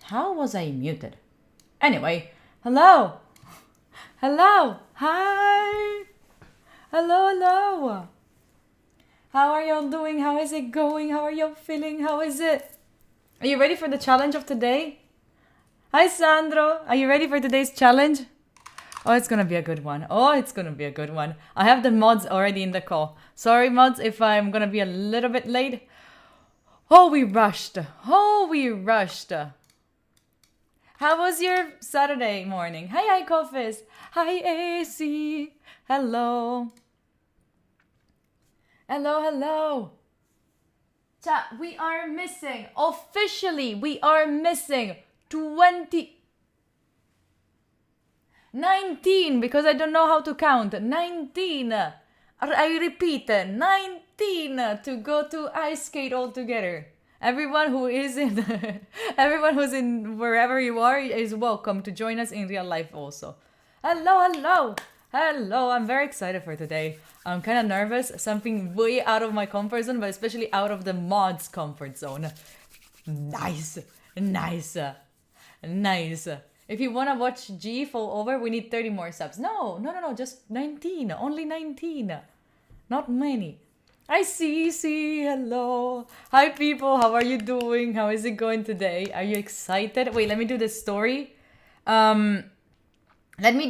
How was I muted? Anyway, hello. Hello. Hi. Hello, hello. How are y'all doing? How is it going? How are y'all feeling? How is it? Are you ready for the challenge of today? Hi, Sandro. Are you ready for today's challenge? Oh, it's gonna be a good one. Oh, it's gonna be a good one. I have the mods already in the call. Sorry, mods, if I'm gonna be a little bit late. Oh, we rushed. Oh, we rushed. How was your Saturday morning? Hi, Kofis. Hi, AC. Hello. Hello, hello. Chat, we are missing, officially, we are missing 19, because I don't know how to count. 19. I repeat, 19 to go to ice skate all together. Everyone who is in, everyone who's in wherever you are is welcome to join us in real life also. Hello, hello, hello. I'm very excited for today. I'm kind of nervous. Something way out of my comfort zone, but especially out of the mods' comfort zone. Nice, nice, nice. If you want to watch G fall over, we need 30 more subs. No, just 19. Only 19. Not many. I see, hello. Hi, people. How are you doing? How is it going today? Are you excited? Wait, let me do this story. Let me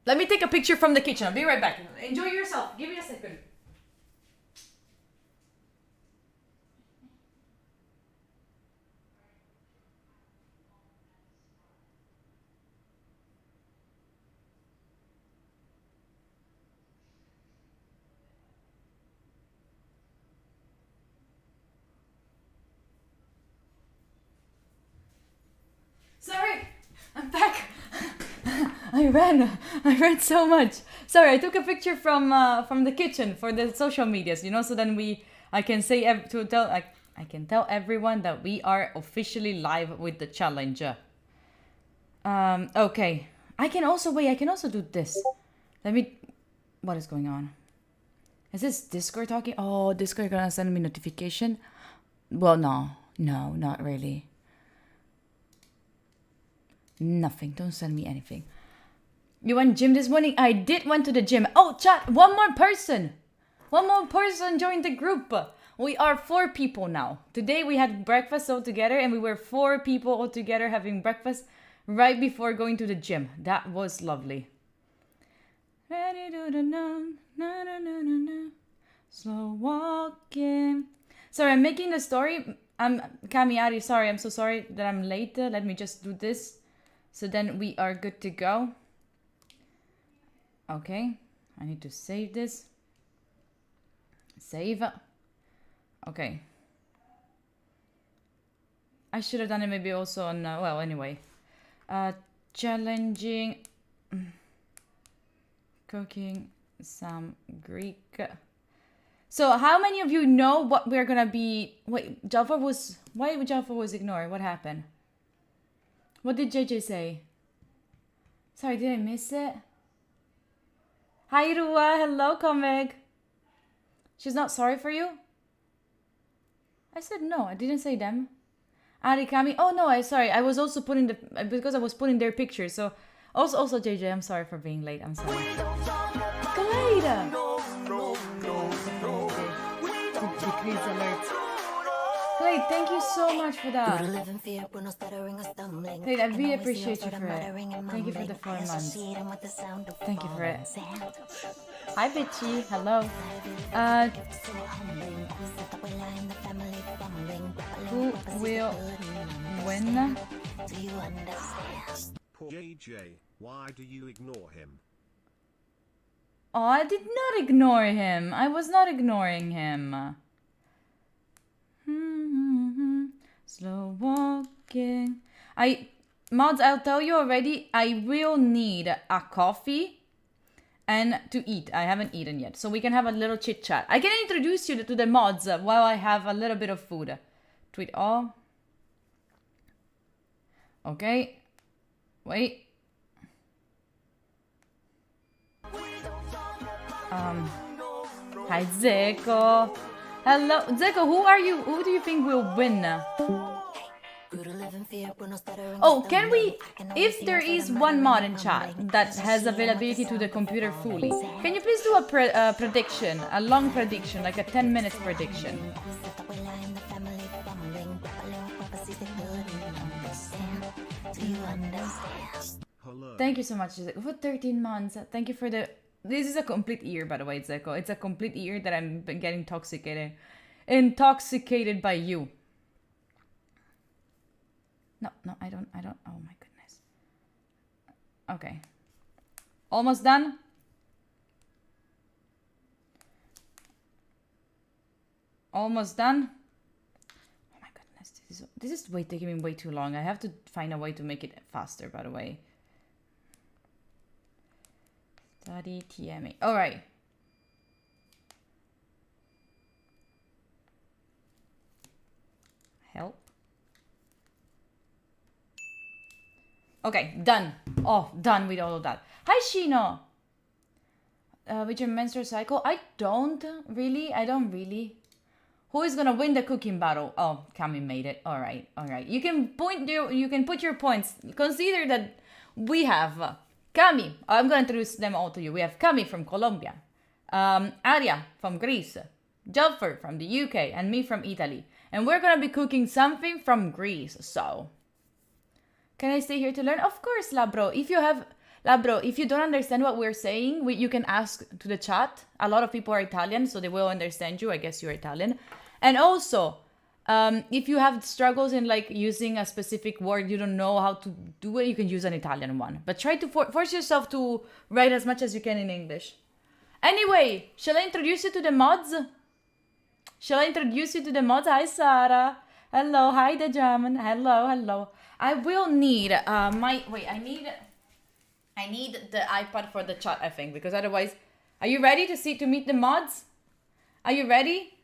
take a picture from the kitchen. I'll be right back. Enjoy yourself. Give me a second. Sorry, I'm back. I ran so much. Sorry, I took a picture from the kitchen for the social medias, so then I can say I can tell everyone that we are officially live with the challenge. Okay. I can also do this. What is going on? Is this Discord talking? Oh, Discord gonna send me notification? Well, no, not really. Nothing. Don't send me anything. You went gym this morning? I did went to the gym. Oh, chat. One more person joined the group. We are 4 people now. Today we had breakfast all together and we were 4 people all together having breakfast right before going to the gym. That was lovely. Ready to the slow walking. Sorry, I'm making the story. I'm Kamiari. Sorry, I'm so sorry that I'm late. Let me just do this. So then we are good to go. Okay, I need to save this. Save. Okay. I should have done it maybe also on, well, anyway. Challenging. Cooking some Greek. So how many of you know what we're gonna be... Wait, why Jafar was ignored? What happened? What did JJ say? Sorry, did I miss it? Hi, Rua. Hello, Comic. She's not sorry for you? I said no. I didn't say them. Arikami. Oh, no. Sorry. I was also putting because I was putting their pictures. So, also, JJ, I'm sorry for being late. I'm sorry. Glade. Decrease alert. Glade, thank you so much for that. Glade, I really appreciate you for it. Thank you for the 4 months. Thank you for it. Hi, Bitchy. Hello. Who will win? Poor JJ, why do you ignore him? Oh, I did not ignore him. I was not ignoring him. Slow walking. Mods, I'll tell you already, I will need a coffee and to eat. I haven't eaten yet, so we can have a little chit chat. I can introduce you to the mods while I have a little bit of food. Tweet all. Okay. Wait. Hi, Zeko. Hello, Zeko. Who are you? Who do you think will win? Oh, can we, if there is one mod in chat that has availability to the computer fully, can you please do a prediction, a long prediction, like a 10 minutes prediction? Hello. Thank you so much, for 13 months. Thank you for the... This is a complete ear, by the way, Zeko. It's a complete ear that I'm getting intoxicated by you. No, I don't, oh my goodness. Okay. Almost done? Almost done? Oh my goodness, this is taking me way too long. I have to find a way to make it faster, by the way. Study TMA. All right. Help. Okay, done. Oh, done with all of that. Hi, Shino. With your menstrual cycle? I don't really. Who is gonna win the cooking battle? Oh, Cami made it. All right. You can put your points. Consider that we have Cami. I'm gonna introduce them all to you. We have Cami from Colombia, Aria from Greece, Joffer from the UK, and me from Italy. And we're gonna be cooking something from Greece. So, can I stay here to learn? Of course, Labro. If you don't understand what we're saying, you can ask to the chat. A lot of people are Italian, so they will understand you. I guess you're Italian. And also, if you have struggles in like using a specific word, you don't know how to do it, you can use an Italian one. But try to force yourself to write as much as you can in English. Anyway, shall I introduce you to the mods? Hi, Sarah. Hello. Hi, the German. Hello. I will need I need the iPad for the chat, I think, because otherwise... Are you ready to meet the mods? Are you ready?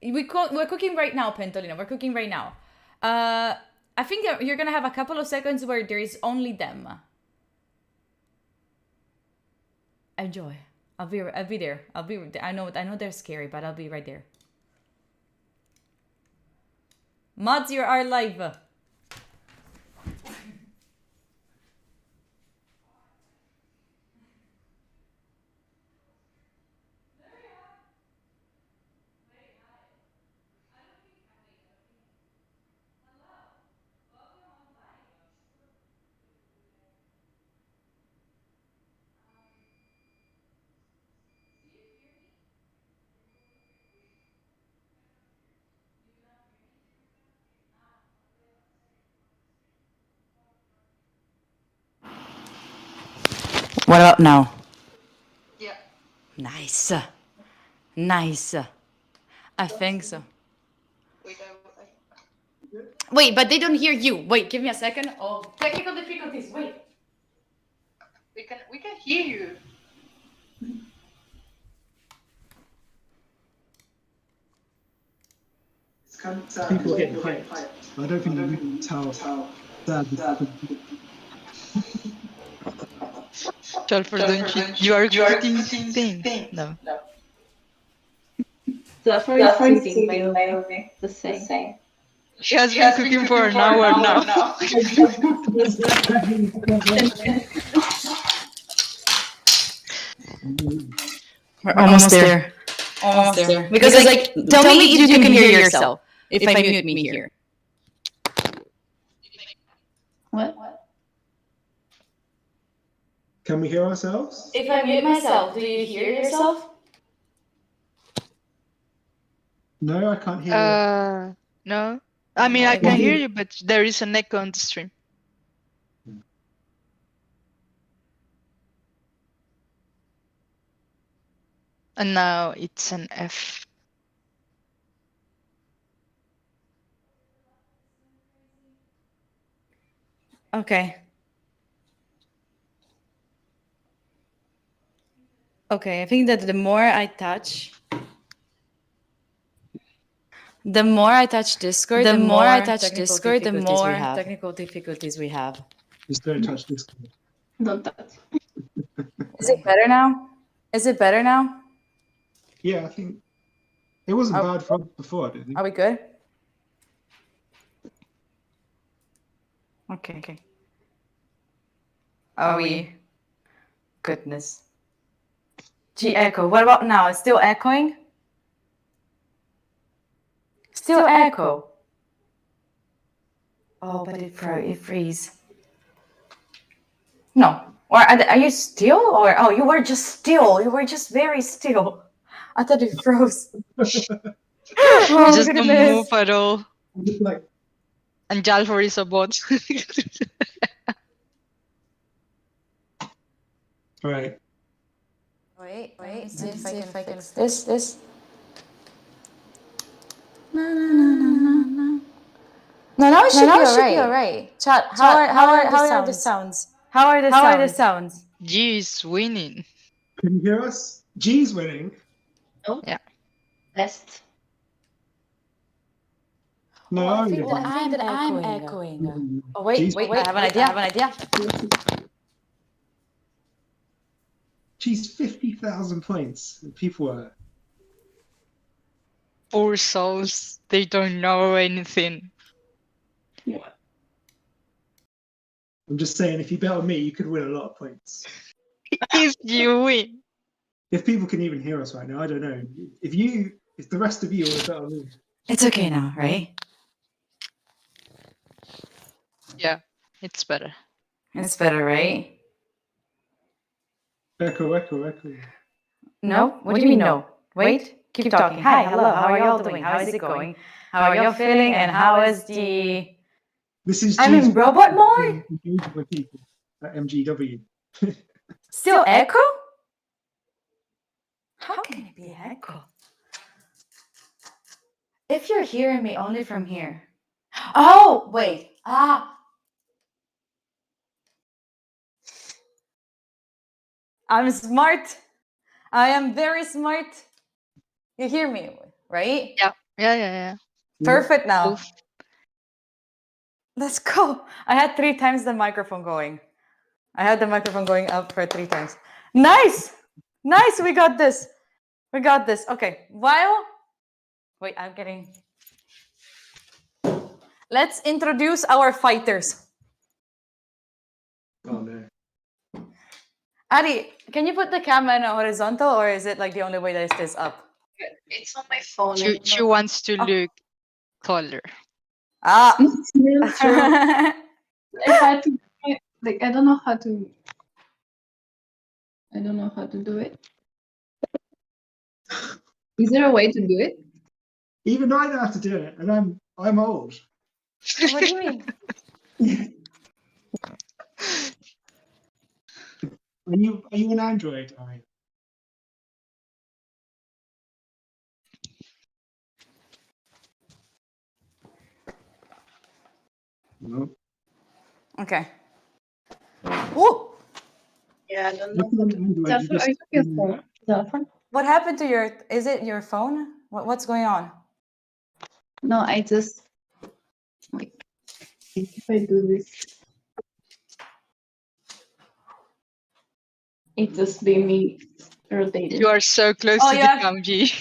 We're cooking right now, Pentolino. We're cooking right now. I think you're going to have a couple of seconds where there is only them. Enjoy. I'll be there. I know they're scary, but I'll be right there. Mods, you are live. What about now? Yeah. Nice. I think so. Wait, but they don't hear you. Wait, give me a second. Oh, technical difficulties. Wait. We can hear you. People getting hyped. I don't think you can tell sad. Sulfur, don't you are cooking thing. No. Sulfur is cooking, by the way. The same. She has been cooking for an hour now. We're almost there. Because like, tell me if you can hear yourself if I mute me here. What? Can we hear ourselves? If I mute myself, do you hear yourself? No, I can't hear you. No. I mean, I can hear you, but there is an echo on the stream. And now it's an F. Okay. I think that the more I touch Discord, the more technical difficulties we have. Just don't touch this. Don't touch. Is it better now? Yeah, I think it wasn't bad from before, I didn't think. Are we good? Okay. Are we? Goodness. G echo. What about now? It's still echoing? Still echo. Oh, but it freeze. No. Or are you still? Or oh, you were just still. You were just very still. I thought it froze. Oh, Just don't goodness. move at all. I'm just like, And Jalfor is a bot. right. Wait. See if I can this. No, now it should be alright. Chat, how are the sounds? How are the sounds? G is winning. Can you hear us? G's winning. Best. No, I think yeah. that I'm echoing. Oh, wait, G's- I have an idea. G's 50,000 points. People are. Poor souls. They don't know anything. I'm just saying, if you bet on me, you could win a lot of points. If you win. If people can even hear us right now, I don't know. If the rest of you want to bet on me. It's okay now, right? Yeah, it's better. It's better, right? Echo. No? What do you mean no? Wait, keep talking. Hi, hello, how are y'all doing? How is it going? How are y'all feeling? And how is the... This is I'm in G's robot mode? engagement with people at MGW. Still echo? How can it be echo? If you're hearing me only from here. Oh, wait. I'm smart. I am very smart. You hear me, right? Yeah. Perfect now. Oof. Let's go. I had 3 times the microphone going. I had the microphone going up for 3 times. Nice. We got this. Okay. Wait, I'm getting... Let's introduce our fighters. Oh no. Ari, can you put the camera in a horizontal, or is it like the only way that it stays up? It's on my phone. She wants to look taller. Ah. It's true. I had to, like, I don't know how to do it. Is there a way to do it? Even I know how to do it, and I'm old. What do you mean? Are you an Android? Ari? No. Okay. Woo! Yeah, I don't Look know. at an Android, you Zafar, just- are you on your phone? Zafar? What happened to your... Is it your phone? What's going on? No, I just like if I do this, it just be me rotating. You are so close Oh, to yeah. the cam, G.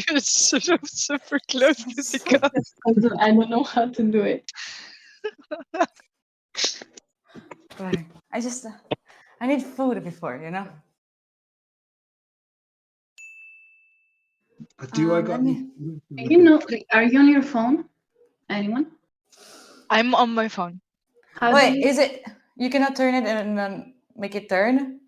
You're super close to the cam. I don't know how to do it. I need food before, you know? Do I let got? me- You know, like, are you on your phone? Anyone? I'm on my phone. How do Wait, you- is it... You cannot turn it and make it turn?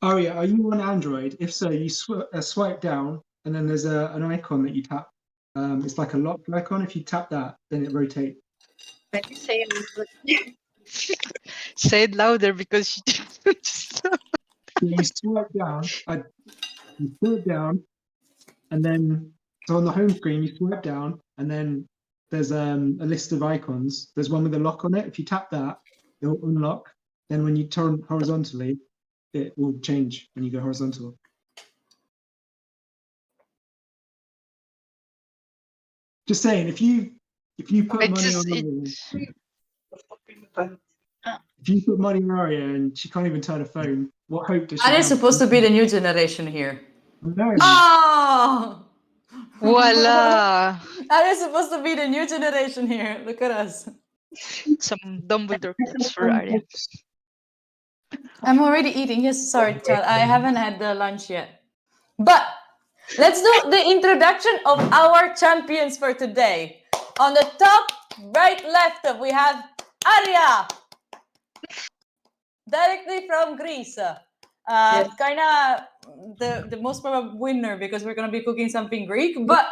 Aria, are you on Android? If so, you swipe down, and then there's an icon that you tap. It's like a lock icon. If you tap that, then it rotates. When you say I'm Say it louder because she didn't. So you swipe down. You swipe down, and then so on the home screen you swipe down, and then there's a list of icons. There's one with a lock on it. If you tap that, it will unlock. Then when you turn horizontally, it will change when you go horizontal. Just saying, if you put It's money just- on Aria, if you put money on Aria and she can't even turn a phone, what hope does she That have? is supposed to be the new generation here. No. Oh! Voila! That is supposed to be the new generation here. Look at us. Some Dumbledore clips for Arya. I'm already eating. Yes, sorry, child. I haven't had the lunch yet. But let's do the introduction of our champions for today. On the top, right, left, we have Arya, directly from Greece. Yes. Kind of the most probable winner because we're gonna be cooking something Greek. But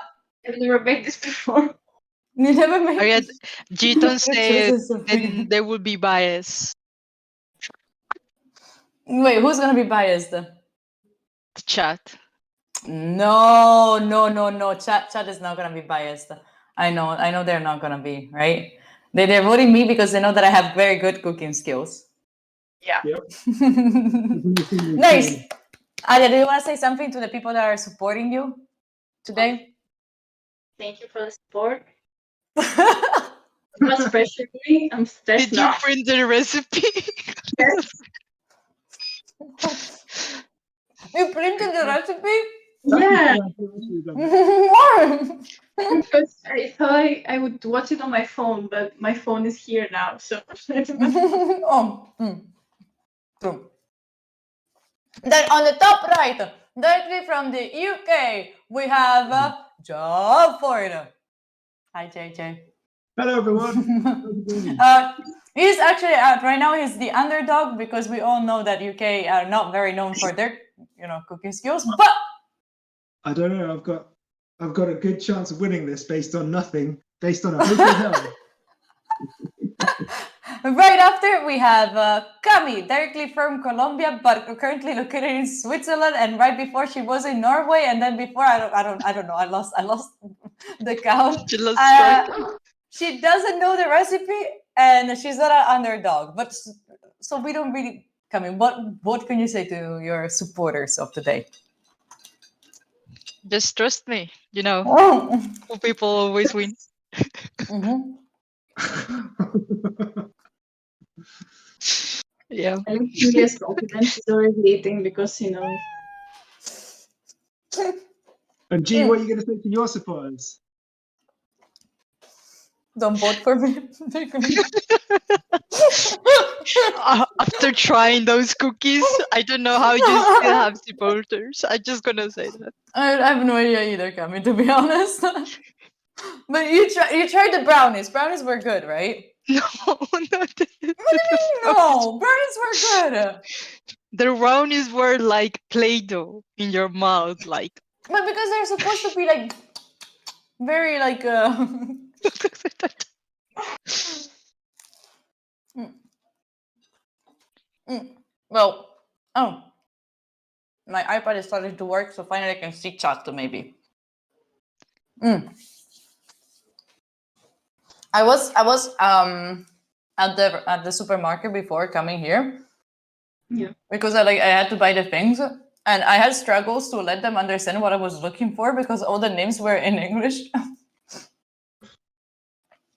I've never made this before. you never made. Arya, Jiton said chooses something. then there will be bias. Wait, who's gonna be biased? The chat. No. Chat is not gonna be biased. I know they're not gonna be, right? They're voting me because they know that I have very good cooking skills. Yeah. Nice. Alia, do you want to say something to the people that are supporting you today? Thank you for the support. Not pressuring. I'm stressed Did you now. print the recipe? You printed the recipe? Yeah, More. because I thought I would watch it on my phone, but my phone is here now, so Oh, true. Then on the top right, directly from the UK, we have Job Ford. Hi, JJ. Hello, everyone. How's it going? He's actually right now. He's the underdog because we all know that UK are not very known for their, cooking skills. But I don't know. I've got a good chance of winning this based on nothing, based on a hope in hell. right after we have Cami, directly from Colombia, but currently located in Switzerland. And right before she was in Norway, and then before I don't know. I lost the count. She lost track. She doesn't know the recipe, and she's not an underdog. But so we don't really. Cami, what can you say to your supporters of today? Just trust me. Oh. People always win. Mhm. Yeah. I'm curious. Confidence is already eating because And G, what are you going to say to your supporters? Don't vote for me. After trying those cookies, I don't know how you still have supporters. I'm just gonna say that. I have no idea either, Cami, to be honest. But you tried the brownies. Brownies were good, right? No, not No, brownies were good. The brownies were like Play-Doh in your mouth, like. But because they're supposed to be like very like well, oh, my iPad is starting to work, so finally I can see chat maybe. I was at the supermarket before coming here. Yeah. Because I had to buy the things, and I had struggles to let them understand what I was looking for because all the names were in English.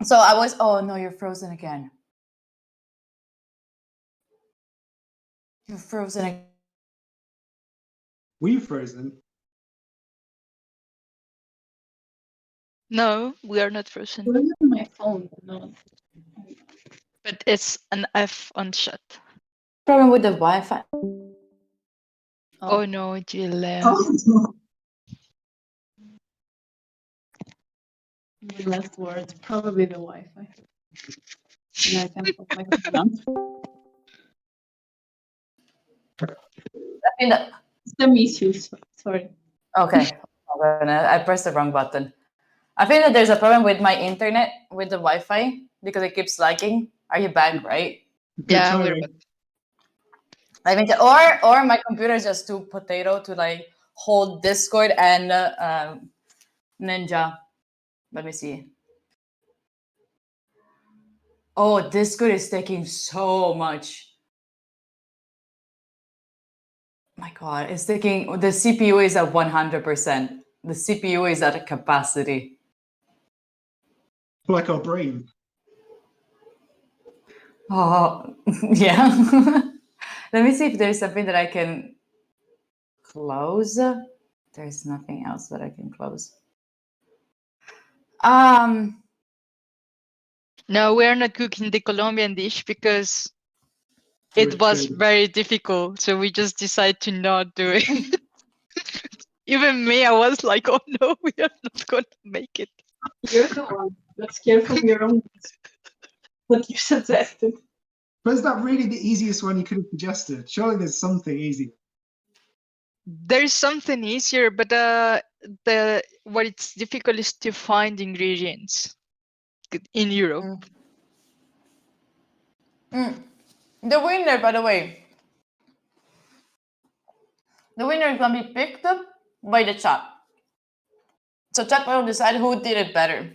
So I was, oh no, you're frozen again. You're frozen again. Were you frozen? No, we are not frozen. It was on my phone. No. But it's an F on chat. Problem with the Wi-Fi. Oh no, Jill. My last words, probably the Wi-Fi. And I can put my phone down. I mean, Some issues. Sorry. okay, I pressed the wrong button. I think that there's a problem with my internet with the Wi-Fi because it keeps lagging. Are you back, right? Good Yeah, timing. I think, or my computer is just too potato to like hold Discord and Ninja. Let me see. Oh, Discord is taking so much. My God, it's taking. The CPU is at 100%. The CPU is at a capacity. Like our brain. Oh, yeah. Let me see if there's something that I can close. There's nothing else that I can close. No, we are not cooking the Colombian dish because It it was good. very difficult. So we just decided to not do it. Even me, I was like, oh no, we are not going to make it. You're the one that's scared from your own. What you suggested. But is that really the easiest one you could have suggested? Surely there's something easy. There's something easier, but what it's difficult is to find ingredients in Europe. The winner, by the way. The winner is gonna be picked up by the chat. So chat will decide who did it better.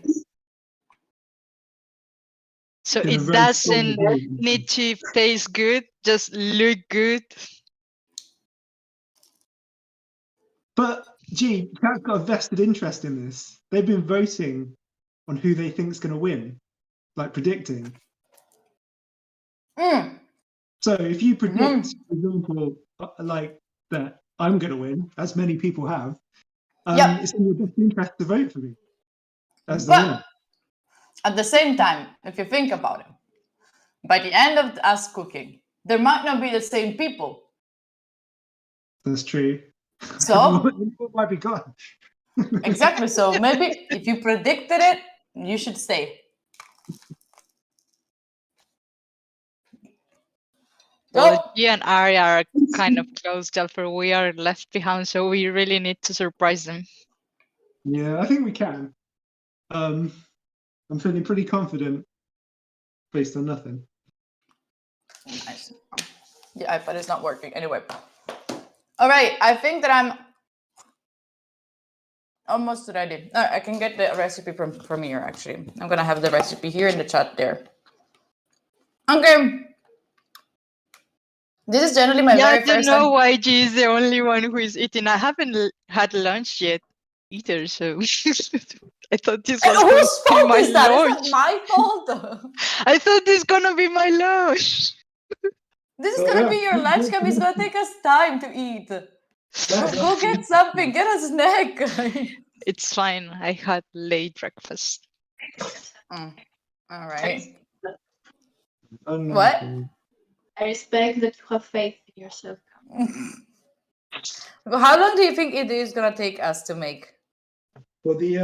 So In a it very doesn't strong way. need to taste good, just look good. But gee, Cat's got a vested interest in this. They've been voting on who they think is going to win, like predicting. So if you predict, for example, like that I'm going to win, as many people have, Yep. it's in your best interest to vote for me as the winner. At the same time, if you think about it, by the end of us cooking, there might not be the same people. That's true. So It might be gone. exactly. So maybe if you predicted it, you should stay. Well, G and Arya are kind of close, Jalfer. We are left behind, so we really need to surprise them. Yeah, I think we can. I'm feeling pretty confident based on nothing. Nice. The iPad is not working. Anyway. All right. I think that I'm almost ready. I can get the recipe from here, actually. I'm going to have the recipe here in the chat there. Okay. This is generally my I very don't first know time. why G is the only one who is eating. I haven't had lunch yet either, so I thought this was going Whose to be fault my is that? lunch. It's not my fault. I thought this is gonna be my lunch. This is going to be your lunch, Cam. It's going to take us time to eat. Go get something. Get a snack. It's fine. I had late breakfast. All right. What? What? I respect that you have faith in yourself. How long do you think it is going to take us to make? Well, the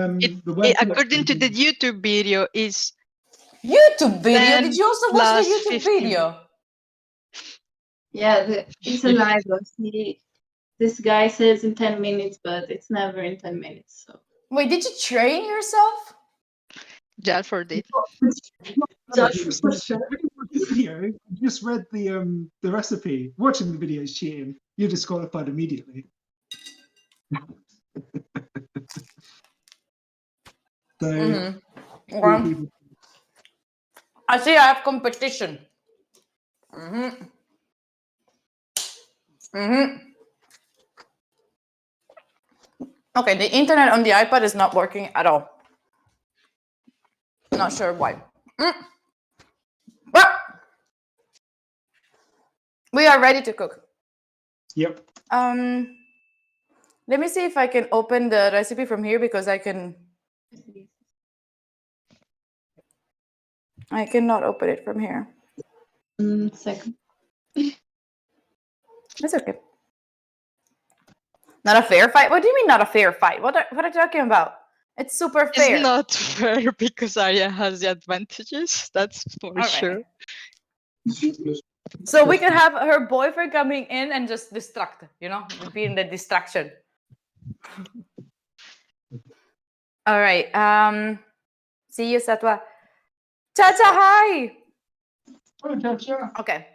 web According to the YouTube video, is YouTube video? 10 Did you also watch the plus YouTube 15. video? Yeah, it's a live. This guy says in 10 minutes, but it's never in 10 minutes. So Wait, did you train yourself? Jalfor did. video. You just read the recipe. Watching the video is cheating. You're disqualified immediately. So Okay. I see I have competition. Okay, the internet on the iPad is not working at all. Not sure why. But we are ready to cook. Yep. Let me see if I can open the recipe from here because I cannot open it from here. Second. It's okay. Not a fair fight? What do you mean not a fair fight? What are you talking about? It's super fair. It's not fair because Arya has the advantages. That's for sure. So we can have her boyfriend coming in and just distract, being the distraction. All right. See you, Satwa. Chacha, hi. Oh, Chacha. Okay.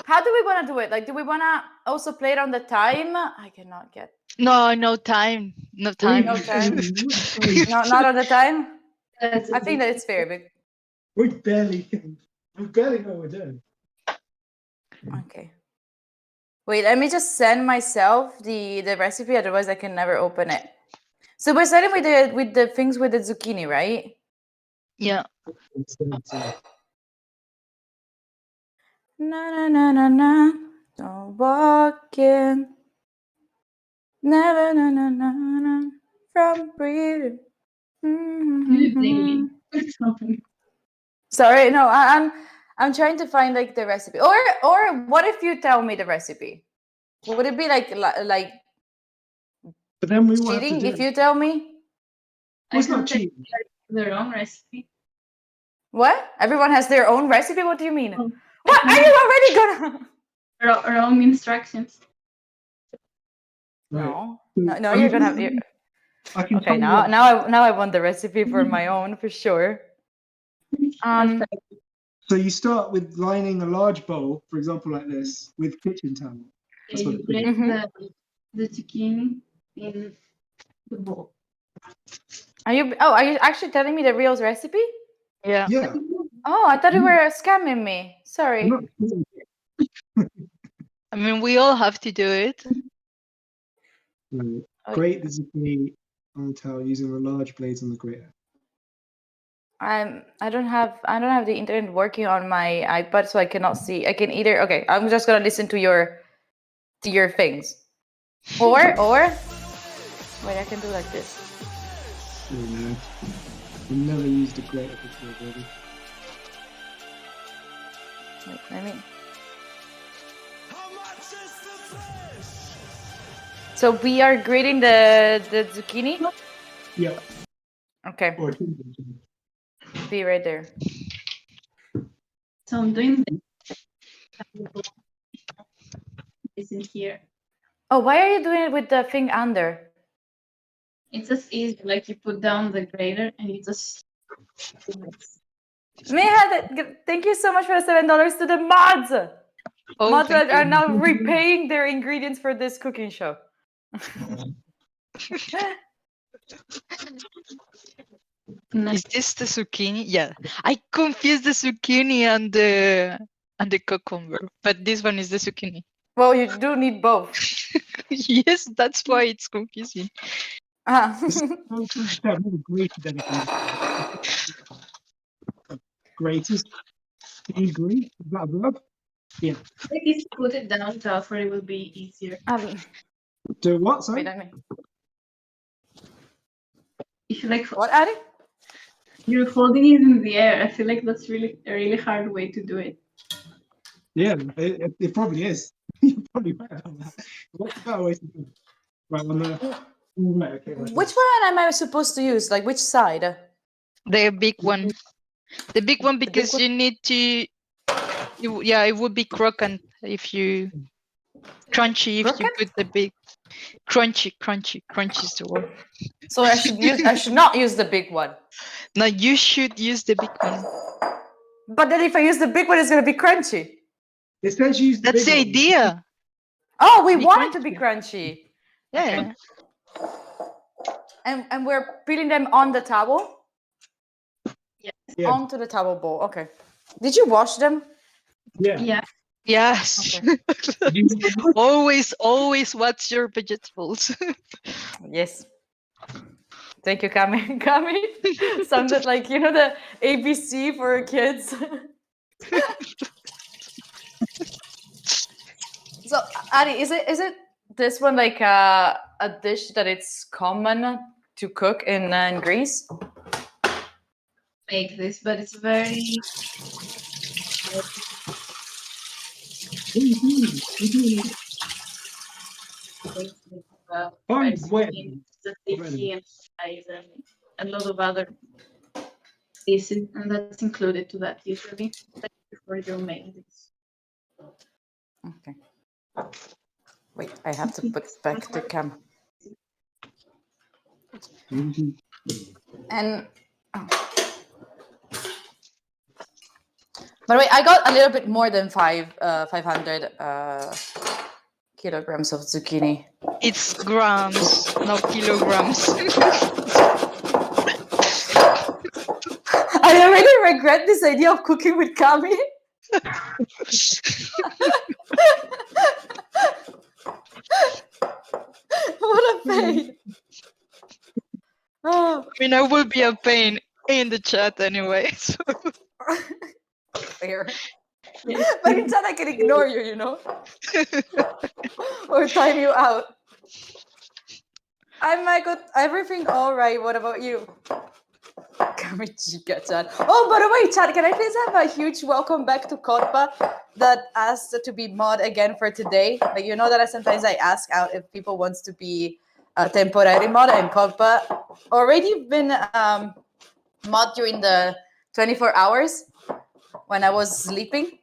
How do we want to do it? Like, do we want to also play it on the time? I cannot get. No time. No time. No time. No, not on the time. I think that it's fair. But... We barely know what we're doing. Okay. Wait, let me just send myself the recipe. Otherwise, I can never open it. So we're starting with the things with the zucchini, right? Yeah. Na. Don't walk in. Na. From breathing. Sorry, no, I'm trying to find like the recipe. Or what if you tell me the recipe? Would it be like But then we will have to cheating do if it. you tell me? Well, it's I can not take cheating. their own recipe. What? Everyone has their own recipe? What do you mean? Oh, What? I Are you already gonna wrong instructions. Right. No. So, No, I you're mean, gonna have I can Okay, tell you now what. now I want the recipe for my own for sure. Um So you start with lining a large bowl, for example, like this, with kitchen towel. That's what You it break is. the zucchini in the bowl. are you actually telling me the real recipe? Yeah. Yeah. Oh, I thought you were scamming me. I'm Sorry. not- I mean, we all have to do it. Right. Oh. Grate the zucchini on the towel using the large blades on the grater. I don't have the internet working on my iPad, so I cannot see. I can either I'm just gonna listen to your things. Or wait, I can do like this. Yeah. I've never used a grater before, really. Wait, let me. So we are grating the zucchini. Yeah. Okay, Or a be right there. So I'm doing this in here. Oh, why are you doing it with the thing under? It's just easy, like you put down the grater and you just. Thank you so much for the $7 to the mods. Oh, Mods thank that are you. now repaying their ingredients for this cooking show. Is this the zucchini? Yeah. I confused the zucchini and the cucumber, but this one is the zucchini. Well, you do need both. Yes, that's why it's confusing. Ah. I've never grated anything. Greatest. Can you grate? Is that a verb? Yeah. Like if you put it down tougher, it will be easier. Do what, sorry? Wait, let me. If you like, What, Addy? you're holding it in the air. I feel like that's really a really hard way to do it. Yeah, it probably is. You're probably right on that. What's the better way to do it? Right, on the... Right, okay, right. Which one am I supposed to use? Like which side? The big one. The big one big because one? you need to. Yeah, it would be croquant if you. Crunchy if you Croquant? put the big. Crunchy is the word. So I should not use the big one. No, you should use the big one. But then if I use the big one, it's gonna be crunchy. It says use the That's the big one. idea. Oh, we Be want it to be crunchy. Yeah. And we're peeling them on the towel? Yeah. Onto the towel bowl. Okay. Did you wash them? Yeah. Yeah. Yes. always watch your vegetables. Yes. Thank you, Kami. Kami sounded like, the ABC for kids. So, Ari, is it this one like a dish that it's common to cook in Greece? Make this, but it's very. Tzatziki and fries and a lot of other pieces, and that's included to that usually. Thank you for your making this. Okay. Wait, I have to put back the cam. And by the way, I got a little bit more than 500 kilograms of zucchini. It's grams, not kilograms. I already regret this idea of cooking with Kami. What a pain. Oh, I mean, I will be a pain in the chat anyway. So. fair. But in chat, I can ignore you, or time you out. I got everything all right. What about you? Kami Chica, Chan. Oh, by the way, Chan, can I please have a huge welcome back to Kotpa that asked to be mod again for today? Like, you know that sometimes I ask out if people wants to be a temporary mod, and Kotpa already been mod during the 24 hours when I was sleeping,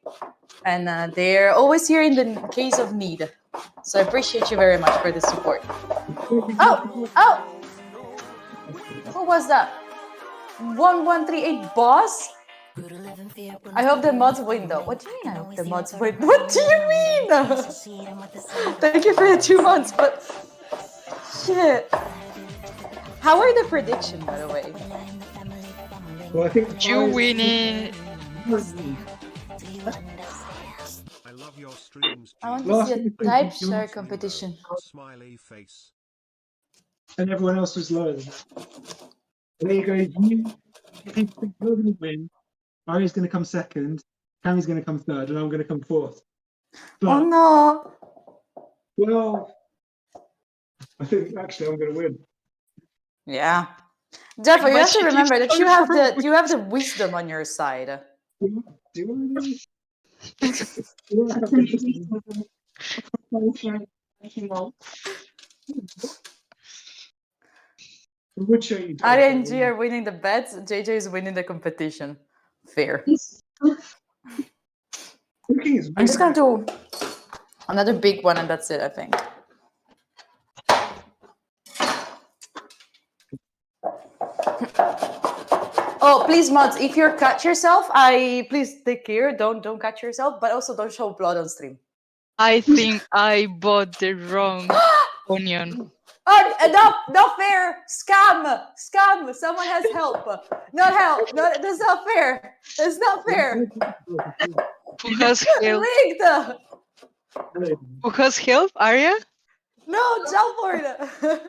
and they're always here in the case of need. So I appreciate you very much for the support. Oh! Who was that? 1138 boss? I hope the mods win though. What do you mean I hope the mods win? What do you mean? Thank you for the 2 months, but shit. How are the predictions, by the way? Well, I think You winning. I love your streams. I want Last to see week a we type did share George. competition. Smiley face. and everyone else was lower than that. And then you go, you think you're going to win. Ari's going to come second. Cammy's going to come third, and I'm going to come fourth. But, Oh no! well, I think actually I'm going to win. Yeah. Jeffrey, you have to Imagine remember if that you have Oliver the wisdom on your side. Do I really? Do I have the- I would show you. Arya and G are winning the bets, JJ is winning the competition. Fair. Cooking is I'm just gonna do another big one and that's it, I think. Oh, please, mods, if you cut yourself, please take care. Don't cut yourself, but also don't show blood on stream. I think I bought the wrong onion. Oh, not fair! Scam! Someone has help. Not help. No, that's not fair. That's not fair. Who has help? Rigged. Who has help? Arya? No, jump for it.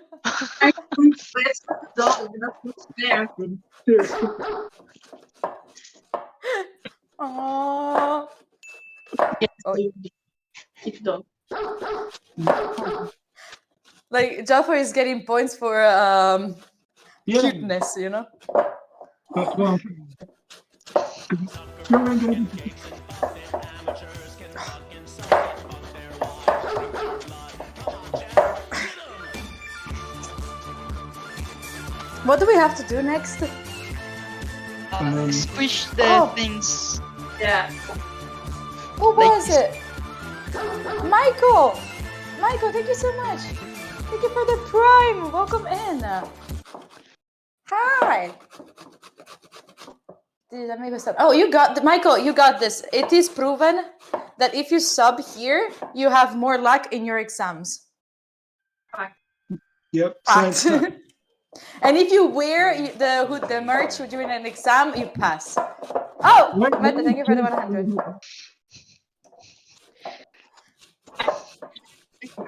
Aww. Keep dog. Like Jaffa is getting points for Yeah, cuteness, you know. that's what I'm thinking. What do we have to do next? Squish the Oh. things. Yeah. Who Like- was it? Michael! Michael, thank you so much. Thank you for the prime. Welcome in. Hi. Let me go stop. Oh, Michael, you got this. It is proven that if you sub here, you have more luck in your exams. Yep. Fact. So, And if you wear the merch during an exam, you pass. Oh, Meta, thank you for the 100.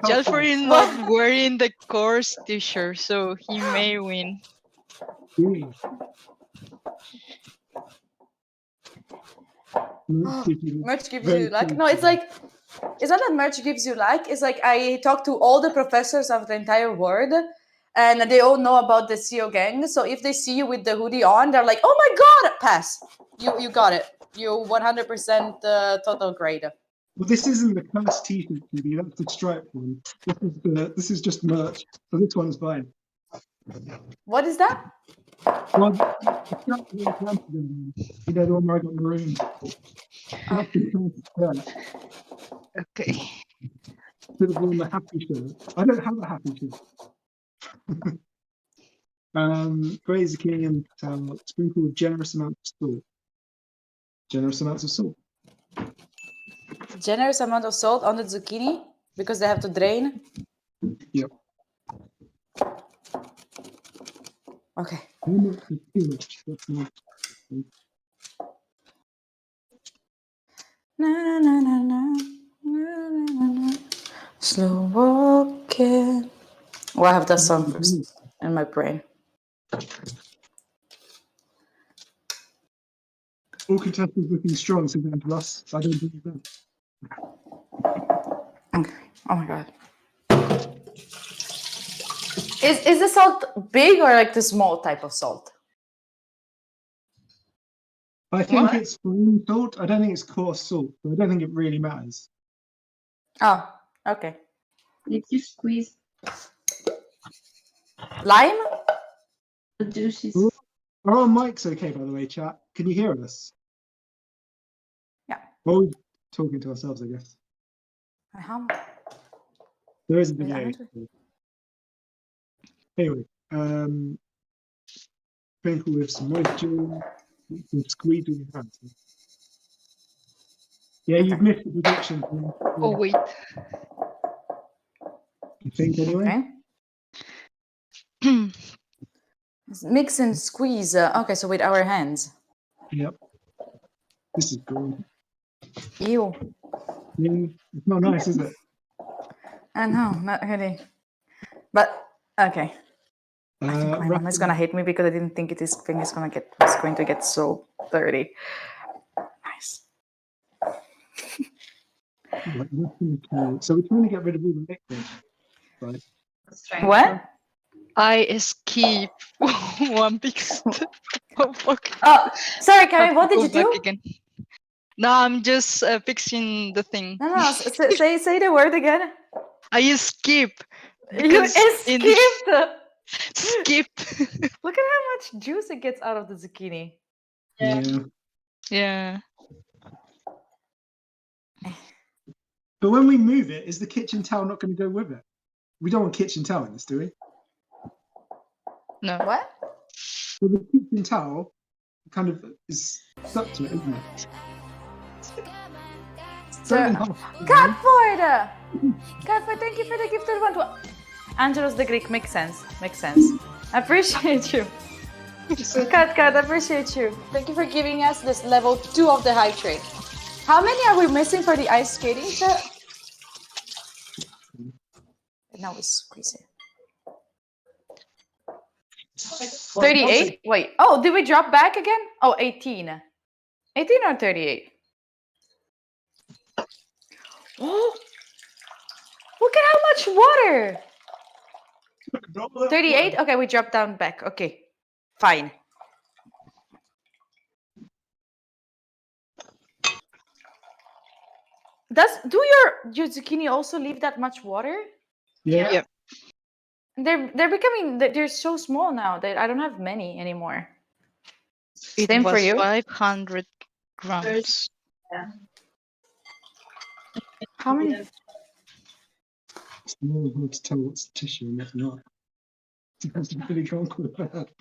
Jalfor is not wearing the course t-shirt, so he may win. Merch gives Very you luck. cool. No, it's like, it's not that merch gives you luck. It's like I talk to all the professors of the entire world, and they all know about the CO gang. So if they see you with the hoodie on, they're like, "Oh my god, pass! You got it. You 100% total grade." well, this isn't the cursed t-shirt, TV. That's the striped one. This is just merch. So this one's fine. What is that? Well, it's not the one, you know, the one where I got maroon. That's the cursed shirt. Okay. Should have worn the happy shirt. I don't have a happy shirt. Graze the king and sprinkle with generous amounts of salt. Generous amounts of salt. Generous amount of salt on the zucchini because they have to drain. Yep. Okay. Too much is too much. That's not. Na, na, na, na, na, na, na, na. Slow walking. Oh, I have that song first in my brain. All contestants looking strong, so down to us. I don't believe that. Okay. Oh my god. Is the salt big or like the small type of salt? I think What? it's fine salt. I don't think it's coarse salt. So I don't think it really matters. Oh, okay. Did you squeeze Lime? the juices? Ooh. Are our mics okay, by the way, chat? Can you hear us? Yeah. Well, we're talking to ourselves, I guess. Uh-huh. There is a Wait, delay. I'm Anyway, sprinkle with some moisture. You can squeeze with your hands. Yeah, you've Okay. missed the prediction. Oh wait. I think anyway. Okay. Mix and squeeze. Okay, so with our hands. Yep. This is good. Ew. Yeah, it's not nice, is it? I know, not really. But okay. I think my mom is gonna hate me because I didn't think this thing is going to get so dirty. Nice. So we're trying to get rid of all the liquid, right? Let's try What? I escape one big step. Oh fuck. Oh, sorry, I Karen. have What to did go you back do? again. No, I'm just fixing the thing. No. Say the word again. I escape. You because in the- escaped. Skip. Look at how much juice it gets out of the zucchini. Yeah. Yeah. But when we move it, is the kitchen towel not going to go with it? We don't want kitchen towel in this, do we? No. What? So the kitchen towel kind of is stuck to it, isn't it? So, Catford! Catford, thank you for the gifted one. Angelos the Greek makes sense. Makes sense. I appreciate you. Cat, I appreciate you. Thank you for giving us this level 2 of the hype train. How many are we missing for the ice skating set? Now we squeeze it. 38? Wait. Oh, did we drop back again? Oh, 18. 18 or 38? Oh, look at how much water. 38? Okay, we dropped down back. Okay, fine. Do your zucchini also leave that much water? Yeah. Yep. They're so small now that I don't have many anymore. It Same was for you? 500 grams. Yeah. How many? It's really hard to tell what's tissue and what's not. That's really complicated.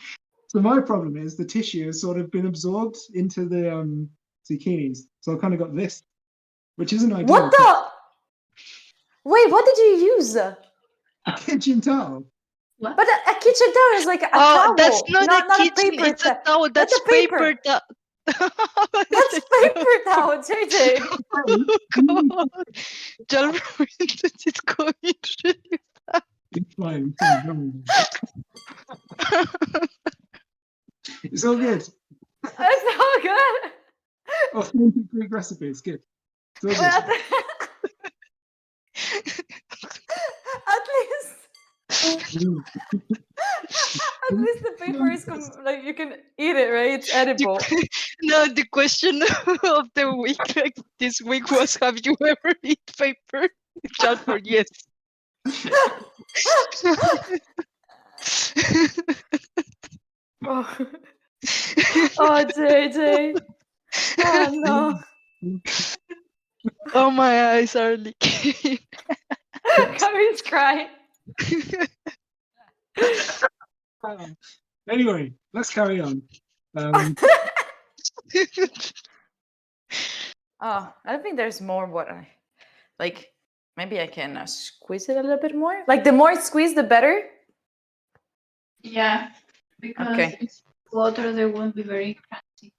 So my problem is the tissue has sort of been absorbed into the zucchinis. So I've kind of got this, which isn't ideal. What the? Wait, what did you use? A kitchen towel. What? But a kitchen towel is like a Oh, towel. that's not a kitchen. paper It's a towel. That's That's a paper. paper towel. That's paper towel, JJ. Oh god. Jalruin, it's going really It's fine. It's all good. That's so good. Authentic Greek recipe. It's good. It's all But good. at least the paper is like you can eat it, right? It's edible. No, the question of the week, like this week, was: have you ever eaten paper? Jalruin, yes. Oh. Oh, JJ. Oh no. Oh, my eyes are leaking. Karin's crying. Anyway, let's carry on. Oh, I think there's more water. Like, maybe I can squeeze it a little bit more. Like, the more squeeze, the better. Yeah, because Okay. it's water, they won't be very crunchy.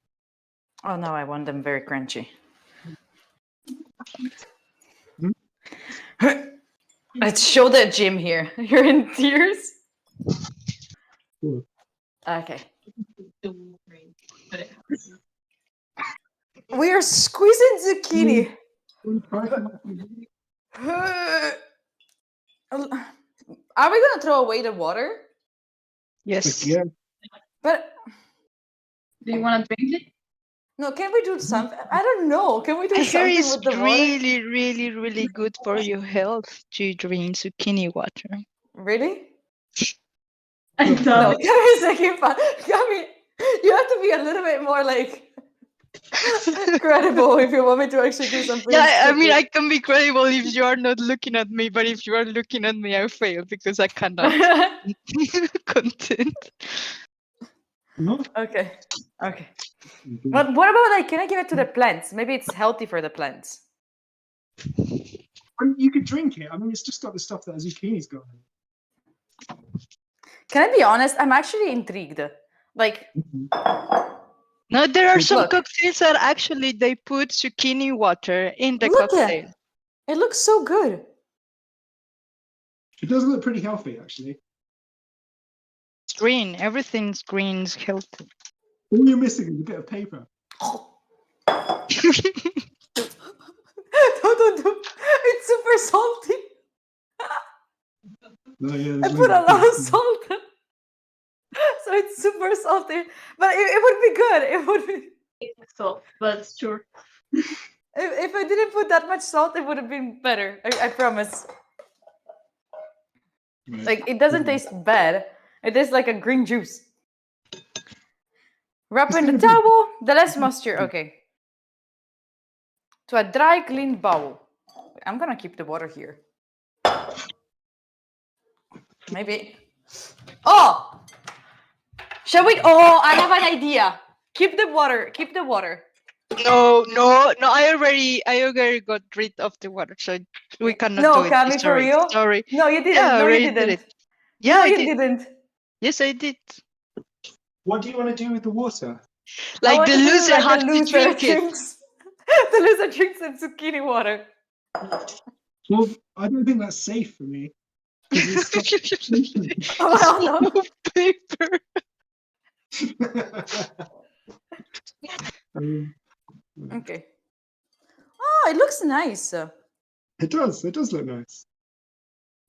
Oh no, I want them very crunchy. Let's show the gym here. You're in tears. Cool. Okay. We are squeezing zucchini. Are we gonna throw away the water? Yes. Yeah. But Do you want to drink it? No, can we do something? I don't know. Can we do I hear something it's with the water? really, really, really good for your health to drink zucchini water. Really? I No, don't. Cami's making fun. Cami, you have to be a little bit more like credible if you want me to actually do something. Yeah, I mean, stupid. I can be credible if you are not looking at me, but if you are looking at me, I fail because I cannot content. No? Okay. Okay. But what about like, can I give it to the plants? Maybe it's healthy for the plants. You could drink it. I mean, it's just got the stuff that a zucchini's got. Can I be honest? I'm actually intrigued. Like, No, there are some Look. cocktails that actually they put zucchini water in the Look cocktail. at it looks so good. It does look pretty healthy, actually. It's green. Everything's green is healthy. All you're missing is a bit of paper. Don't do. It's super salty. No, yeah, I there's put a loads lot of paper. salt. So it's super salty. But it would be good. It would be. So, but sure. If I didn't put that much salt, it would have been better. I promise. Right. Like, it doesn't taste bad. It tastes like a green juice. Wrap in the towel, the less moisture. Okay. To a dry, clean bowl. I'm gonna keep the water here. Maybe. Oh! Shall we? Oh, I have an idea. Keep the water. Keep the water. No. I already got rid of the water, so we cannot No, do it. Cami, for Sorry, real? sorry. No, you didn't. Yeah, I No, you already did didn't. it. Yeah, No, I you did. didn't. Yes, I did. What do you want to do with the water? I Like want the to do loser like has the to loser drink it. drinks. The loser drinks the zucchini water. Well, I don't think that's safe for me. 'cause it's Oh, hell no. No paper. um, Okay. Oh, it looks nice. it does. It does look nice.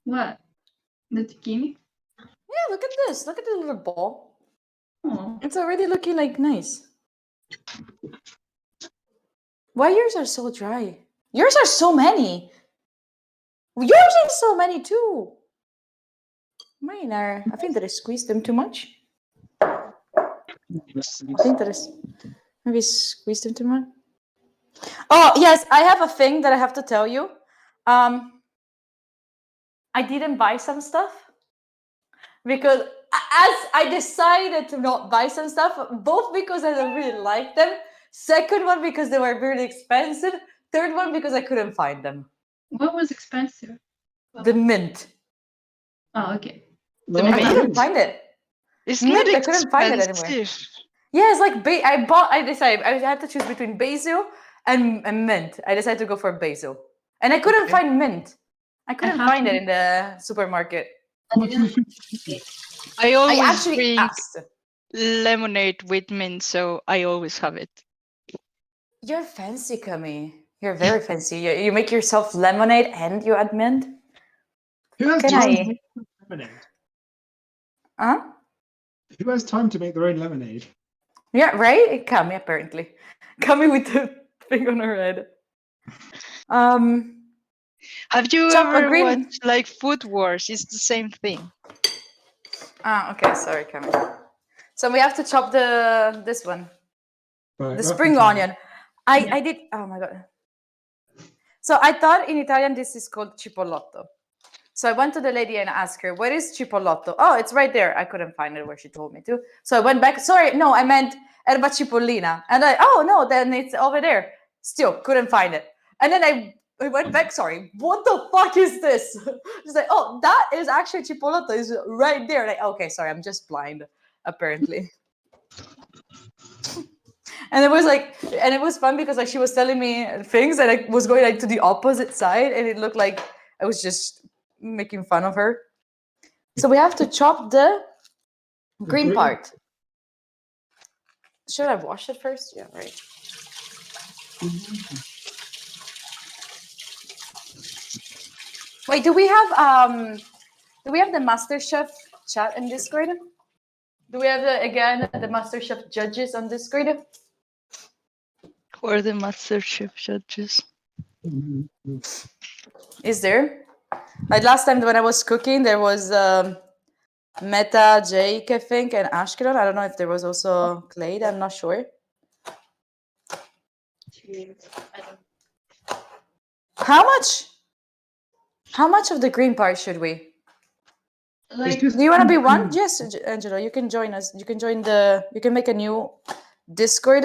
What? The zucchini? Yeah, look at this. Look at the little ball. Oh, It's already looking like nice. Why yours are so dry? Yours are so many. Yours are so many too. Mine are. I think that I squeezed them too much. I think that is maybe squeezed them too much. Oh yes, I have a thing that I have to tell you. I didn't buy some stuff because as I decided to not buy some stuff, both because I don't really like them. Second one because they were really expensive. Third one because I couldn't find them. what was expensive? The mint. Oh, okay. The I mint? couldn't find it. It's Mint, not I couldn't find it anywhere. expensive. Yeah, it's like I decided I had to choose between basil and mint. I decided to go for basil, and I couldn't Okay. find mint. I couldn't have find it to- in the supermarket. I didn't. I I always actually drink asked. lemonade with mint, so I always have it. You're fancy, Kami. You're very fancy. You make yourself lemonade and you add mint. Who has Can time I- to make lemonade? Huh? Who has time to make their own lemonade? Yeah, right? Kami, apparently. Kami with the thing on her head. Have you Chop a ever green- watched like Food Wars? It's the same thing. Okay, sorry, Kami. So we have to chop this one. Right, The rough spring and onion. I did. Oh my god. So I thought in Italian this is called cipollotto. So I went to the lady and asked her, "Where is cipollotto?" Oh, it's right there. I couldn't find it where she told me to. So I went back. Sorry, no, I meant erba cipollina. And oh no, then it's over there. Still couldn't find it. And then I went back. Sorry, what the fuck is this? She's like, "Oh, that is actually cipollotto. Is right there." Like, okay, sorry, I'm just blind, apparently. And it was like, and it was fun because like she was telling me things and I was going like to the opposite side and it looked like I was just making fun of her. So we have to chop the green green. part. Should I wash it first? Yeah, right. Wait, do we have the MasterChef chat in Discord? Do we have the MasterChef judges on Discord? Where are the MasterChef judges? Is there? Like last time when I was cooking, there was Meta, Jake, I think, and Ashkelon. I don't know if there was also Clade. I'm not sure. I don't How much? How much of the green part should we? like. just Do you want to be one? Yes, Angelo, you can join us. You can join the. You can make a new Discord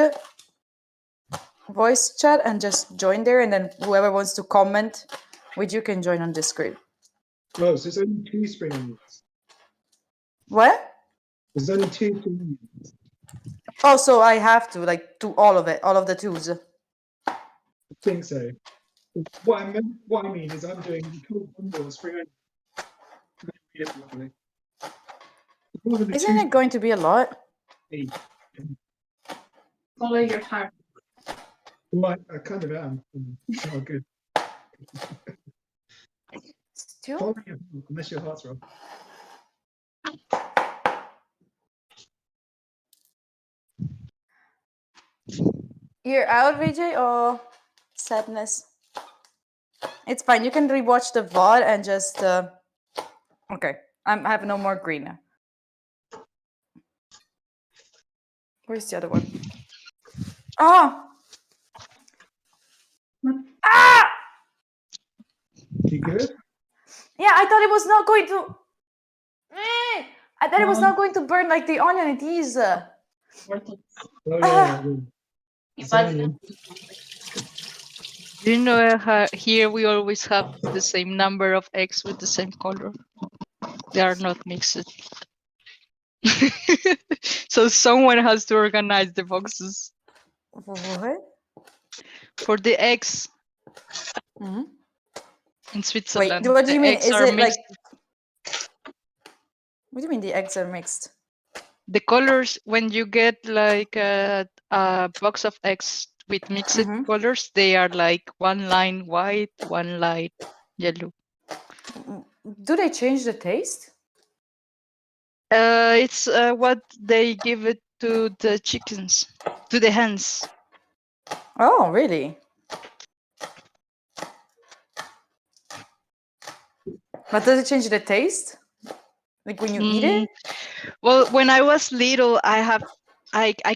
voice chat and just join there, and then whoever wants to comment with you can join on Discord. Oh, so there's only 2 spring onions. What? There's only 2 spring onions. Oh, so I have to like do all of it, all of the twos. I think so. What I mean is I'm doing the cold bundle of spring onions. Read it properly. More than the Isn't it going to be a lot? 2 Follow your heart. Well, I kind of am. Oh, good. Still? Follow your heart, unless your heart's wrong. You're out, VJ, or sadness? It's fine. You can rewatch the VOD and just. Okay, I have no more green now. Where's the other one? Oh! Ah! You good? Yeah, I thought it was not going to. I thought it was not going to burn like the onion it is. Important. Oh, Ah. yeah. Imagine. Do you know how here we always have the same number of eggs with the same color? They are not mixed. So someone has to organize the boxes What? for the eggs Mhm. in Switzerland. what do you the mean? eggs Is are it like? mixed. What do you mean the eggs are mixed? The colors when you get like a box of eggs with mixed Mhm. colors, they are like one line white, one line yellow. Do they change the taste? It's what they give it to the chickens, to the hens. Oh, really? But does it change the taste? Like when you eat it? Well, when I was little, I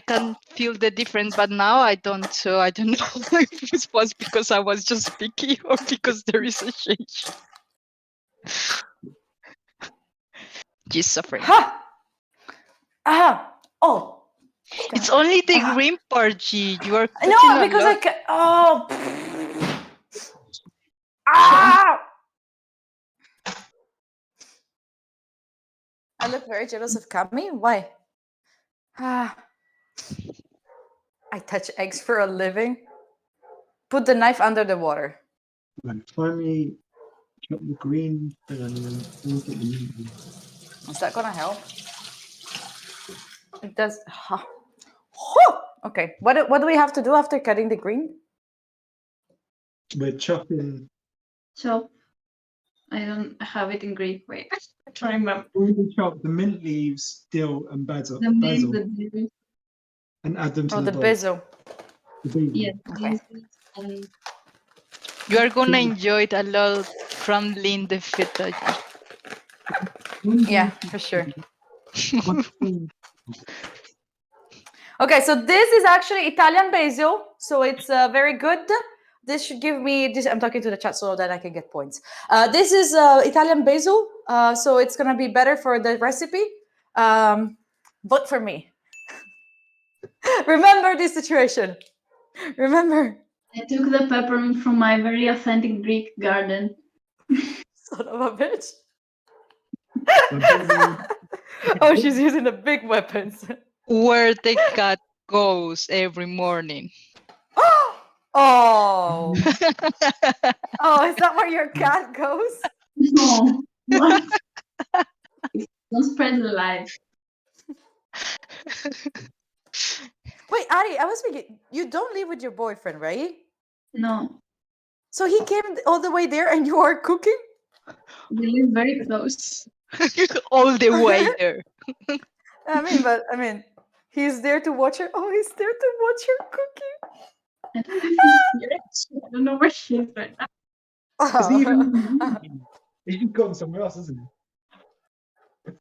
can feel the difference, but now I don't. So I don't know if it was because I was just picky or because there is a change. She's suffering. Ha! Ah! Oh! It's only the green part, G. You are cutting No, a because lot. I can. Oh! Ah! I look very jealous of Kami. Why? Ah. I touch eggs for a living. Put the knife under the water. Right, finally, chop the green spring onion. Is that gonna help? It does. Ha. Whew! Okay. What do we have to do after cutting the green? We're chopping. Chop. I don't have it in Greek. Wait. I try to remember. We can chop the mint leaves, dill, and basil, The meat, basil the and add them to Oh, the the bowl. basil. The basil. yeah, Okay. and You are gonna enjoy it a lot crumbling the feta. Yeah, for sure. Okay, so this is actually Italian basil, so it's very good. This should give me this. I'm talking to the chat so that I can get points. This is Italian basil, so it's gonna be better for the recipe. Vote for me. Remember this situation. Remember. I took the peppermint from my very authentic Greek garden. Son of a bitch. Oh, she's using the big weapons. Where the cat goes every morning. Oh. Oh, is that where your cat goes? No. What? Don't spread the lies. Wait, Ari, I was thinking, you don't live with your boyfriend, right? No. So he came all the way there and you are cooking? We live very close. All the way there. I mean, he's there to watch her. Oh, he's there to watch her cooking. And this is here. I don't know where she is right now. Is he even? He's gone somewhere else, isn't he?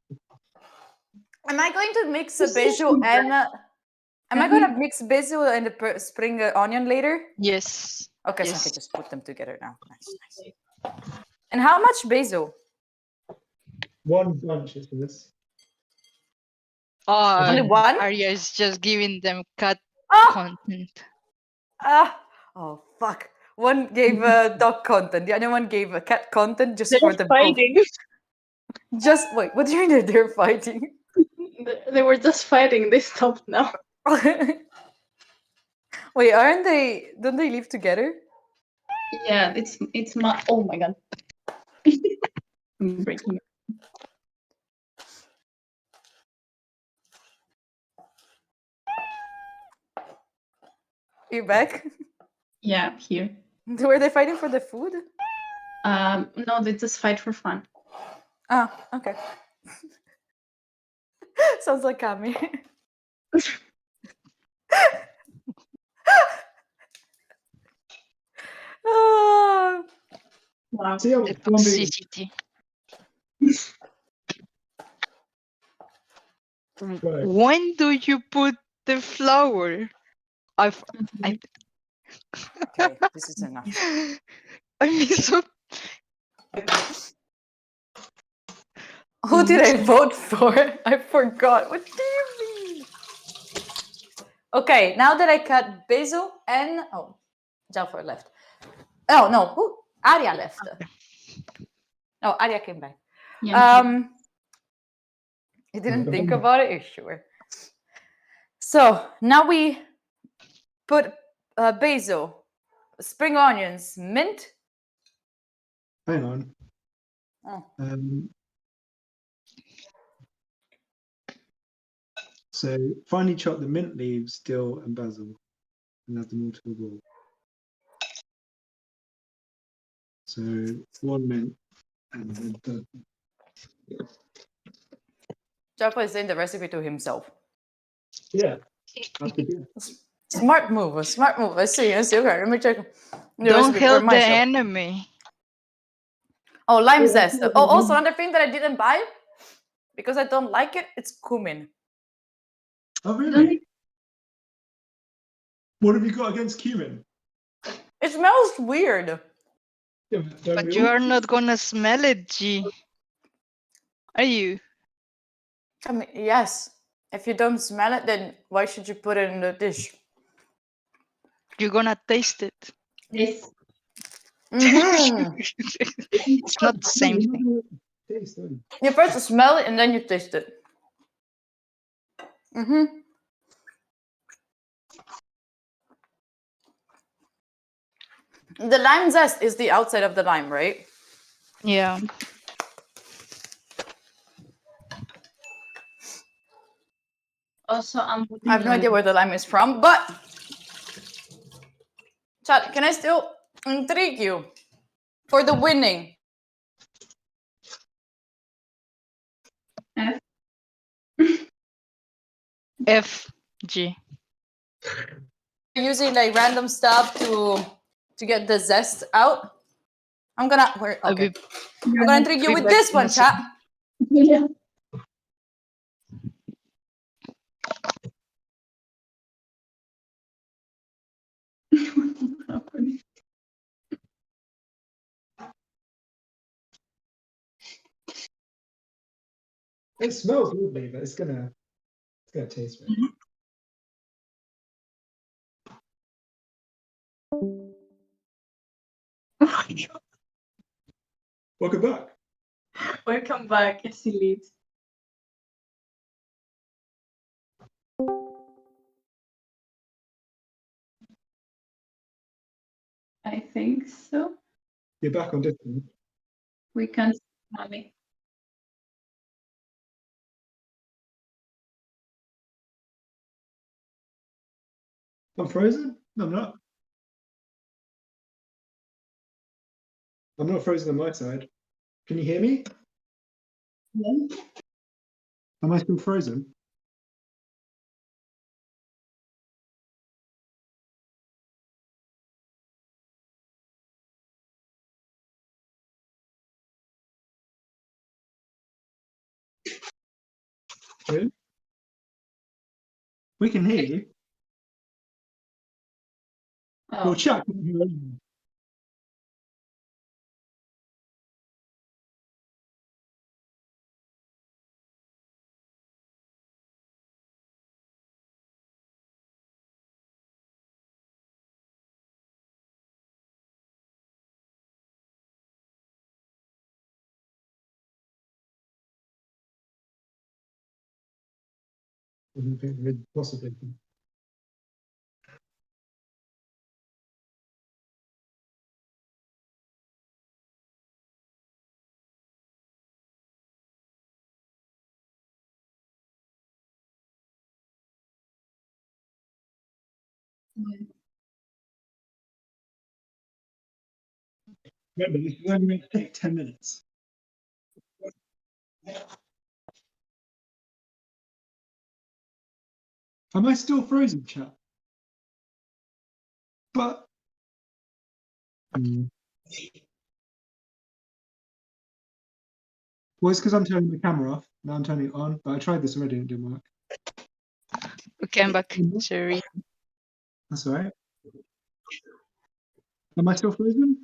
Am I going to mix This a is basil so and am I going to mix basil and the spring onion later? Yes. Okay, so I Yes. can just put them together now. Nice. And how much basil? One bunch is for this. Oh, Only one? Arya is just giving them cat Ah! content. Oh, fuck. One gave dog content, the other one gave cat content just They're for the fighting. Just wait, what do you mean they're fighting? They were just fighting. They stopped now. Wait, aren't they? Don't they live together? Yeah, it's my. Oh my god. I'm breaking it. You back? Yeah, here. Were they fighting for the food? No, they just fight for fun. Ah, okay. Sounds like Kami. Ah. Wow. See how The one big- toxicity. Right. When do you put the flour? I've, I, Okay, this is enough. I mean, so Who did I vote for? I forgot. What do you mean? Okay, now that I cut basil and Jalfor left. Oh no, who? Arya left. No, Arya came back. Yeah. You didn't think about it? Sure. So now we put basil, spring onions, mint. Hang on. Oh. So finely chop the mint leaves, dill, and basil, and add them all to the bowl. So one mint and then Jalfor is saying the recipe to himself. yeah. That's good. Smart move, smart move. I see. Okay, let me check. the don't recipe for help the myself. enemy. Oh, lime zest. Oh, also another thing that I didn't buy because I don't like it. It's cumin. Oh really? What have you got against cumin? It smells weird. Yeah, don't But we you all? are not gonna smell it, G. Are you? I mean, yes. If you don't smell it, then why should you put it in the dish? You're gonna taste it. This. Mhm. It's not the same thing. Taste them. You first smell it and then you taste it. The lime zest is the outside of the lime, right? Yeah. Also, I have no idea where the lime is from, but chat, can I still intrigue you for the winning? F G. Using like random stuff to get the zest out. I'm gonna I'll okay. be I'm gonna intrigue you be with back this in a one, chat. Yeah. It smells lovely, but it's gonna taste weird. Welcome back. Welcome back, Elite. I think so. You're back on Discord. We can see Mommy. I'm frozen? No, I'm not. I'm not frozen on my side. Can you hear me? Yeah. Am I still frozen? Really? We can hear you. Oh, Well, chat can hear you. Possibly. Remember, this is only going to take 10 minutes. Am I still frozen, chat? But. Well, it's because I'm turning the camera off. Now I'm turning it on. But I tried this already and it didn't work. Okay, I'm back. Sorry. That's all right. Am I still frozen?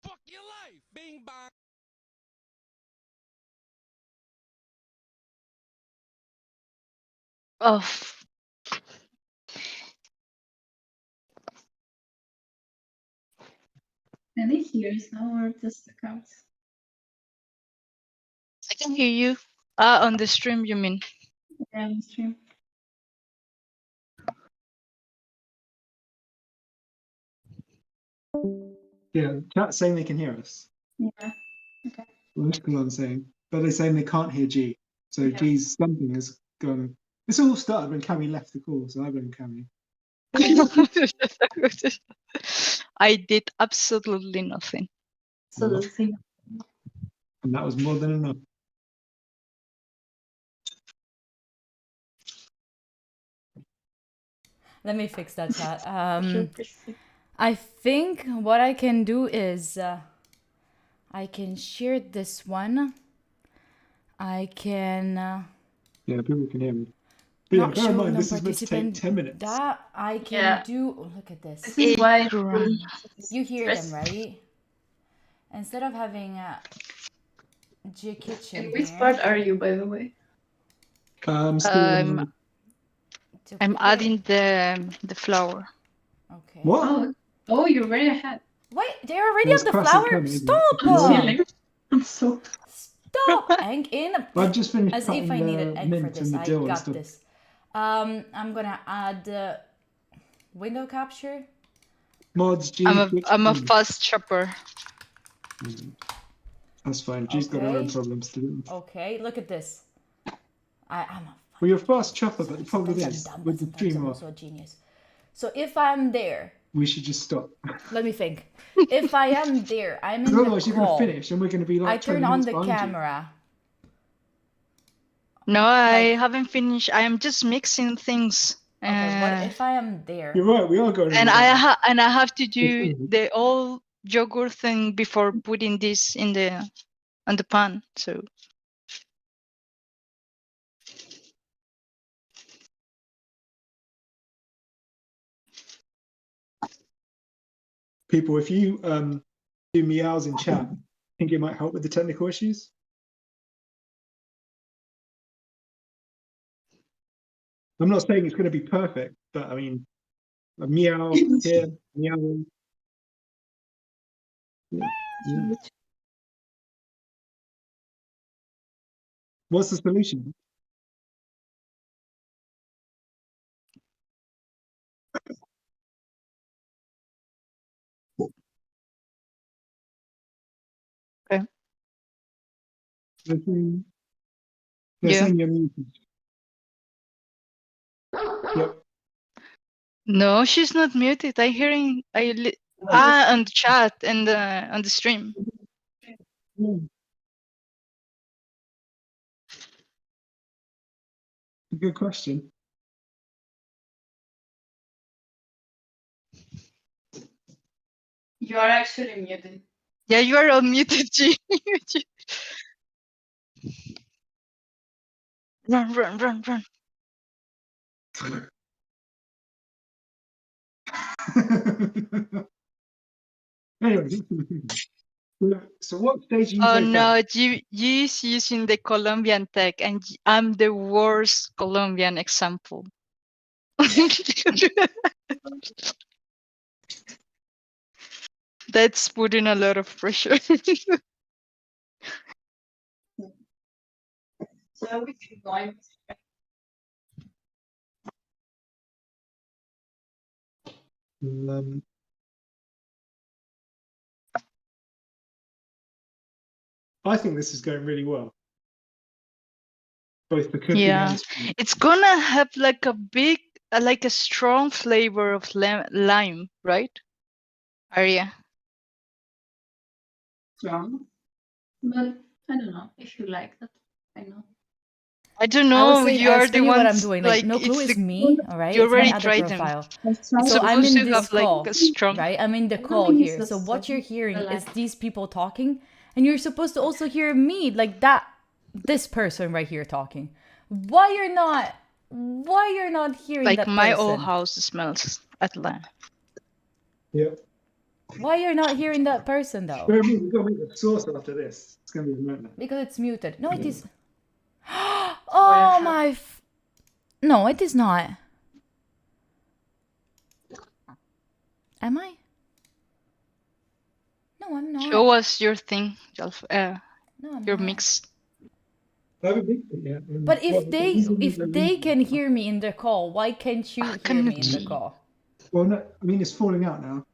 Fuck your life, bing bang. Oh, and it hears now or just the counts. I can hear you. On the stream, you mean? Yeah, on stream. Yeah, chat's saying they can hear us. Yeah. Well, that's what I'm saying. But they're saying they can't hear G. So Yeah. G's something has gone. This all started when Cammy left the call, so I blame Cammy. I did absolutely nothing. So the thing. And that was more than enough. Let me fix that chat. Sure. I think what I can do is I can share this one. I can Yeah, people can hear me. But yeah, not bear show in mind, no this is meant to take participant. 10 minutes. That I can Yeah. do. Oh, look at this. This is why Run. You hear them, right? Instead of having a G kitchen In which here, part are you, by the way? Still in- to I'm cook adding the flour. it. Okay. What? Oh, you're very ahead. Wait, they're already That's on the classic flour. Cammy, isn't it? Stop! Yeah. Really? I'm so. Stop! Hang in. I've just finished As cutting if I need an the egg for mint this. and the I dill and got stuff. this. I'm gonna add window capture. Mods, G. I'm a fast chopper. That's fine. G's got her own Okay. problems to do. Okay, look at this. I'm a Well, you're a fast chopper, but the problem sometimes is, I'm dumb, with but the sometimes stream I'm off, also a genius. So if I'm there, we should just stop. let me think. If I am there, I'm in Because the otherwise, you're going call. to finish and we're going to be like I 20 turn on minutes the behind you. camera. No, I Like- haven't finished. I am just mixing things. Okay, what if I am there? You're right, we are going And over that. I have to do Mhm. the old yogurt thing before putting this in on the pan. So People, if you do meows in chat, I think it might help with the technical issues. I'm not saying it's going to be perfect, but I mean, a meow here, meow. Yeah, yeah. What's the solution? Okay. They're saying Yeah. you're muted. Yep. No, she's not muted. I hearing. On the chat and on the stream. Hmm. Good question. You are actually muted. Yeah, you are unmuted, G. Run, run, run, run. Anyway, so what stage are you Oh both no, at? G is using the Colombian tech, and I'm the worst Colombian example. That's putting a lot of pressure. So we keep going. Um, I think this is going really well. Both the cooking Yeah, and stream. it's gonna have like a big, like a strong flavor of lime, right? Aria. But I don't know if you like that. I know. I don't I was know. saying, You I are was the telling you what I'm ones doing. Like, like no clue it's is the me, all right? you It's my already other tried them. profile. It's So I'm supposed in to this have like call, a strong. right? I'm in the I don't call think it's here. the So what you're song, hearing but is like- these people talking, and you're supposed to also hear me, like this person right here talking. Why you're not hearing Like that my old person? house smells Atlanta. Yeah. Why you're not hearing that person though? We've got to make the sauce after this. It's going to be a nightmare. Because it's muted. No, it is. I Oh have- my. No, it is not. Am I? No, I'm not. Show us your thing, No, I'm your not. mix. I haven't mixed it yet. But if they can hear me in the call, why can't you hear can me in the you- call? Well, no, I mean, it's falling out now.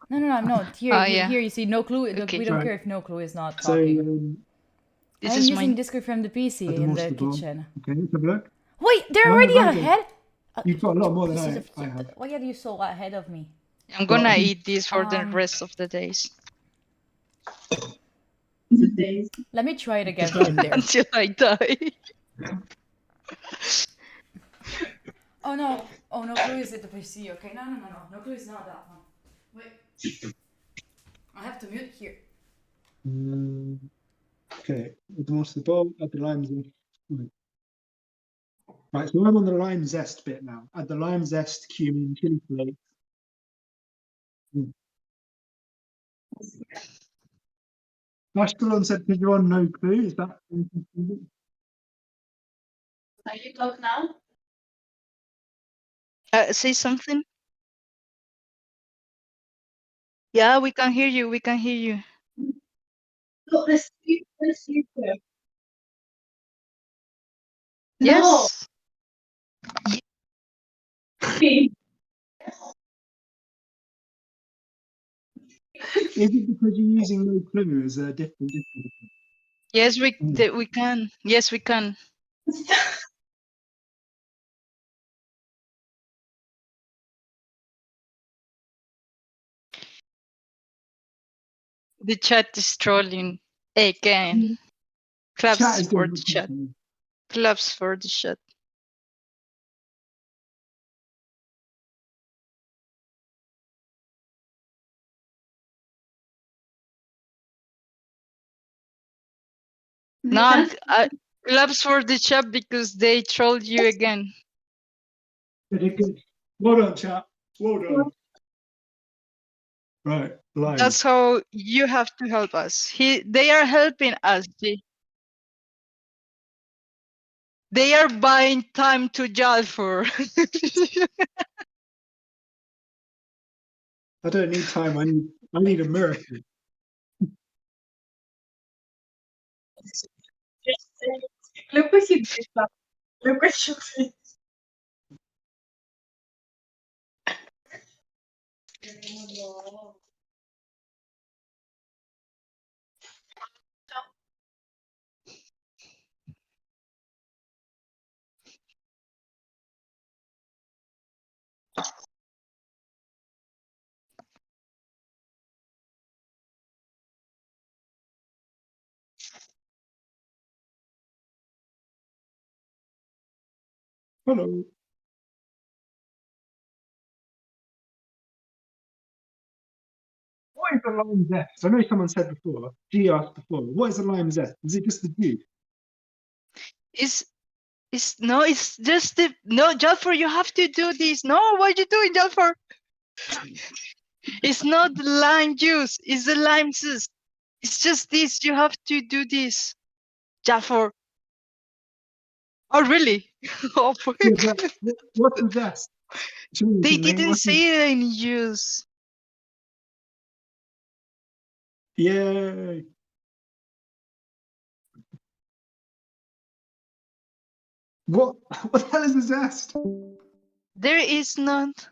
No, I'm not. Here, Oh, yeah. here you see no clue. Okay. We don't Right. care if no clue is not So, talking. This I'm is using mine. Discord from the PC add the in more the to the bowl. kitchen. Okay, let's have a look. Wait, they're No, already Randall, ahead. You've got a lot more than Pieces of- I have. Why are you so ahead of me? I'm gonna Well, eat this for the rest of the days Days. Let me try it again from there. until I die. Oh no! Oh no clue is at the PC. Okay, no. No clue is not that one. Wait. I have to mute here. Okay, add the more to the bowl, add the limes in. Right, so I'm on the lime zest bit now. Add the lime zest, cumin, chili flakes. Ashkelon said, "Did you on no clue?" Is that? Can you talk now? Say something. Yeah, we can hear you. We can hear you. No, let's see. Yes. Is it because you're using no clue as a different? Yes, we can. Yes, we can. The chat is trolling again. Chat Claps is for doing the chat. Claps for the chat. No, claps for the chat because they trolled you again. Very good. Well done, chat. Well done. Right, lime. That's how you have to help us. They are helping us. They are buying time to Jalfur. I don't need time. I need a miracle. Look what you did. Look what you did. Hello. What is a lime zest? I know someone said before. G asked before. What is a lime zest? Is it just the juice? It's just the no, Jalfor, you have to do this. No, what are you doing, Jalfor? It's not the lime juice, it's the lime juice. It's just this. You have to do this, Jalfor. Oh, really? Oh, Yeah, but what's the zest? Juice, they and then didn't what's the- say any juice. Yay. What the hell is a zest? There is not.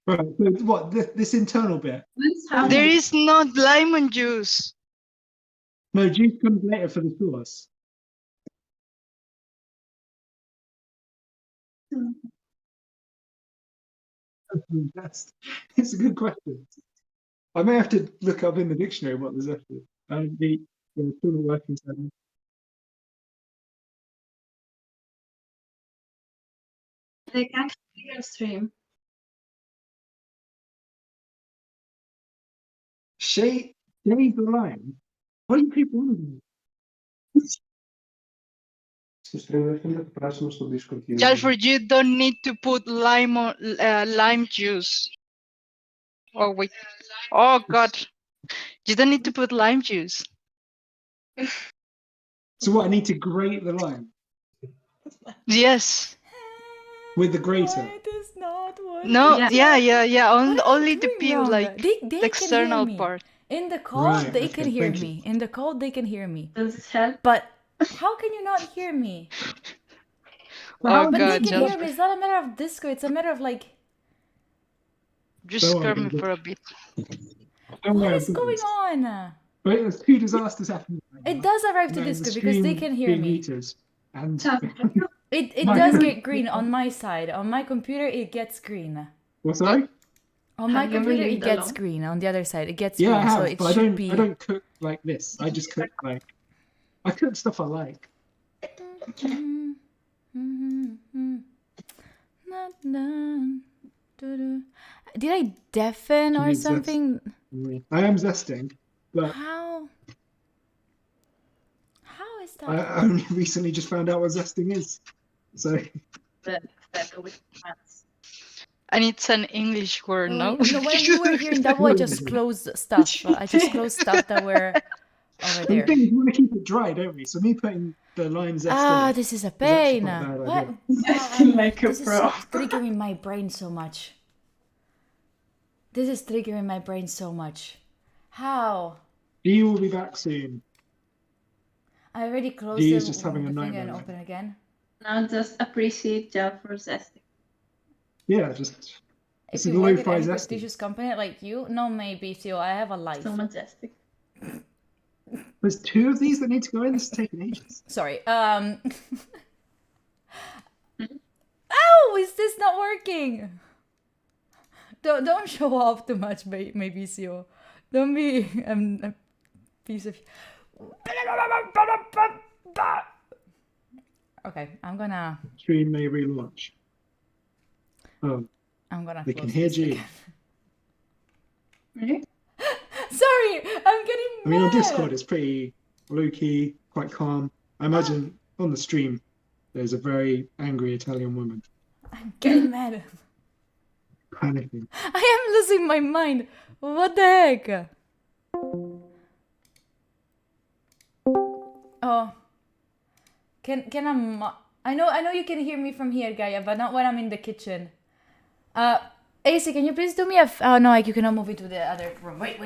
Right, so what this internal bit? That's how There is not lemon juice. No, juice comes later for the sauce. Zest. It's a good question. I may have to look up in the dictionary what the zest is. The still not working term. they can't hear your stream. Shade the lime. What do you people want to do? Jalfor, you don't need to put lime juice. Oh wait. Oh God. You don't need to put lime juice. So what? I need to grate the lime Yes. with the grater. Why it is not working? No. Yeah. Yeah. What am I Only the doing peel, wrong? like they the can hear external me. part. In the call, Right, they okay, can hear thank you. me. In the call, they can hear me. Does it help? But how can you not hear me? But how Oh But is they God, it- can hear Jalfor. me. It's not a matter of Discord. It's a matter of like, Just Don't scare worry, me Jalfor. for a bit. Don't what worry, is I've got going this. on? But there's two disasters happening. Right It now. does arrive to And the Discord because they stream can hear being me. muted, and Tap, have you- It My does God. get green on my side. On my computer, it gets green. what's that? On my Have you ever computer, it lived gets alone? green. On the other side, it gets Yeah, I green. So have, it but I should don't. be. I don't cook like this. I just cook like. I cook stuff I like. Did I deafen or Jesus. something? I am zesting, but How? How is that? I only recently just found out what zesting is. So Better with hands. And it's an English word, no? No, when you were hearing double, I just closed stuff. I just closed stuff that were over the there. thing is, we want to keep it dry, don't we? So me putting the lime zest Ah, in. this is a actually pain. quite a bad What? idea. Zesting like a This is pro. triggering my brain so much. This is triggering my brain so much. How? He will be back soon. I already closed He the, is just having a the thing nightmare and right open again. Now just appreciate Jeff for zesting. Yeah, just If it's you a work at lo-fi any zesting. prestigious company like you, no, maybe. So I have a life. So majestic. There's two of these that need to go in. This is taking ages. Sorry. Ow! Is this not working? Don't show off too much, maybe, Sio. Don't be a piece of. Okay, I'm gonna Stream may relaunch. Oh, they can close hear this G. again. Really? Sorry, I'm getting I mean, on mad. Discord, it's pretty low key, quite calm. I imagine on the stream, there's a very angry Italian woman I'm getting mad. panicking. I am losing my mind. What the heck? Oh. Can I know you can hear me from here, Gaia, but not when I'm in the kitchen. AC, can you please do me a oh no, you cannot move into the other room. Wait.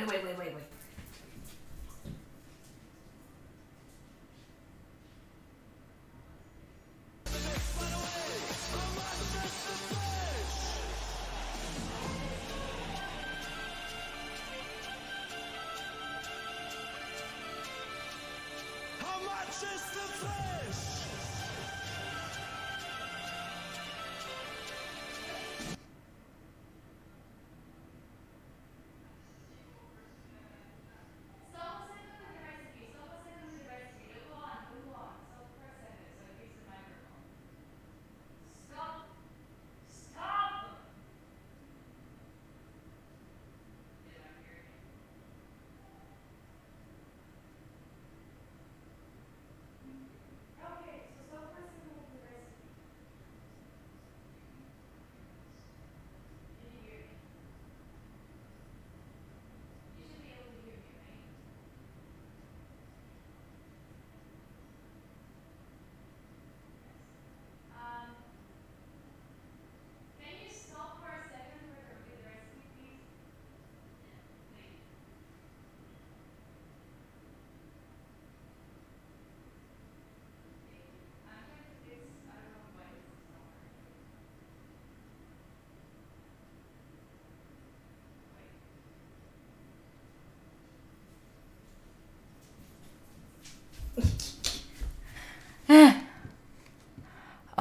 How much is the fish?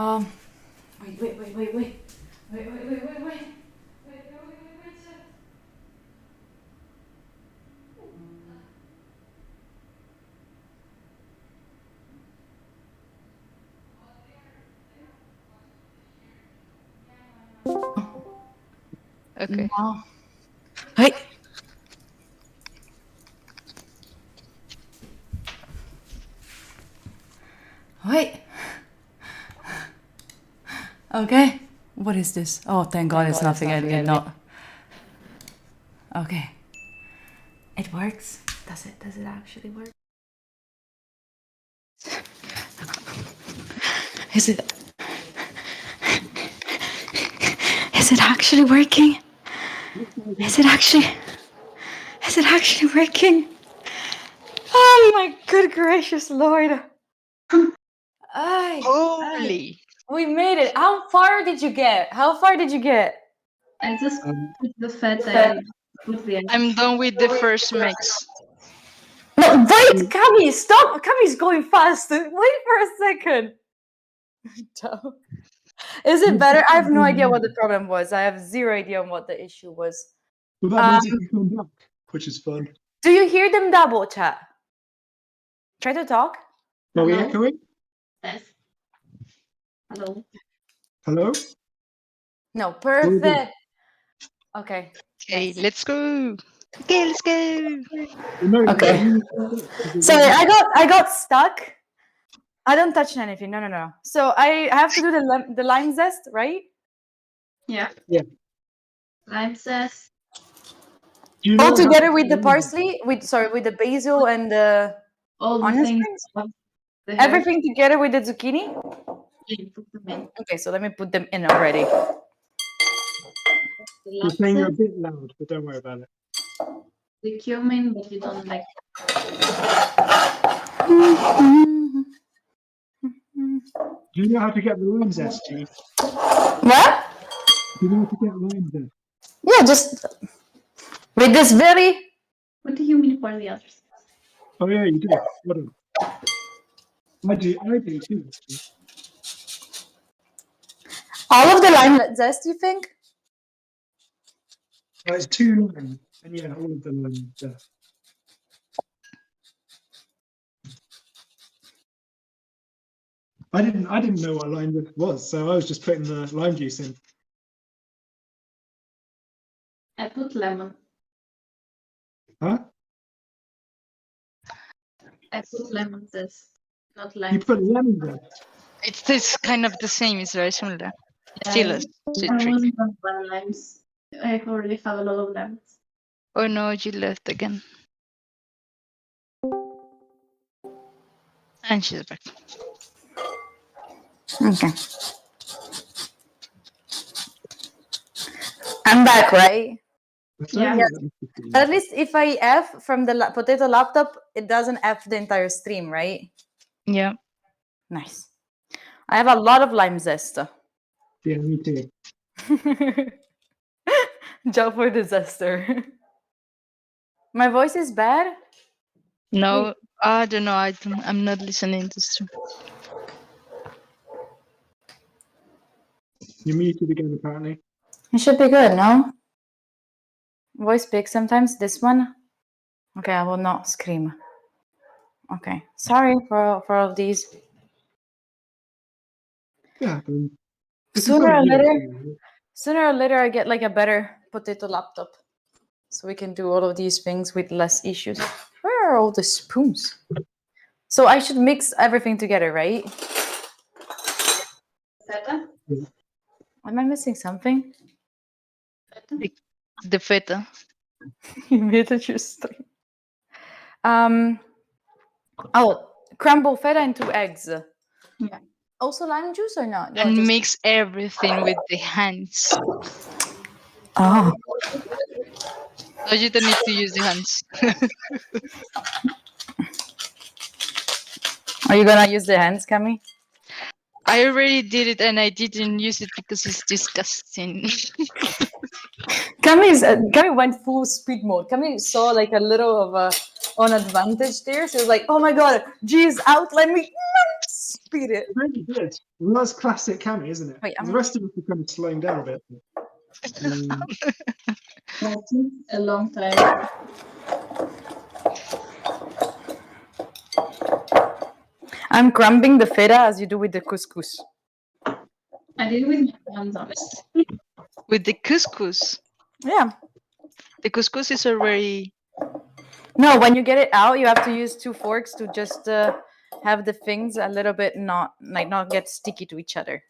Wait. Okay. No. Wait. Wait. Okay. What is this? Oh, thank God it's nothing. I did not. Okay. It works. Does it? Does it actually work? Is it? Is it actually working? Is it actually working? Oh my good gracious Lord. Ay, Holy! we made it. How far did you get? I just Um, put the feta. Put the I'm done with the first mix. No, wait, Cami, stop. Cami's going fast. Wait for a second. Is it better? I have no idea what the problem was. I have zero idea on what the issue was. well, that means it can come back, which is fun. Do you hear them double, chat? Try to talk. Are we Hello? echoing? Yes. Hello. Hello? No, perfect. Okay. Okay, let's go. Okay, let's go. No, Okay. Sorry, I got stuck. I don't touch anything. No. So I have to do the lime zest, right? Yeah. Yeah. Lime zest. Do you know All how to together with the do parsley, with the basil and the All the onion things. strings? of the herb, Everything together with the zucchini? you put them in. Okay, so let me put them in already. The You're lime saying you're a zest, bit loud, but don't worry about it. the cumin, but you don't like. Do you know how to get the lime zest, G? What? Do you know how to get lime zest? Yeah, just with this very. What do you mean for the others? Oh, yeah, you do. What a... I do too. Actually. All of the lime zest, you think? It's 2 lime, and yeah, all of the lime zest. I didn't know what lime zest was, so I was just putting the lime juice in. I put lemon. Huh? I put lemon zest, not You lime. put lemon zest. It tastes kind of the same. It's very similar. It's still a I citric. wasn't done by limes. I already have a lot of lemons. Oh no, you left again. And she's back. Okay. I'm back, right? Yeah. At least if I F from the potato laptop, it doesn't F the entire stream, right? Yeah. Nice. I have a lot of lime zest. Yeah, me too. Job for disaster. My voice is bad? No, I don't know. I'm not listening to stream. You're muted again, apparently. It should be good, no? Voice big sometimes. This one? Okay, I will not scream. Okay. Sorry for all of these. Yeah. Sooner or later, I get like a better potato laptop. So we can do all of these things with less issues. Where are all the spoons? So I should mix everything together, right? Feta? Am I missing something? Feta? The feta. You made it just. Oh, crumble feta and 2 eggs. Yeah. Also lime juice or not? No, And just- mix everything with the hands. Oh. No, you don't need to use the hands. Are you gonna use the hands, Cami? I already did it and I didn't use it because it's disgusting. Cami went full speed mode. Cami saw like a little of an advantage there. She was like, "Oh my god, G is out. Let me Beat it. Really good. Well, that's classic Cammy, isn't it? Wait, The rest of us are kind of slowing down a bit. Um, That took a long time. I'm crumbing the feta as you do with the couscous. I did it with my hands, honestly. With the couscous. Yeah. The couscous is already. No, when you get it out, you have to use 2 forks to just have the things a little bit not get sticky to each other.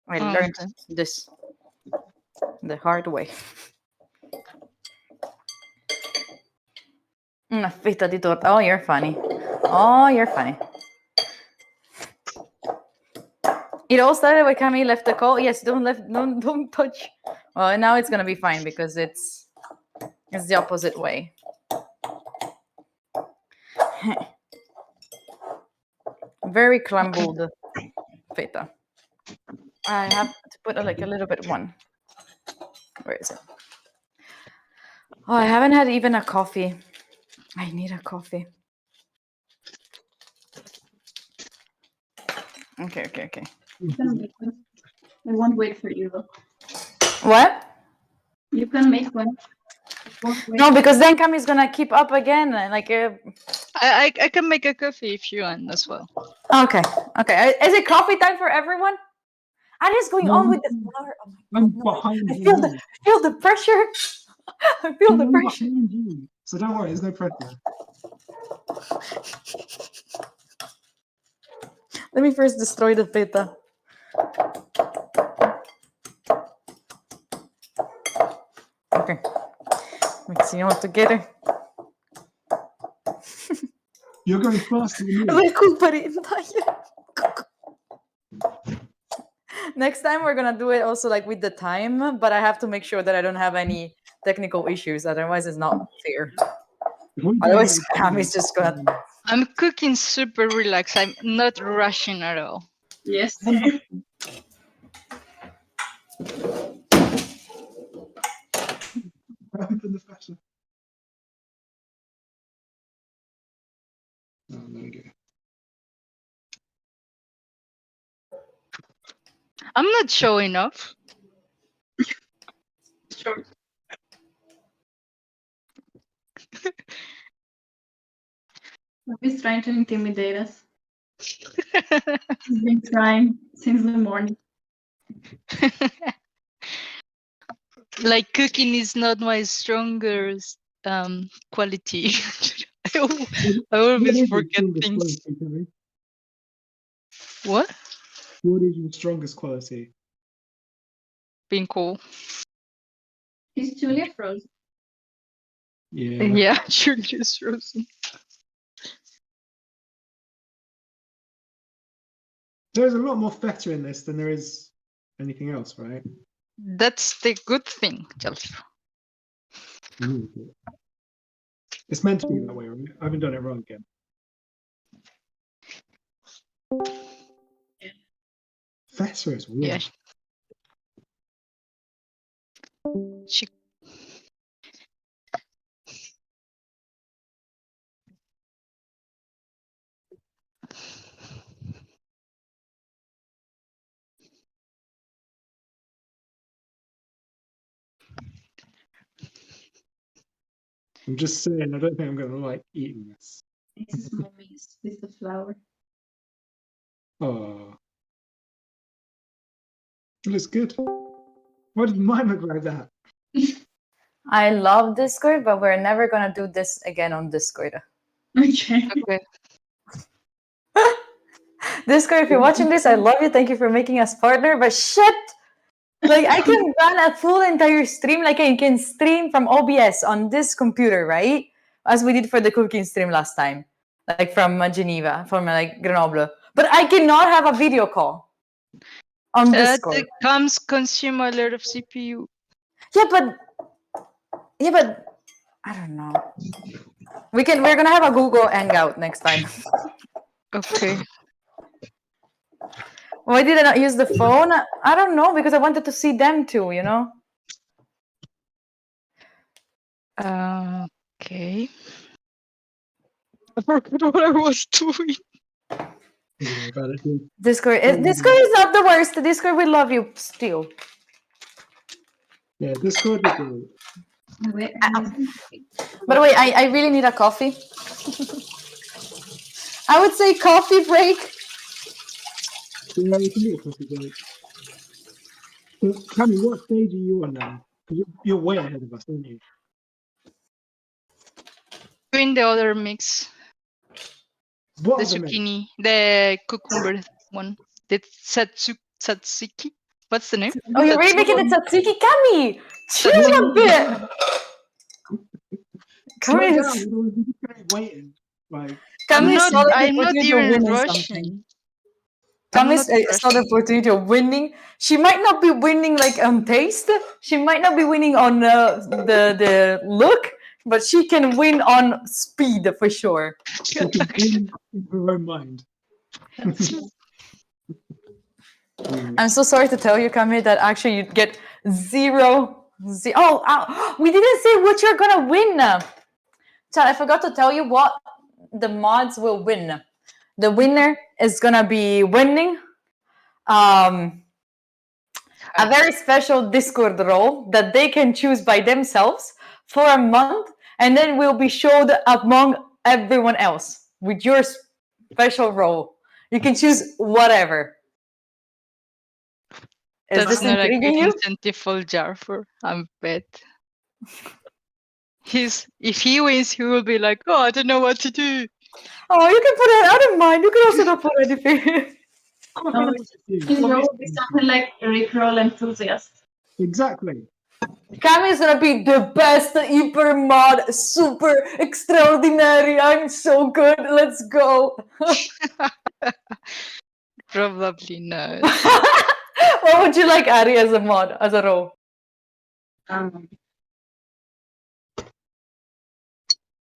I Oh, learned okay. this the hard way. Una fetta di torta. Oh, you're funny. Oh, you're funny. It all started when Camille left the call. Yes, don't touch. Well, now it's gonna be fine because it's the opposite way. Very crumbled feta. I have to put like a little bit one. Where is it? Oh, I haven't had even a coffee. I need a coffee. Okay. You can make one. I won't wait for you though. What? You can make one. I won't wait. No, because then Cami's gonna keep up again. Like, I can make a coffee if you want as well. okay. Is it coffee time for everyone? And it's going on with the flour. Oh my I'm God, no. behind I you. feel the pressure. I feel the I'm pressure. behind you. So don't worry, there's no pressure. Let me first destroy the feta. Okay. Mixing all together. You're going faster than me. Next time we're gonna do it also like with the time, but I have to make sure that I don't have any technical issues. Otherwise, it's not fair. Otherwise, Cami's just gonna. I'm cooking super relaxed. I'm not rushing at all. Yes. Open the fashion. Oh, there we go. I'm not showing off. Sure. He's trying to intimidate us. He's been trying since the morning. Like cooking is not my strongest quality. I always forget things. What? What is your strongest quality? Being cool. Is Julia frozen? Yeah. Yeah, Julius Rosen. There's a lot more feta in this than there is anything else, right? That's the good thing, Chelsea. It's meant to be that way, right? I haven't done it wrong again. Feta is weird. Yeah. She I'm just saying, I don't think I'm going to like eating this. This is mommy's with the flour. Oh. It looks good. Why did Mima grab that? I love Discord, but we're never gonna do this again on Discord. Okay. okay. Discord, if you're watching this, I love you. Thank you for making us partner. But shit, like I can run a full entire stream, like I can stream from OBS on this computer, right? As we did for the cooking stream last time, like from Geneva, from like Grenoble. But I cannot have a video call on Discord. It comes consume a lot of CPU. Yeah, but I don't know. We're gonna have a Google Hangout next time. Okay. Why did I not use the phone? I don't know, because I wanted to see them too, you know? Okay. I forgot what I was doing. Yeah, about it, too. Discord is not the worst. Discord, we love you still. Yeah, Discord is good. Wait, By the way, I really need a coffee. I would say coffee break. Yeah, you can do a coffee break. So, Cammy, what stage are you on now? Because you're way ahead of us, aren't you? Doing the other mix, What the other mix? zucchini, the cucumber one, the tzatziki. What's the name? Oh, you're really making the tzatziki, Kami. Chill a bit. Slow Kami down, is otherwise we're just gonna be waiting. Like, Kami is saw the I'm not opportunity of even winning rushing. something. I'm Kami not saw the rushing. opportunity of winning. She might not be winning like on taste. She might not be winning on the look, but she can win on speed for sure. you can win in her own mind. I'm so sorry to tell you, Kami, that actually you get zero. Oh, we didn't say what you're gonna win. Chad, I forgot to tell you what the mods will win. The winner is gonna be winning a very special Discord role that they can choose by themselves for a month, and then will be showed among everyone else with your special role. You can choose whatever. Is That's this not a good intriguing you? incentive for Jarfor, I bet. If he wins, he will be like, oh, I don't know what to do. Oh, you can put it. I don't mind. You can also not put anything. No, his role would be something like Rickroll enthusiast. Exactly. Kami is gonna be the best hyper mod, super extraordinary. I'm so good. Let's go. Probably not. What would you like, Ari, as a mod, as a role?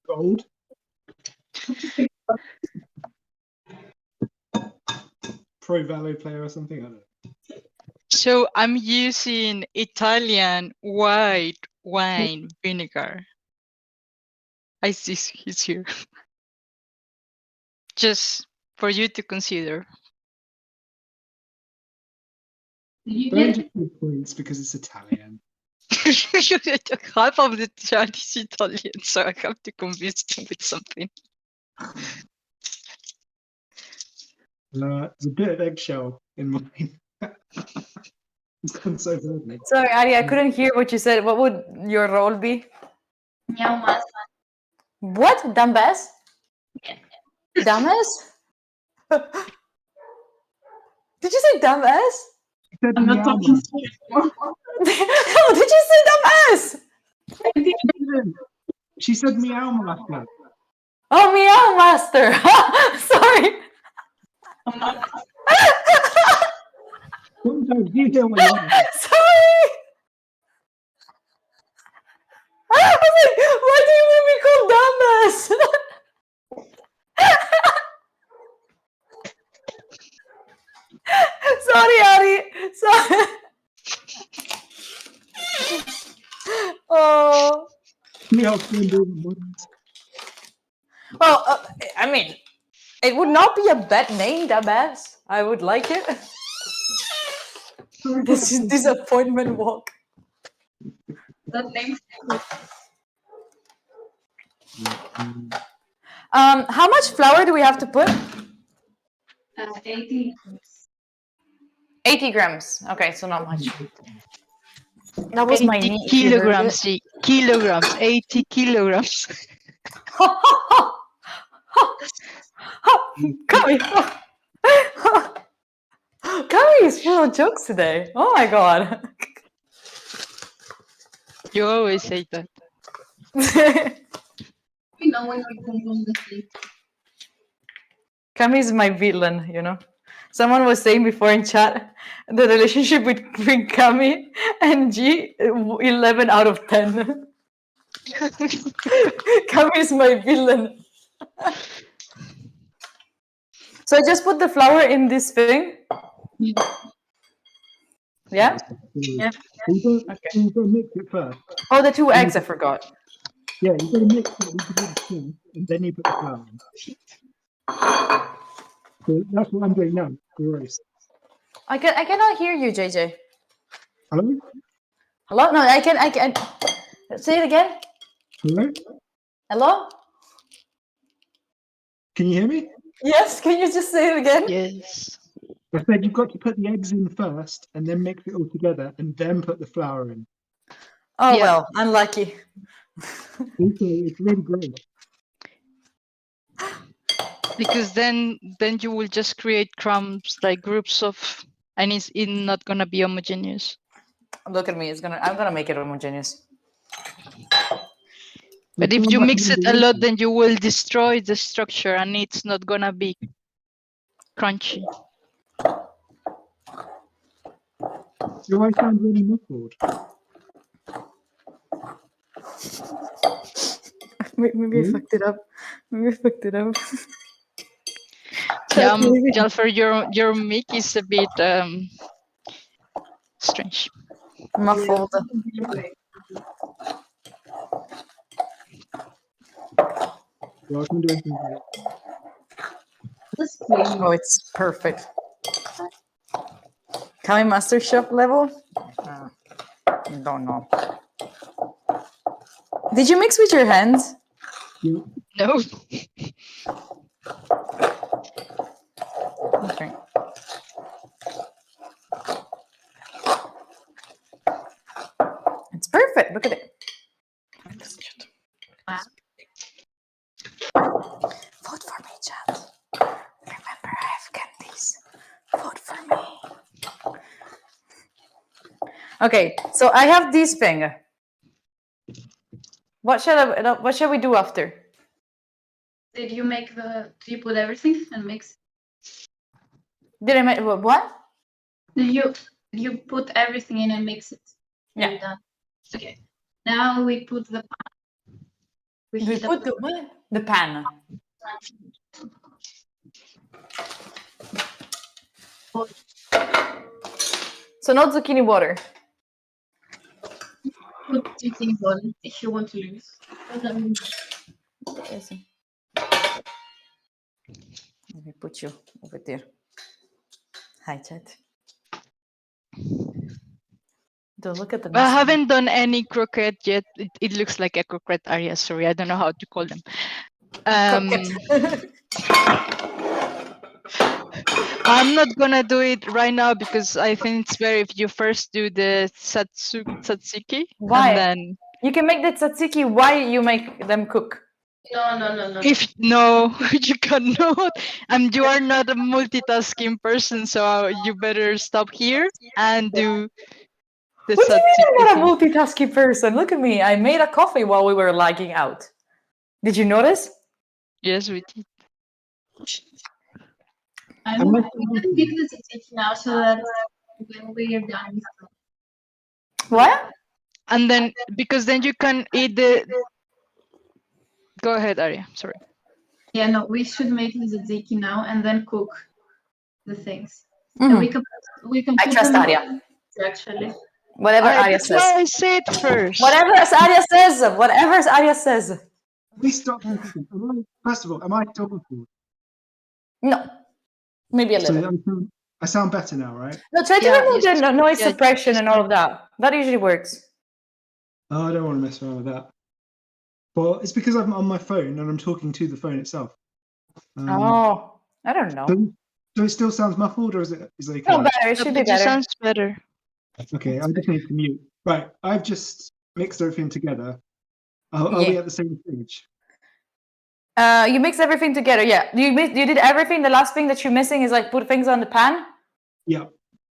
Gold. Pro Valo player or something. I don't know. So I'm using Italian white wine vinegar. I see he's here. Just for you to consider. You Don't get just give points because it's Italian. Half of the chat is Italian, so I have to convince them with something. There's a bit of eggshell in mine. It's gone so badly. Sorry, Ari, I couldn't hear what you said. What would your role be? meow mas. What? Dumbass? Dumbass? Did you say dumbass? I'm not talking straight anymore. No, did you say dumbass? She said meow master. Oh, meow master. Sorry. Sometimes you hear what you want. Sorry. I was like, why do you want me called dumbass? Sorry, Ari. Sorry. Oh. See how soon do the buttons. Well, I mean, it would not be a bad name, dumbass. I would like it. This is disappointment walk. That name's How much flour do we have to put? 80. 80 grams. Okay, so not much. That was my 80 knee. kilograms, kilograms, 80 kilograms. Kami. Kami is full of jokes today. Oh my god. You always say that. You know when we come from the sea. Kami is my villain, you know. Someone was saying before in chat the relationship between Kami and G, 11 out of 10. Kami is my villain. So I just put the flour in this thing. Yeah? Yeah. You gotta mix it first. Oh, the 2 eggs, I forgot. Yeah, you gotta mix it with the thing, and then you put the flour in. So that's what I'm doing now. Gross. I cannot hear you, JJ. Hello? Hello? No, I can. Say it again. Hello? Hello? Can you hear me? Yes, can you just say it again? Yes. I said you've got to put the eggs in first and then mix it all together and then put the flour in. Oh, Yeah. well, unlucky. It's really great. Because then you will just create crumbs, like groups of, and it's not gonna be homogeneous. Look at me. I'm gonna make it homogeneous. But if you mix it a lot, then you will destroy the structure and it's not gonna be crunchy. Do I sound really muffled? Maybe I fucked it up. Yeah, Jalfer, your mic is a bit strange. Muffled. Well, I can do anything about it. Just clean. Oh, it's perfect. Can we master shop level? Don't know. Did you mix with your hands? Yeah. No. Okay. It's perfect. Look at it. Vote for me, chat. Remember, I have candies. Vote for me. Okay, so I have this thing. What shall we do after? Did you make do you put everything and mix? Did I make what? Did you put everything in and mix it? Yeah. You're done. Okay. Now we put the pan. We heat up put the what? The pan. So not zucchini water. Put zucchini on if you want to use. Let me put you over there. Hi, chat. Don't look at the. I haven't done any croquette yet. It looks like a croquette area. Sorry, I don't know how to call them. I'm not gonna do it right now because I think it's better if you first do the tzatziki. Why? And then You can make the tzatziki while you make them cook. No. if no, you cannot, and you are not a multitasking person, so you better stop here and do the What do you mean I'm not a tzatziki. multitasking person? Look at me. I made a coffee while we were lagging out. Did you notice? Yes, we did. I can pick the tzatziki now so that when we are done with What? And then because then you can eat the. Go ahead, Arya. Sorry. Yeah, no, we should make the tzatziki now and then cook the things. Mhm. And we can I put trust them Arya. actually. Whatever Arya That's why says. I said first. Whatever Arya says. Whatever Arya says. Please stop for a second. First of all, am I talking for? No. Maybe a So little. I sound better now, right? No, try to Yeah, remove yes. the noise Yeah, suppression and all of that. That usually works. Oh, I don't want to mess around with that. Well, it's because I'm on my phone and I'm talking to the phone itself. Oh, I don't know. So it still sounds muffled, or is it okay? No, better. It should be It better. sounds better. Okay, I just need to mute. Right, I've just mixed everything together. Are we Yeah. at the same stage? You mix everything together. Yeah. You did everything. The last thing that you're missing is like put things on the pan. Yeah.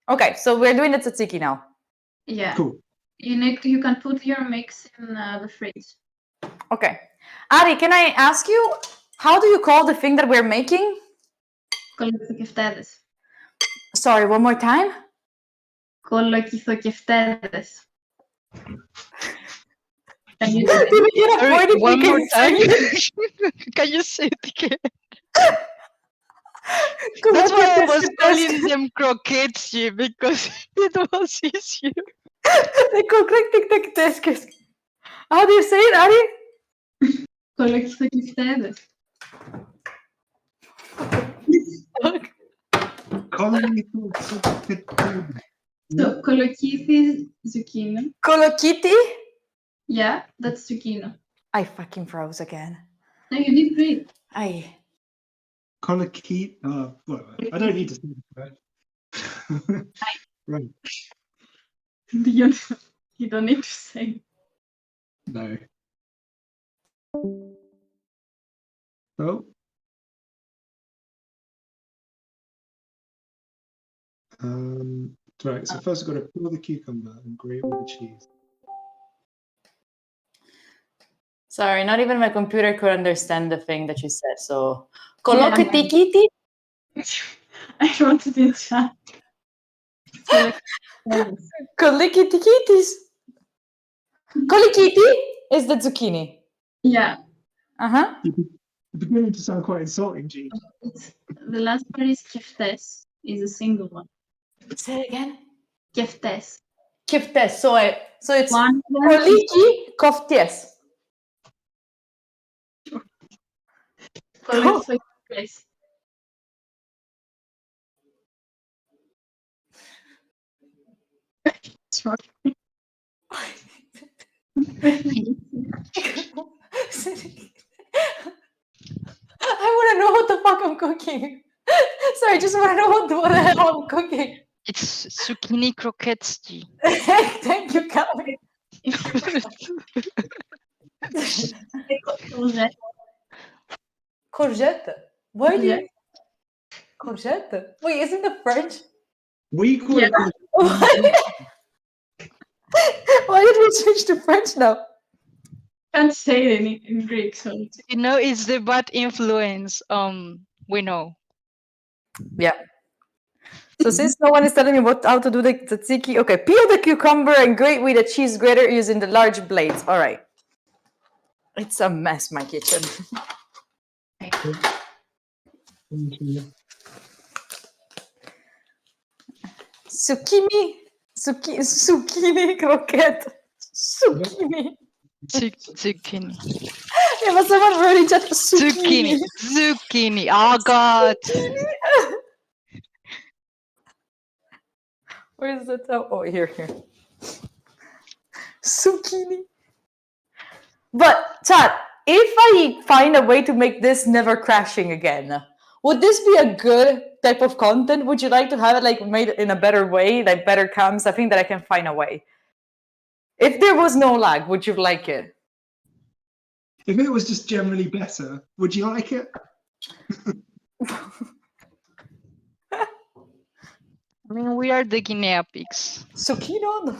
Okay, so we're doing the tzatziki now. Yeah. Cool. You can put your mix in the fridge. Okay. Ari, can I ask you, how do you call the thing that we're making? Κολοκυθοκεφτέδες. Sorry, one more time. Κολοκυθοκεφτέδες. Can you Did we get a Sorry, point if we one more can time. say it? Can you say it again? That's why I was calling them croquettes, because it was easier. How do you say it, Ari? Κολοκυθοκεφτέδες. So colochytes zucchini. Colokiti? Yeah, that's zucchini. I fucking froze again. No, you did great. I. Colloquy. Whatever. I don't need to say that. Right. You don't need to say. No. Oh. Right. So first, I've got to peel the cucumber and grate with the cheese. Sorry, not even my computer could understand the thing that you said. So, Colokiti? I wrote it in chat. Kolikitis. Kolikiti is the zucchini. Yeah, Uh-huh. You're beginning to sound quite insulting, Jean. the last part is keftes, is a single one. Say it again. Keftes. Kiftes. So it's One koliki koftes. keftes. I want to know what the fuck I'm cooking. Sorry, I just want to know what the hell I'm cooking. It's zucchini croquettes, G. Thank you, Calvin. Courgette. Why do you... Courgette? Wait, isn't it French? We call it. Why did we switch to French now? Can't say it in Greek, so You know, it's the bad influence. We know. Yeah. So since no one is telling me how to do the tzatziki, okay, peel the cucumber and grate with a cheese grater using the large blades. All right. It's a mess, my kitchen. Zucchini croquette. Zucchini. Zucchini. Yeah, but someone really just zucchini. Zucchini. Oh, God. Where is it? Oh, here. Zucchini. But, chat, if I find a way to make this never crashing again, would this be a good type of content? Would you like to have it like made in a better way, like better cams? I think that I can find a way. If there was no lag, would you like it? If it was just generally better, would you like it? I mean, we are the guinea pigs. Zucchino?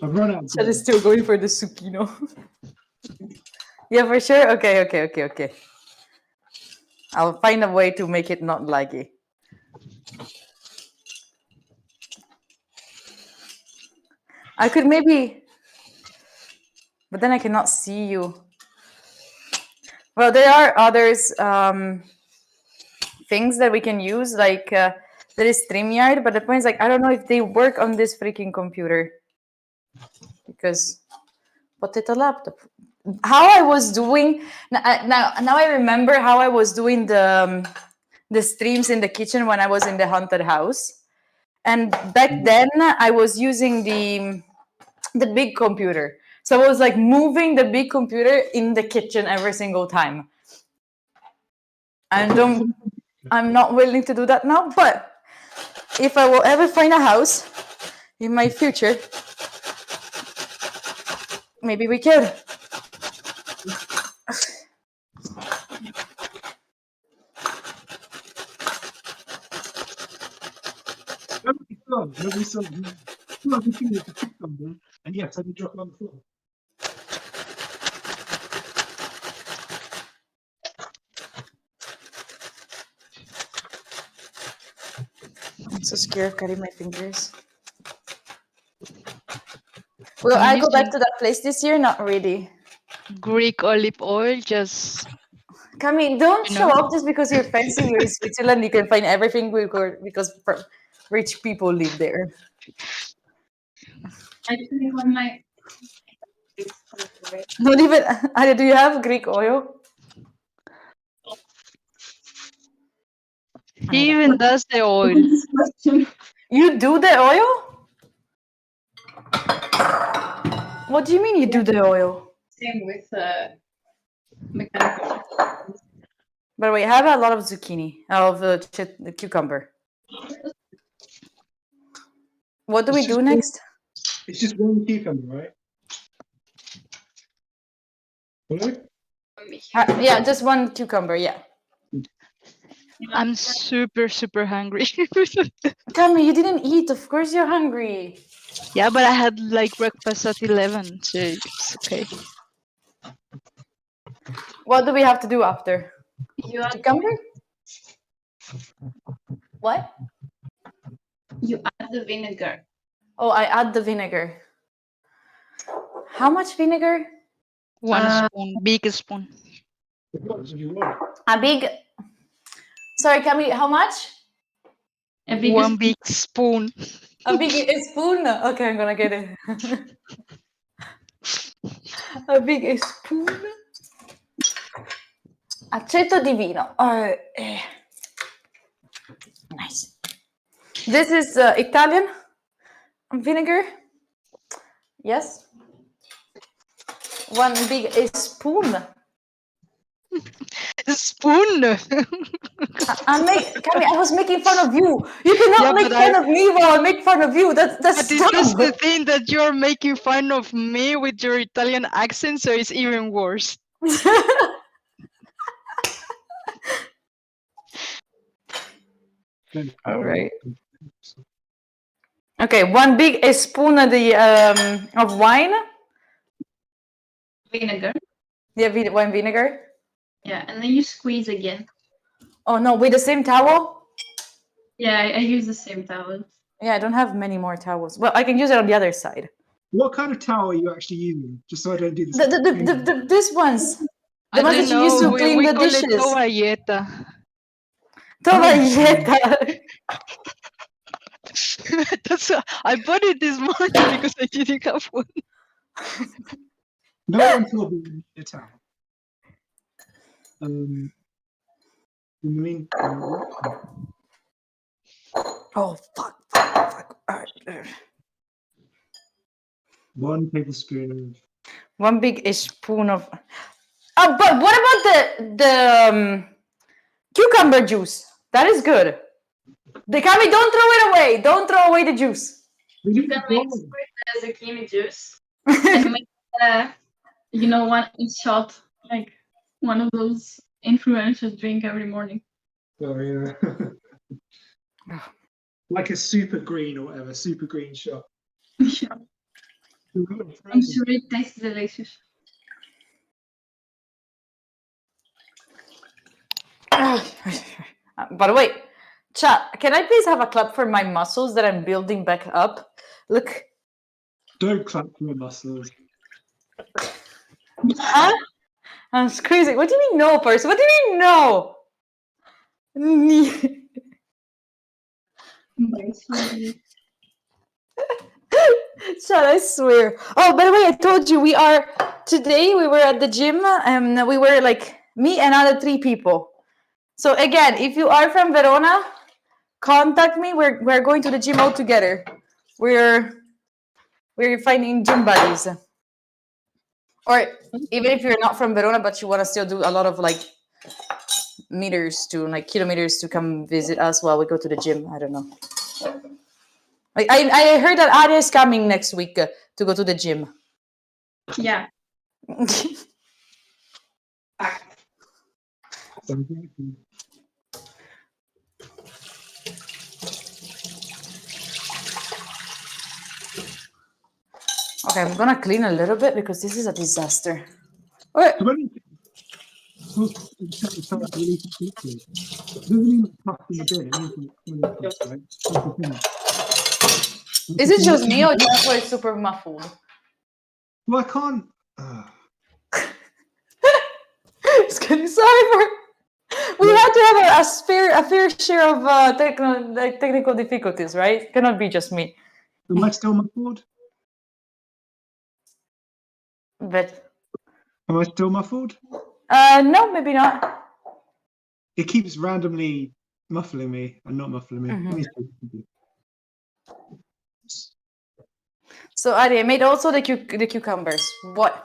I've run out. Chat is still going for the zucchino. Yeah, for sure? Okay. I'll find a way to make it not laggy. I could maybe... But then I cannot see you. Well, there are others things that we can use, like there is StreamYard, but the point is, like, I don't know if they work on this freaking computer. Because potato laptop. How I was doing now I remember how I was doing the streams in the kitchen when I was in the haunted house. And back then I was using the big computer. So I was like moving the big computer in the kitchen every single time. And I'm not willing to do that now, but if I will ever find a house in my future, maybe we could. Nobody saw. Nobody seen the cucumber, and yes, I did drop it on the floor. I'm so scared of cutting my fingers. Will I go back to that place this year? Not really. Greek olive oil, just... Camille, don't You show know? up just because you're fancy. You're in Switzerland. You can find everything because rich people live there. I think on my Not even. Do you have Greek oil? He even does the oil. You do the oil? What do you mean you do the oil? Same with mechanical. By the way, I have a lot of zucchini, of the cucumber. What do we It's do just- next? It's just one cucumber, right? Hello? Yeah, just one cucumber, yeah. I'm super, super hungry. Cami, you didn't eat. Of course you're hungry. Yeah, but I had like breakfast at 11, so it's okay. What do we have to do after? You add, Cucumber? What? you add the vinegar. Oh, I add the vinegar. How much vinegar? One spoon, big spoon. As much as you want. A big. Sorry, Cami, how much? A big One big spoon. A big spoon? Okay, I'm gonna get it. A big spoon. Aceto di vino. Nice. This is Italian vinegar. Yes. One big spoon. Spoon. Cami, I was making fun of you. You cannot Yeah, make but fun of me while I make fun of you. That's But it's just dumb. the thing that you're making fun of me with your Italian accent, so it's even worse. All right. Okay, one big spoon of the of wine. vinegar. Yeah, wine vinegar. Yeah, and then you squeeze again. Oh no, with the same towel. Yeah, I use the same towel. Yeah, I don't have many more towels. Well, I can use it on the other side. What kind of towel are you actually using? Just so I don't do this. This ones. The I ones don't that you use to know, clean we the call it dishes. toalleta. Toalleta. That's I bought it this morning because I didn't have one. No one told me you need a towel. In the meantime, Oh fuck. All right. 1 tablespoon One big spoon of. Oh, but what about the cucumber juice? That is good. The Cami, don't throw it away. Don't throw away the juice. of. You can mix with the zucchini juice and make one shot, like one of those influencers drink every morning. Oh, yeah. Like a super green or whatever, super green shot. Yeah, I'm sure it tastes delicious. By the way, chat, can I please have a clap for my muscles that I'm building back up? Look. Don't clap for your muscles. Huh? That's crazy. What do you mean no, person? What do you mean no? Chat, I swear. Oh, by the way, I told you today we were at the gym and we were like me and other 3 people. So again, if you are from Verona, contact me. We're going to the gym all together. We're finding gym buddies. Or even if you're not from Verona, but you want to still do a lot of like kilometers to come visit us while we go to the gym. I don't know. I heard that Aria is coming next week to go to the gym. Yeah. Okay, I'm gonna clean a little bit because this is a disaster. Okay. So when it starts to release it quickly, it doesn't mean it's tough in the bin, it means it's fully cooked, right? Is it just me or just like super muffled? Well, I can't. It's getting cyber. We had to have a fair share of technical difficulties, right? It cannot be just me. Am I still muffled? But Am I still muffled? no, maybe not. It keeps randomly muffling me and not muffling me. Let me see. So Ari, I made also the cucumbers. What?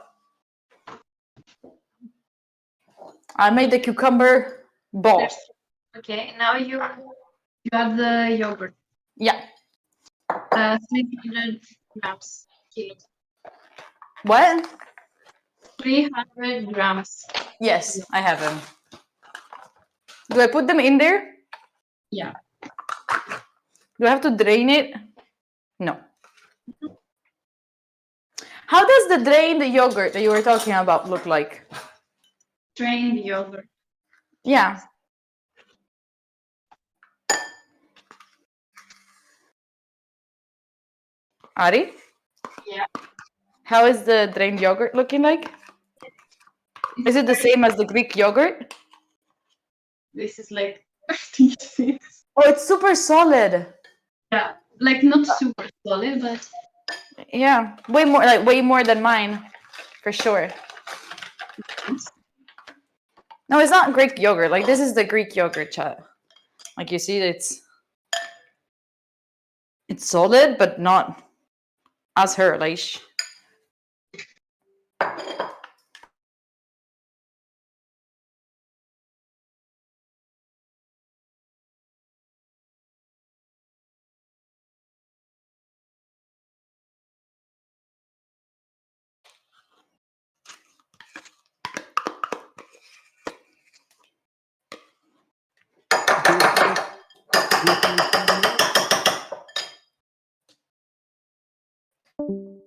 I made the cucumber ball. Okay, now you add the yogurt. Yeah. 300 grams. Kilos. What? 300 grams. Yes, I have them. Do I put them in there? Yeah. Do I have to drain it? No. How does the drain the yogurt that you were talking about look like? Drain the yogurt. Yeah. Ari? Yeah. How is the drained yogurt looking like? Is it the same as the Greek yogurt? This is like yeah, Oh, it's super solid. like not super solid, but Yeah, way more than mine, for sure. No, it's not Greek yogurt. Like this is the Greek yogurt, chat. Like you see, it's solid, but not as her. Like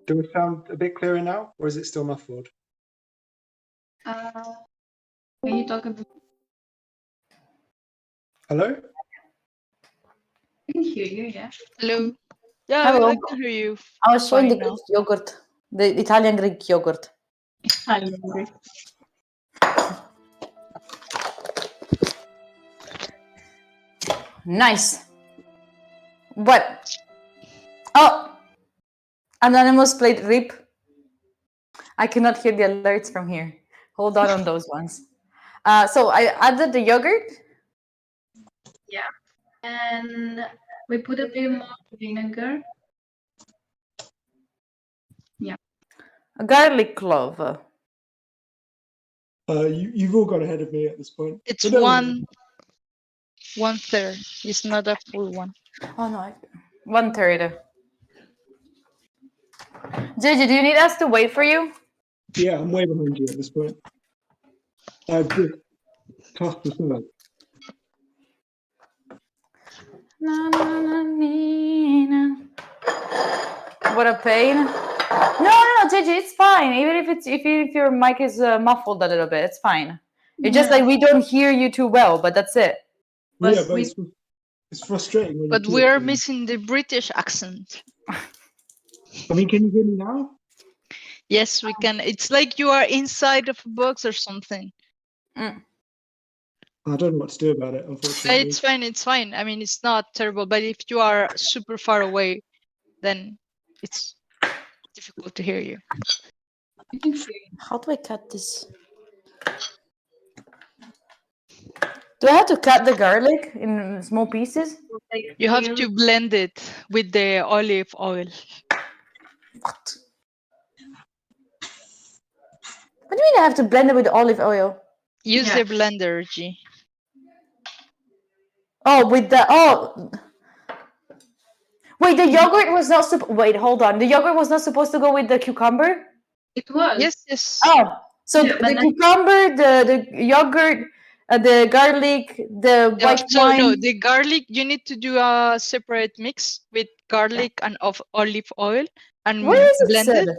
Do it sound a bit clearer now, or is it still muffled? can you talk about? Hello? I can hear you. Yeah. Hello. Yeah, Hello. I can hear you. I was showing the Fine now. Greek yogurt, the Italian Greek yogurt. I'm hungry. Nice. What? Oh, Anonymous played RIP. I cannot hear the alerts from here. Hold on those ones. So I added the yogurt. And we put a bit more vinegar. A garlic clove. You've all got ahead of me at this point. It's But don't one third. It's not a full one. Oh no, 1/3. JJ, do you need us to wait for you? Yeah, I'm way behind you at this point. I've just tossed the salad. Na, na, na, na. What a pain. No, JJ, it's fine. Even if your mic is muffled a little bit, it's fine. It's just like we don't hear you too well, but that's it. Yeah, but it's frustrating. When But you we're talk. missing the British accent. I mean, can you hear me now? Yes, we can. It's like you are inside of a box or something. Mm. I don't know what to do about it, But unfortunately. it's fine. It's fine. I mean, it's not terrible. But if you are super far away, then it's difficult to hear you. I can hear you. How do I cut this? Do I have to cut the garlic in small pieces? Like, You have real- to blend it with the olive oil. What? What do you mean I have to blend it with olive oil? Use Yeah. the blender, G. Oh, Wait, the yogurt was not wait, hold on. The yogurt was not supposed to go with the cucumber? It was. Yes, yes. Oh, so Yeah, the but cucumber, the yogurt, the garlic, the Yeah, white so wine. no, the garlic, you need to do a separate mix with garlic and of olive oil and Where is it blend said? it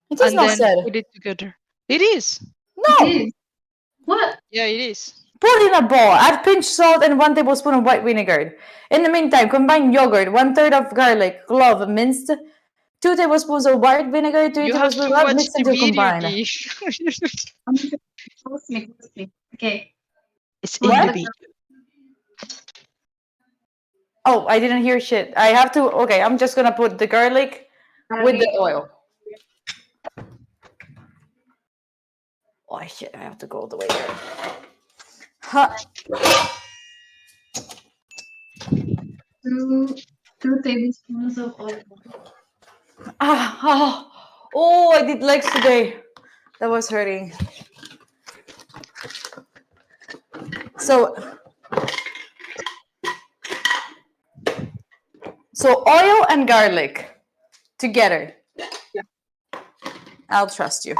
It is and not then said. put it together. It is. No, It is. What? Yeah, it is. put in a bowl. Add pinch salt and 1 tablespoon of white vinegar. In the meantime, combine yogurt, 1/3 of garlic, clove minced, 2 tablespoons of white vinegar, 3 You have to tablespoons of watch mix the until video, combined. G. Trust me. Okay. It's in What? the video. Oh, I didn't hear shit. I have to. Okay, I'm just gonna put the garlic with the oil. Oh shit! I have to go all the way there. Ha. 2 tablespoons of olive oil. Oh, I did legs today. That was hurting. So oil and garlic together. Yeah. I'll trust you.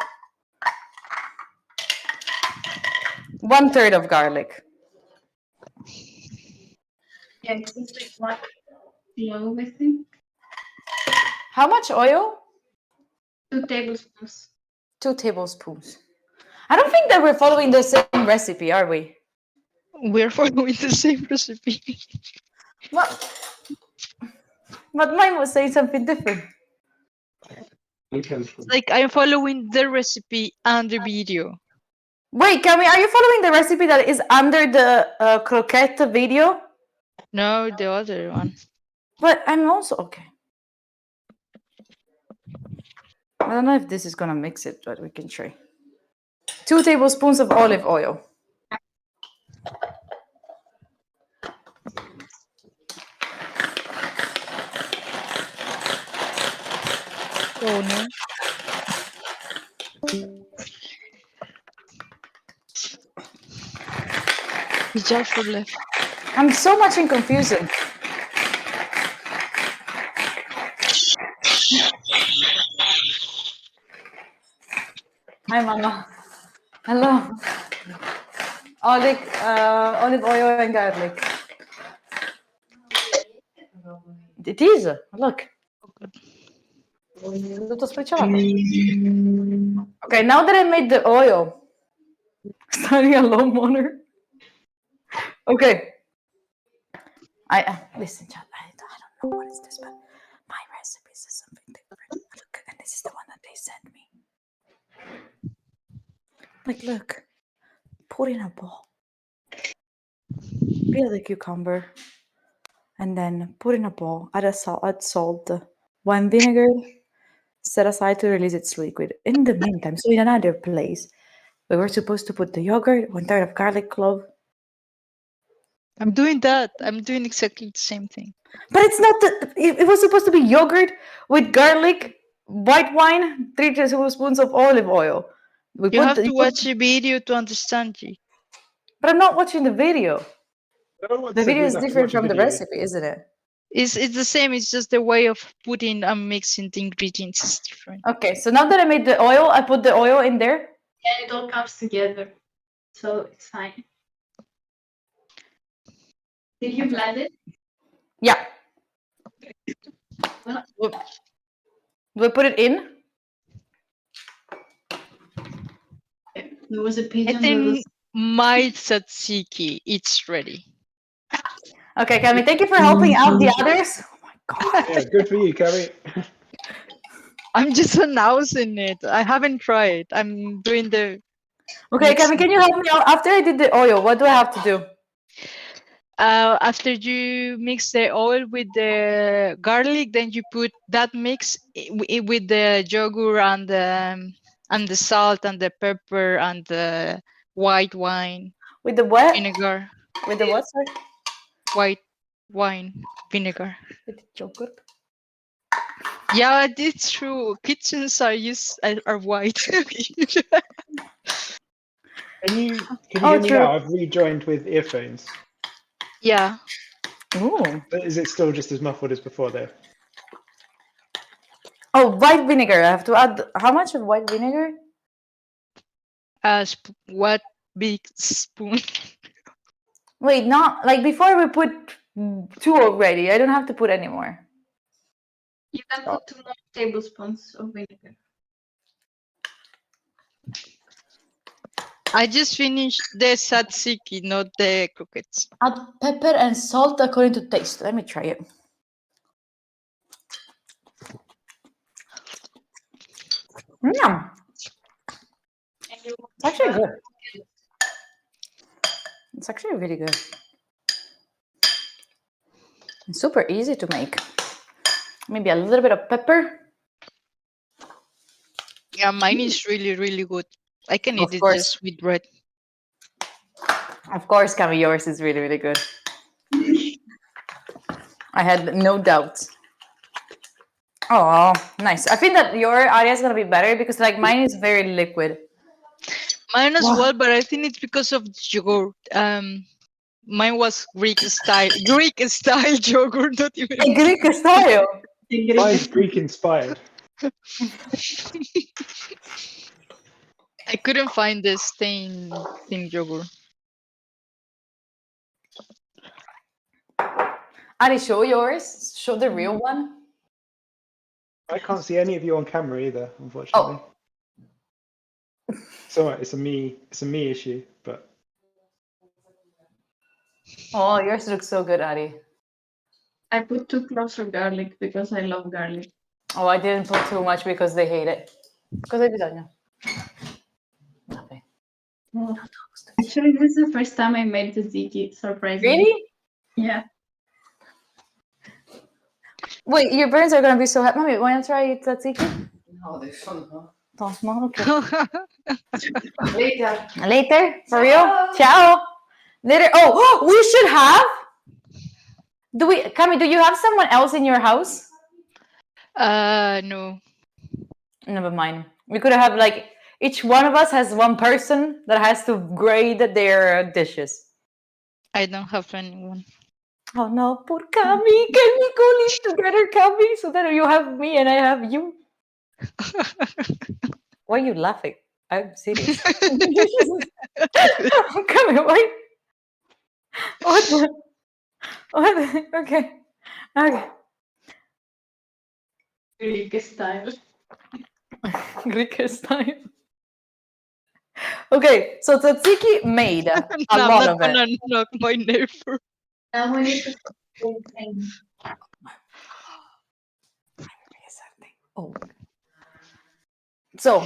1/3 of garlic. Yeah, it's just like 1 clove, I think. How much oil? 2 tablespoons. 2 tablespoons. I don't think that we're following the same recipe, are we? We're following the same recipe. What? But mine was saying something different. Like I'm following the recipe and the video. Wait, Cami, are you following the recipe that is under the croquette video? No, the other one. But I'm also okay. I don't know if this is gonna mix it, but we can try. 2 tablespoons of olive oil. Oh no. We just for left. I'm so much in confusion. Hi, Mama. Hello. Olive oil and garlic. It is. Look. Tutto sprecciato. Okay, now that I made the oil, starting a lawnmower. Okay. Listen, Chad. I don't know what is this, but my recipe is something different. Look, and this is the one that they sent me. Like, look, put in a bowl. Peel the cucumber, and then put in a bowl. Add salt, wine vinegar. Set aside to release its liquid. In the meantime, so in another place, we were supposed to put the yogurt, 1/3 of garlic clove. I'm doing that. I'm doing exactly the same thing. But it's not it was supposed to be yogurt with garlic, white wine, 3 tablespoons of olive oil. You have to watch the video to understand it. But I'm not watching the video. The video is different from the recipe, isn't it? It's the same. It's just the way of putting and mixing the ingredients is different. Okay, so now that I made the oil, I put the oil in there. And it all comes together. So it's fine. Did you blend it? Yeah. Well, Do I put it in? there was a I pigeon. think my tzatziki, it's ready. Okay, Cami, thank you for helping out the others. Oh my god. Yeah, good for you, Carrie. I'm just announcing it. I haven't tried. I'm doing the. Okay, Mixing. Cami, can you help me out? After I did the oil, what do I have to do? After you mix the oil with the garlic, then you put that mix with the yogurt and the salt and the pepper and the white wine With the what? vinegar. With the what, sorry? White wine vinegar. With the yogurt. Yeah, it's true. Kitchens are white. Can you Oh, hear me true. now? I've rejoined with earphones. Yeah. Ooh. But is it still just as muffled as before, though? Oh, white vinegar. I have to add how much of white vinegar? What big spoon? Wait, not like before we put 2 already. I don't have to put any more. You can put 2 more tablespoons of vinegar. I just finished the tzatziki, not the croquettes. Add pepper and salt according to taste. Let me try it. Yum. It's actually good. It's actually really good. It's super easy to make. Maybe a little bit of pepper. Yeah, mine is really, really good. I can Of eat it course. just with bread. Of course, Cami, yours is really, really good. I had no doubts. Oh, nice. I think that your area is gonna be better because like mine is very liquid. Mine as Wow. well, but I think it's because of yogurt. Mine was Greek style yogurt, not even. A Greek style. Mine's Greek inspired. I couldn't find the stain yogurt. Ari, show yours. Show the real one. I can't see any of you on camera either, unfortunately. It's alright. It's a me issue, but Oh, yours looks so good, Ari. I put too close of garlic because I love garlic. Oh, I didn't put too much because they hate it. Cosa hai bisogno? Nothing. Actually, this is the first time I made tzatziki, surprisingly. Really? Yeah. Wait, your parents are gonna be so happy. Mommy, want to try tzatziki? No, they shouldn't. No, okay. Later? For real? Ciao. Later. Oh, we should have. Cami, do you have someone else in your house? No. Never mind. We could have like each one of us has one person that has to grade their dishes. I don't have anyone. Oh no, poor Cami. Can we go live together, Cami? So that you have me and I have you. Why are you laughing? I'm serious. Cami, why? What the? What the? Okay. Greek style. Greek style. Okay, so tzatziki made a I'm lot not of it. gonna knock my neighbor. Now we need to put the whole thing. Oh. So.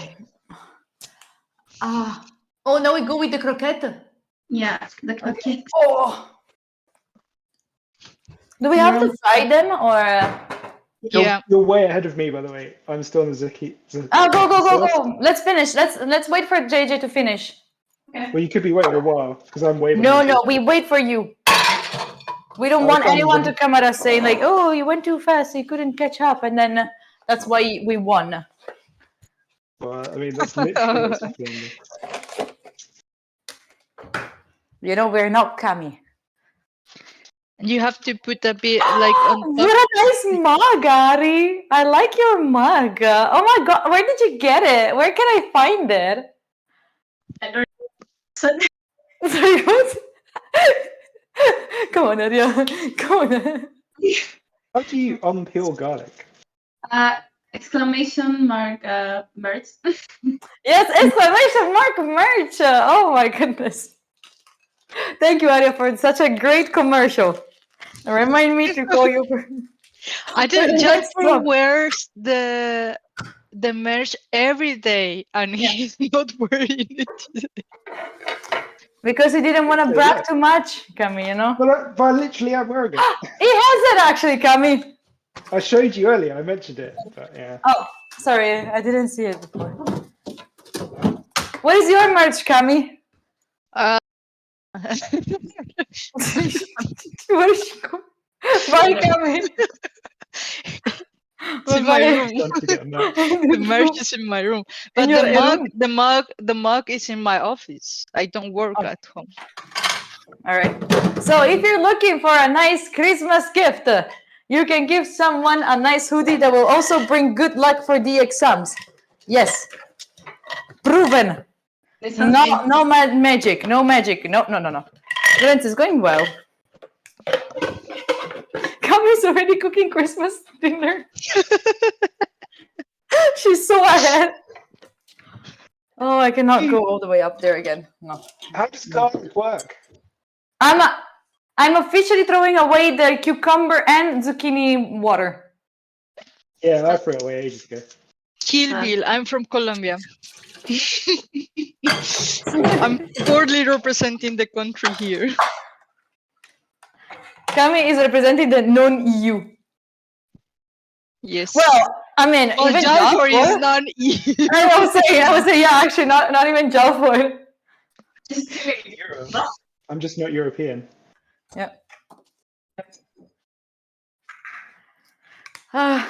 Oh, now we go with the croquette. Yeah, the croquette. Oh. Do we have to fry them or? Yeah. You're way ahead of me, by the way. I'm still on the zucchini. Oh, go! Let's finish. Let's wait for JJ to finish. Well, you could be waiting a while because I'm waiting. No, we wait for you. We don't want Okay. anyone to come at us saying like, "Oh, you went too fast, you couldn't catch up," and then that's why we won. Well, I mean, that's literally what's happening. You know, we're not Cami. You have to put a bit like on What top. a nice mug, Ari. I like your mug. Oh my god, where did you get it? Where can I find it? I don't know. Sorry, what? Come on, Aria. Come on. How do you unpeel garlic? Exclamation mark merch. Yes, exclamation mark merch. Oh my goodness. Thank you, Aria, for such a great commercial. Remind me to call you. I didn't. Next Jasper one. wears the merch every day, and he's not wearing it today. Because he didn't want to brag too much, Cami, you know? But I literally am wearing it. He has it actually, Cami. I showed you earlier. I mentioned it, but yeah. Oh, sorry, I didn't see it before. What is your merch, Cami? Where is she going? Bye, Cami. It's in my room. Time to get a match. The merch is in my room, but your the mug is in my office. I don't work Oh. at home. All right. So if you're looking for a nice Christmas gift, you can give someone a nice hoodie that will also bring good luck for the exams. Yes. Proven. No magic. No magic. No. Lawrence is going well. Cami's already cooking Christmas dinner. She's so ahead. Oh, I cannot go all the way up there again. No. How does garlic work? I'm officially throwing away the cucumber and zucchini water. Yeah, I threw it away ages ago. Kill Bill. I'm from Colombia. I'm poorly representing the country here. Cami is representing the non-EU. Yes. Well, I mean, well, even Jalfor is Jalfor. non-EU. I was saying, yeah, actually, not even Jalfor. I'm just not European. Yeah. Ah.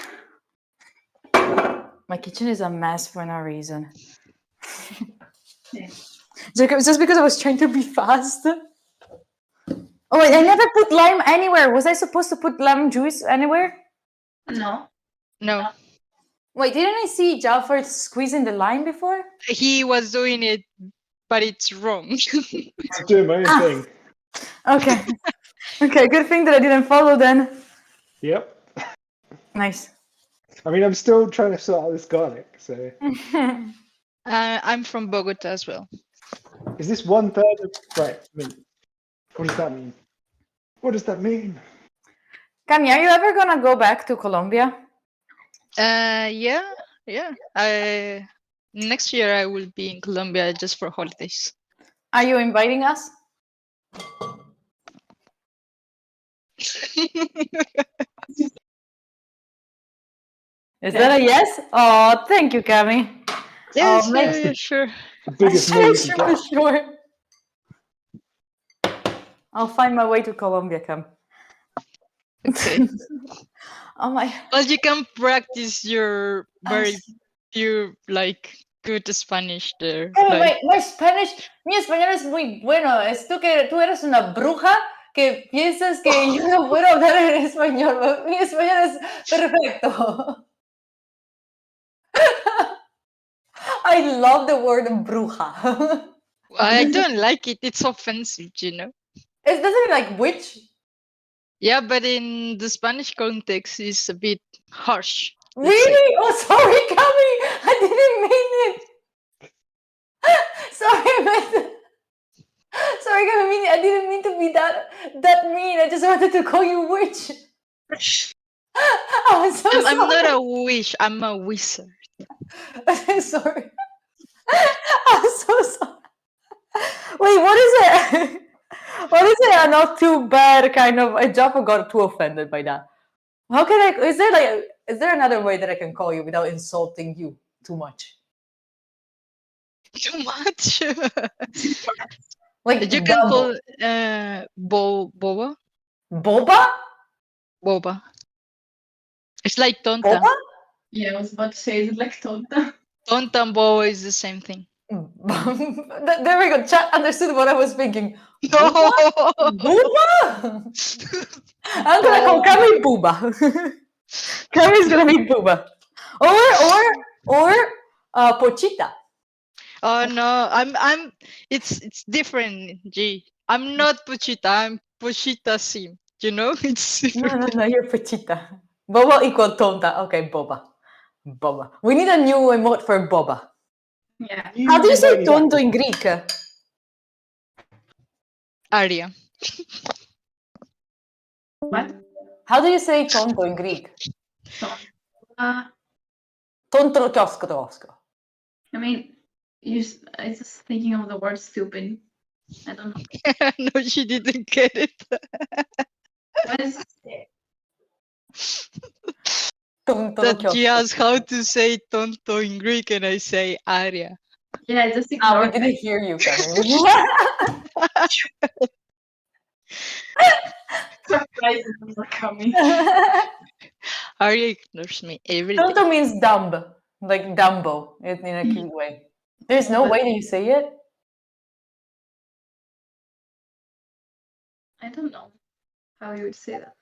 My kitchen is a mess for no reason. Yeah. Just because I was trying to be fast. Oh, wait, I never put lime anywhere. Was I supposed to put lemon juice anywhere? No. No, Wait, didn't I see Jalford squeezing the lime before? he was doing it, but it's wrong. I'm doing my own thing. Okay. Okay, good thing that I didn't follow then. Yep. Nice. I mean, I'm still trying to sort out this garlic. So, I'm from Bogota as well. is this 1/3 of right? I mean, what does that mean? What does that mean? Cami, are you ever gonna go back to Colombia? Yeah. Next year I will be in Colombia just for holidays. Are you inviting us? Is that a yes? Oh, thank you, Cami. Yes, make- sure. The biggest no you can get. Sure. I'll find my way to Colombia, Cam. Okay. Oh my. Well, you can practice your very pure, like, good Spanish there. Cami, Like, my Spanish, mi español es muy bueno. Es tú que tú eres una bruja que piensas que yo no puedo hablar en español. Mi español es perfecto. I love the word bruja. I don't like it. It's offensive, you know. It doesn't it like witch? Yeah, but in the Spanish context, it's a bit harsh. let's say. Really? Oh, sorry, Cami. I didn't mean it. Sorry, sorry, Cami. I didn't mean to be that mean. I just wanted to call you witch. I'm so I'm sorry. not a witch. I'm a wizard. Sorry. I'm so sorry. Wait, what is it? What is it? Not too bad kind of. I just got too offended by that. How can I? Is there another way that I can call you without insulting you too much? Too much. Like You can double. call boba. Boba? Boba. It's like tonta. Boba? Yeah, I was about to say, is it like tonta? Tonta and boba is the same thing. There we go. Chat understood what I was thinking. No. Booba? I'm gonna call Cami Booba. Cami's gonna be Booba. Or Pochita. Oh no, I'm it's different, G. I'm not Pochita, I'm Pochita Sim. You know? It's No, you're Pochita. Boba equal Tonta. Okay, Boba. Boba. We need a new emote for Boba. Yeah. How do you say invited Tonto back. in Greek? Aria. What? How do you say Tonto in Greek? Uh, Tonto tosko. I mean, I was just thinking of the word stupid. I don't know. No, she didn't get it. What is it? Tonto That she kiosko. asked how to say tonto in Greek, and I say aria. Yeah, I just We ignored didn't it. hear you, Cami. Surprises are coming. Aria ignores me every day. Tonto means dumb, like Dumbo in a cute way. There's no way that you say it. I don't know how you would say that.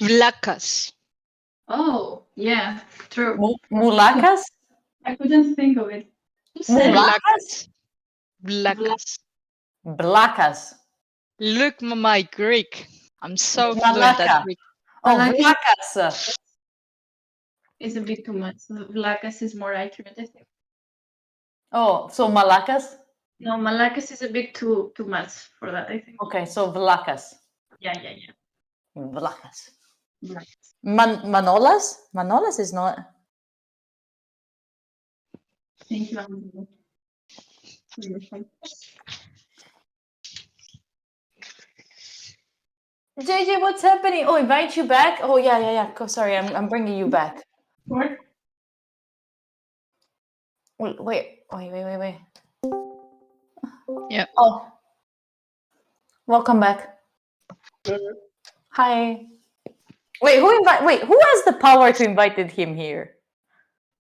Vlakas. Oh, yeah, true. Mulakas? I couldn't think of it. Who said it? Mulakas? Vlakas. Blakas. Look, my Greek. I'm so fluent Malaka. at Greek. Oh, Malaka. Blakas. It's a bit too much. Vlakas is more accurate, I think. Oh, so Malakas? No, Malakas is a bit too much for that, I think. Okay, so Vlakas. Yeah. Vlakas. Right. Manolas? Manolas is not. Thank you, Andrew. JJ, what's happening? Oh, invite you back? Oh, yeah. Sorry, I'm bringing you back. What? Wait. Oh. Welcome back. Hi. Wait, who has the power to invited him here?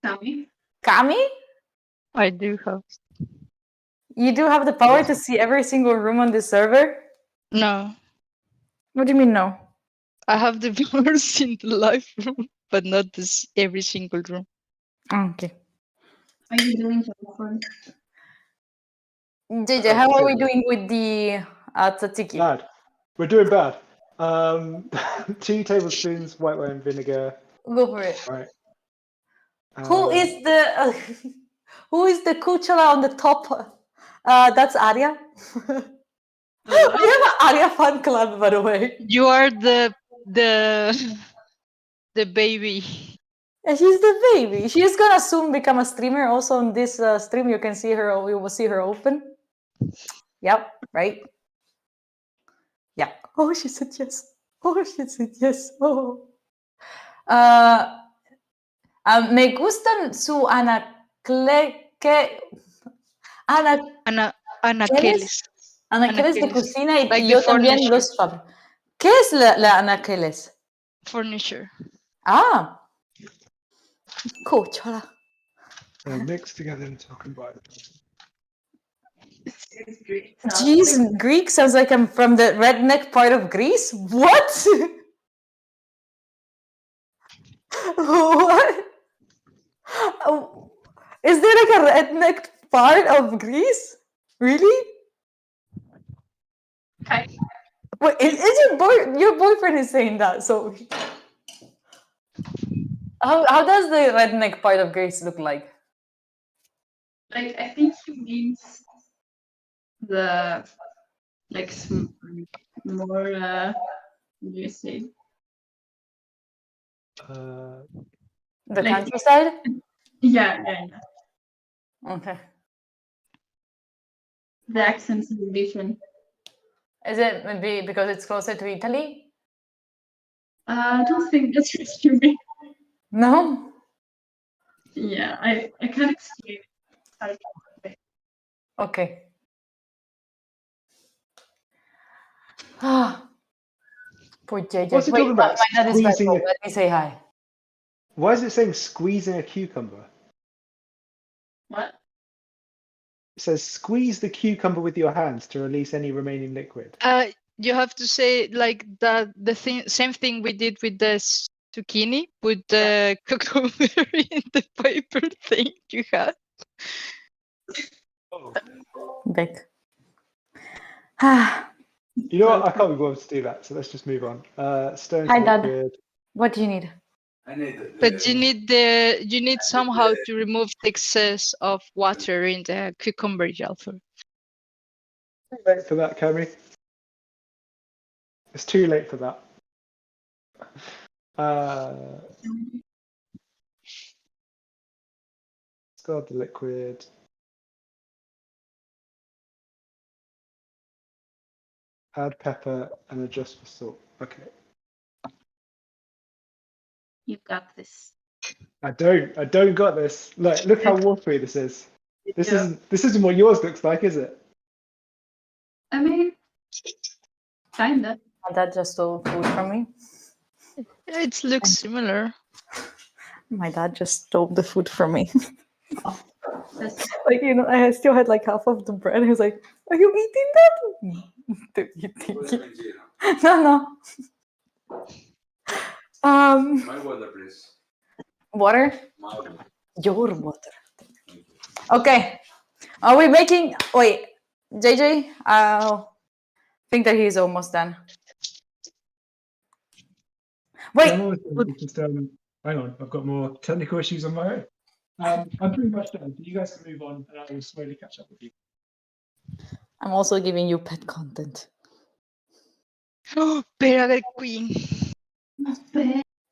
Tommy. Kami? I do have. You do have the power to see every single room on this server? No, What do you mean no? I have the powers in the live room, but not this every single room. Oh, okay. How are you doing, Jennifer? JJ, how are we doing with the tzatziki? Bad. We're doing bad. 2 tablespoons white wine vinegar. Go for it. Right. Who is the who is the kuchala on the top? That's Arya. We have an Arya fan club, by the way. You are the the baby. And she's the baby. She's gonna soon become a streamer. Also on this stream, you can see her. You will see her open. Yep. Right. Yeah. Oh, she said yes. Oh, she said yes. Oh. Me gustan su Anakeles. anaqueles de Anaqueles. cocina y Like yo the también furniture. los fab. ¿Qué es la anaqueles? Furniture. Ah. Cuciola. Mixed together and talking about it. It's great. Jeez, Greek sounds like I'm from the redneck part of Greece. What? What? Oh, is there like a redneck part of Greece? Really? Okay. Wait, is your boyfriend is saying that? So how does the redneck part of Greece look like? Like, I think he means the like more what do you say? Uh, The Like- countryside? Yeah. Okay. The accents are different. Is it maybe because it's closer to Italy? I don't think that's what you mean. No? Yeah, I can't explain it. Okay. Ah. Poor JJ. What's it Wait, talking about? my dad is back Squeezing home. it. Let me say hi. why is it saying squeezing a cucumber? What? It says squeeze the cucumber with your hands to release any remaining liquid. You have to say like that the same thing we did with the zucchini. Put the cucumber in the paper thing you had. Oh. Back. Ah. You know what? I can't be bothered to do that, so let's just move on. Stones Hi, Dad. liquid. What do you need? But you need somehow to remove the excess of water in the cucumber gel. Too late for that, Kemi. It's too late for that. Discard the liquid. Add pepper and adjust for salt. Okay. You got this. I don't got this. Look how watery this is. This Yeah. isn't what yours looks like, is it? I mean, kinda. My dad just stole food from me. It looks similar. My dad just stole the food from me. That's Like, I still had like half of the bread. He was like, "Are you eating that?" Do you think it- No. My water, please. Water? My water. Your water. Okay. Are we making? Wait, JJ. I think that he's almost done. Wait. I'm almost done, just, hang on, I've got more technical issues on my own. I'm pretty much done. You guys can move on, and I will slowly catch up with you. I'm also giving you pet content. Oh, Pera Queen.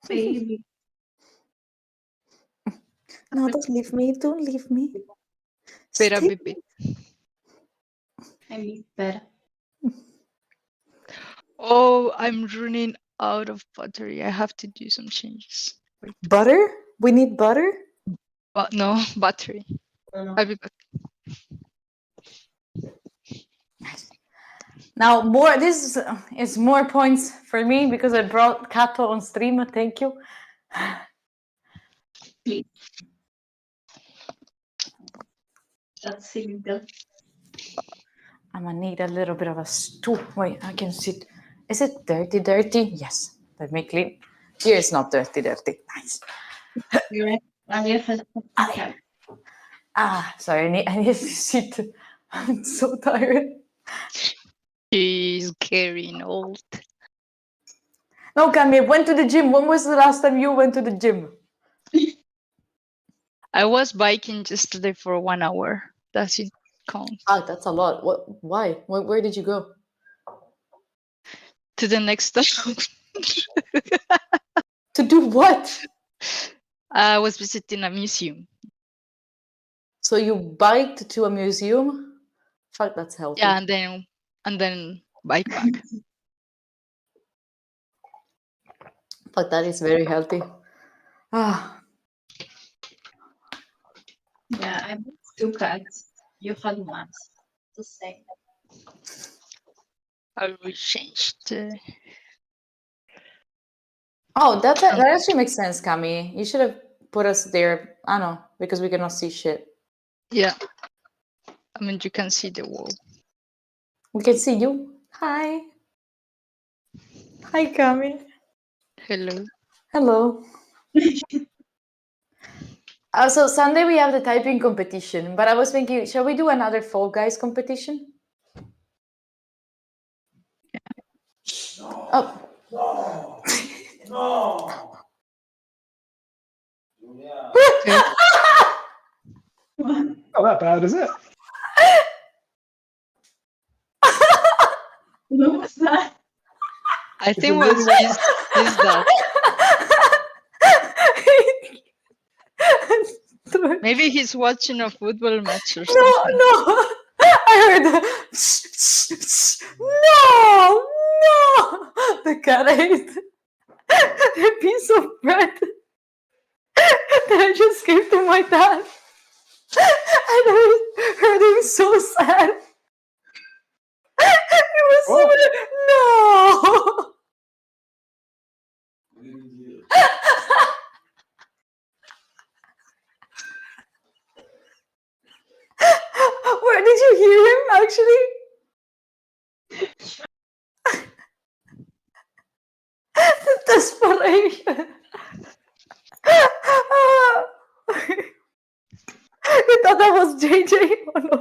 baby. No, don't leave me. Don't leave me. Pera Stay- Bibi. I mean, better. Oh, I'm running out of battery. I have to do some changes. Butter? We need butter? But no battery. I'll be back. Now this is more points for me because I brought Kato on stream. Thank you. That's simple. I'm gonna need a little bit of a stool. Wait, I can sit. Is it dirty? Dirty? Yes. Let me clean. Here it's not dirty. Dirty. Nice. Sorry. I need to sit. I'm so tired. She's getting old. No, Cami, went to the gym. When was the last time you went to the gym? I was biking yesterday for 1 hour. Does it count? Ah, that's a lot. What? Why? Where did you go? To the next town. To do what? I was visiting a museum. So you biked to a museum? Fuck, that's healthy. Yeah, and then bike back. Fuck, that is very healthy. Ah, Yeah, I bought 2 cats. You had one. The same. I will change the. oh, that actually makes sense, Cami. You should have put us there. I don't know, because we cannot see shit. Yeah. I mean, you can see the wall. We can see you. Hi. Hi, Cami. Hello. Hello. So Sunday we have the typing competition, but I was thinking, shall we do another Fall Guys competition? Oh. Not that bad, is it? What was that? I It's think a was really- is that. Maybe he's watching a football match or something. No, I heard no. The cat ate a piece of bread that I just gave to my dad. And I heard him so sad. He was so no. Where did you hear him actually? The desperation. You thought that was JJ? Oh no.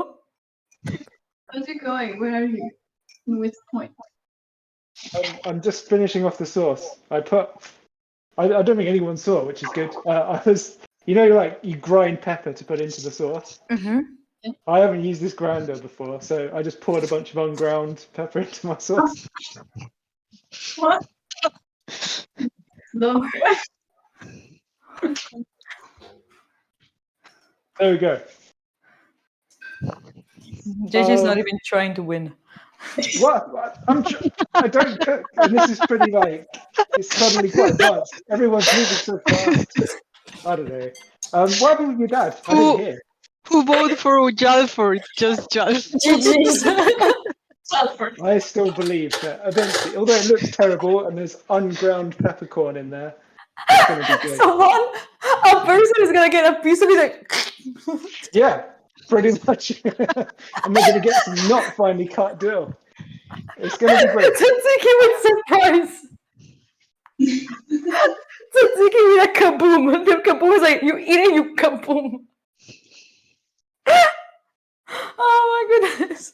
How's it going? Where are you? In which point? I'm just finishing off the sauce. I don't think anyone saw, which is good. I was, like you grind pepper to put into the sauce. Mm-hmm. I haven't used this grinder before, so I just poured a bunch of unground pepper into my sauce. What? No. There we go. JJ's not even trying to win. What? I don't cook, and this is pretty it's suddenly quite advanced. Everyone's moving so fast. I don't know. What happened with your dad? I didn't hear. Who voted for Jalford? Just Jalford. GG's. I still believe that eventually, although it looks terrible and there's unground peppercorn in there, it's going to be great. A person is gonna get a piece of it like. Yeah, pretty much. And they're going to get some not finely cut dill. It's going to be great. Tzatziki with surprise. Tzatziki with a kaboom. The kaboom is like, you eat it, you kaboom. Oh my goodness.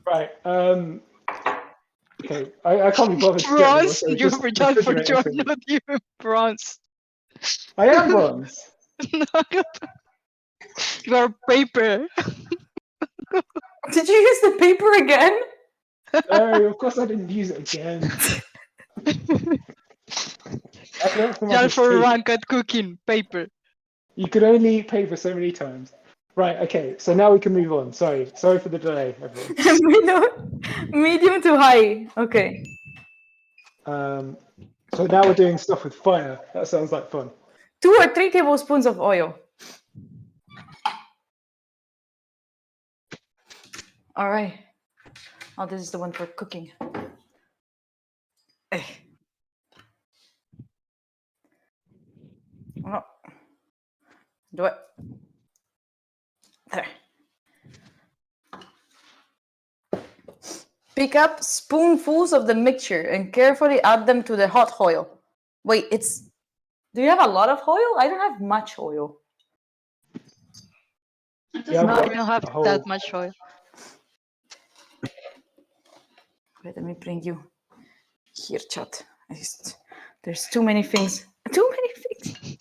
Right. Okay. I can't be bothered. to get Bronze? more, so You just were Jalford, refrigerate you're everything. not even bronze. I am bronze. No, you are paper. Did you use the paper again? No, of course I didn't use it again. I learned from my Jalford mistake. rank at cooking, paper. You could only eat paper so many times. Right, okay, so now we can move on. Sorry for the delay, everyone. Medium to high. Okay. So now we're doing stuff with fire. That sounds like fun. 2 or 3 tablespoons of oil. All right. Oh, this is the one for cooking. Eh. Oh. Do it. There. Pick up spoonfuls of the mixture and carefully add them to the hot oil. Wait, it's... Do you have a lot of oil? I don't have much oil. It Yeah, doesn't No, I've I matter. don't have a whole- that much oil. Wait, let me bring you here, chat. There's too many things. Too many things.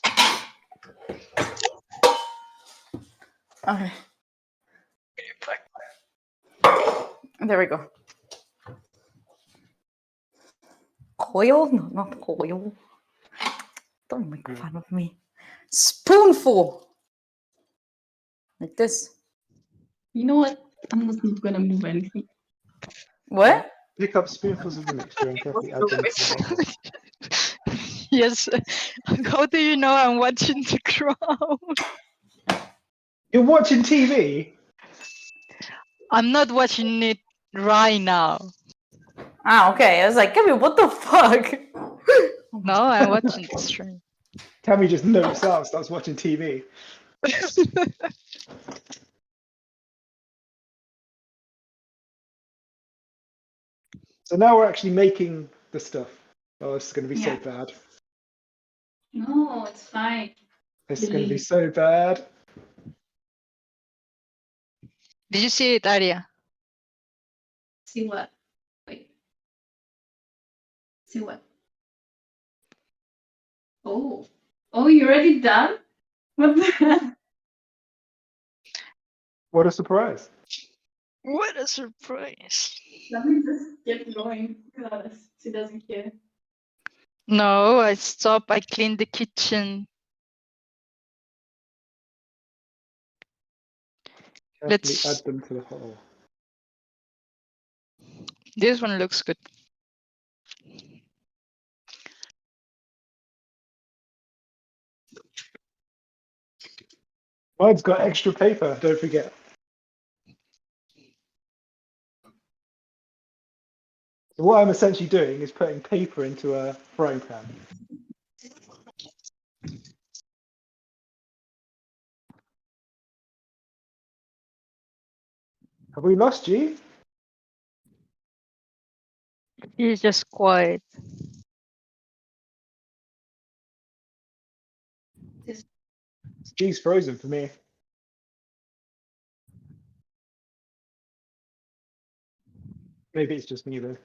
Okay. There we go. Oil? No, not oil. Don't make fun of me. Spoonful. Like this. You know what? I'm just not gonna move anything. What? Pick up spoonfuls of the mixture and carefully add them to the hot oil. Yes. How do you know I'm watching The Crown? You're watching TV? I'm not watching it right now. Ah, okay. I was like, Kevin, what the fuck? No, I'm watching the stream. Tammy just notes out, starts watching TV. So now we're actually making the stuff. Oh, this is going to be so Yeah. bad. No, it's fine. This is going to be so bad. Did you see it, Aria? See what? Wait. See what? Oh. Oh, you already done? What the hell? What a surprise. What a surprise. Let me just get going because she doesn't care. No, I stopped. I cleaned the kitchen. Carefully Let's- add them to the hot oil. This one looks good. Mine's got extra paper, don't forget. So what I'm essentially doing is putting paper into a frying pan. Have we lost G? He's just quiet. G's frozen for me. Maybe it's just me though.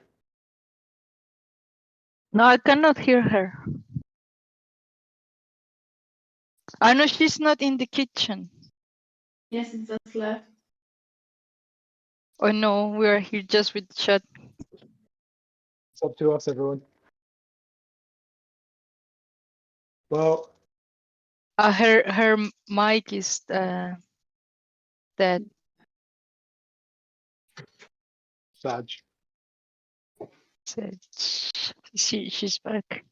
No, I cannot hear her. I know she's not in the kitchen. Yes, it just left. Oh no, we are here just with chat. It's up to us, everyone. Well, Her mic is dead. Sag. So she's back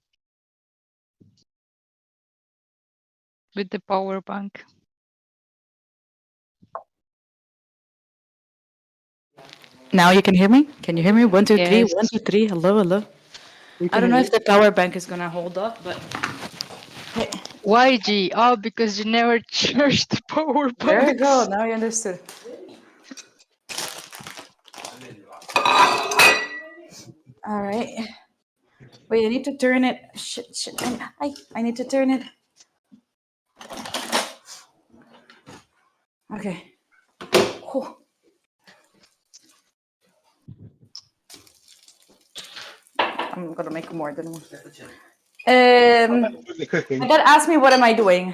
with the power bank. Now you can hear me? Can you hear me? 1, 2, 3. Yes. 1, 2, 3. Hello, hello. We I can don't know hear if the power bank is gonna hold up, but Why G? Oh, because you never charged the power bank. there you go. Now you understood. All right. Wait, I need to turn it. Shit. I need to turn it. Okay. Oh. I'm gonna make more than one. the cooking. My dad asked me what am I doing.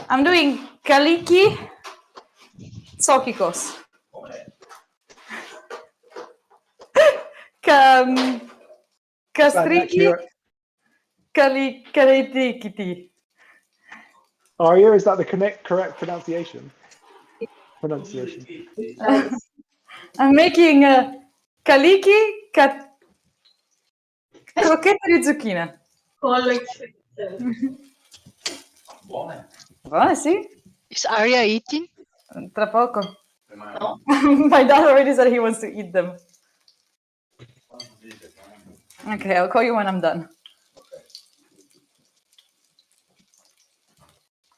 I'm doing kaliki tsokikos. Kastriki kalitikiti. Aria, is that the correct pronunciation? I'm making kaliki crocchette di zucchina. Ah, sì? Is Aria eating? Tra poco. No. My dad already said he wants to eat them. Okay, I'll call you when I'm done.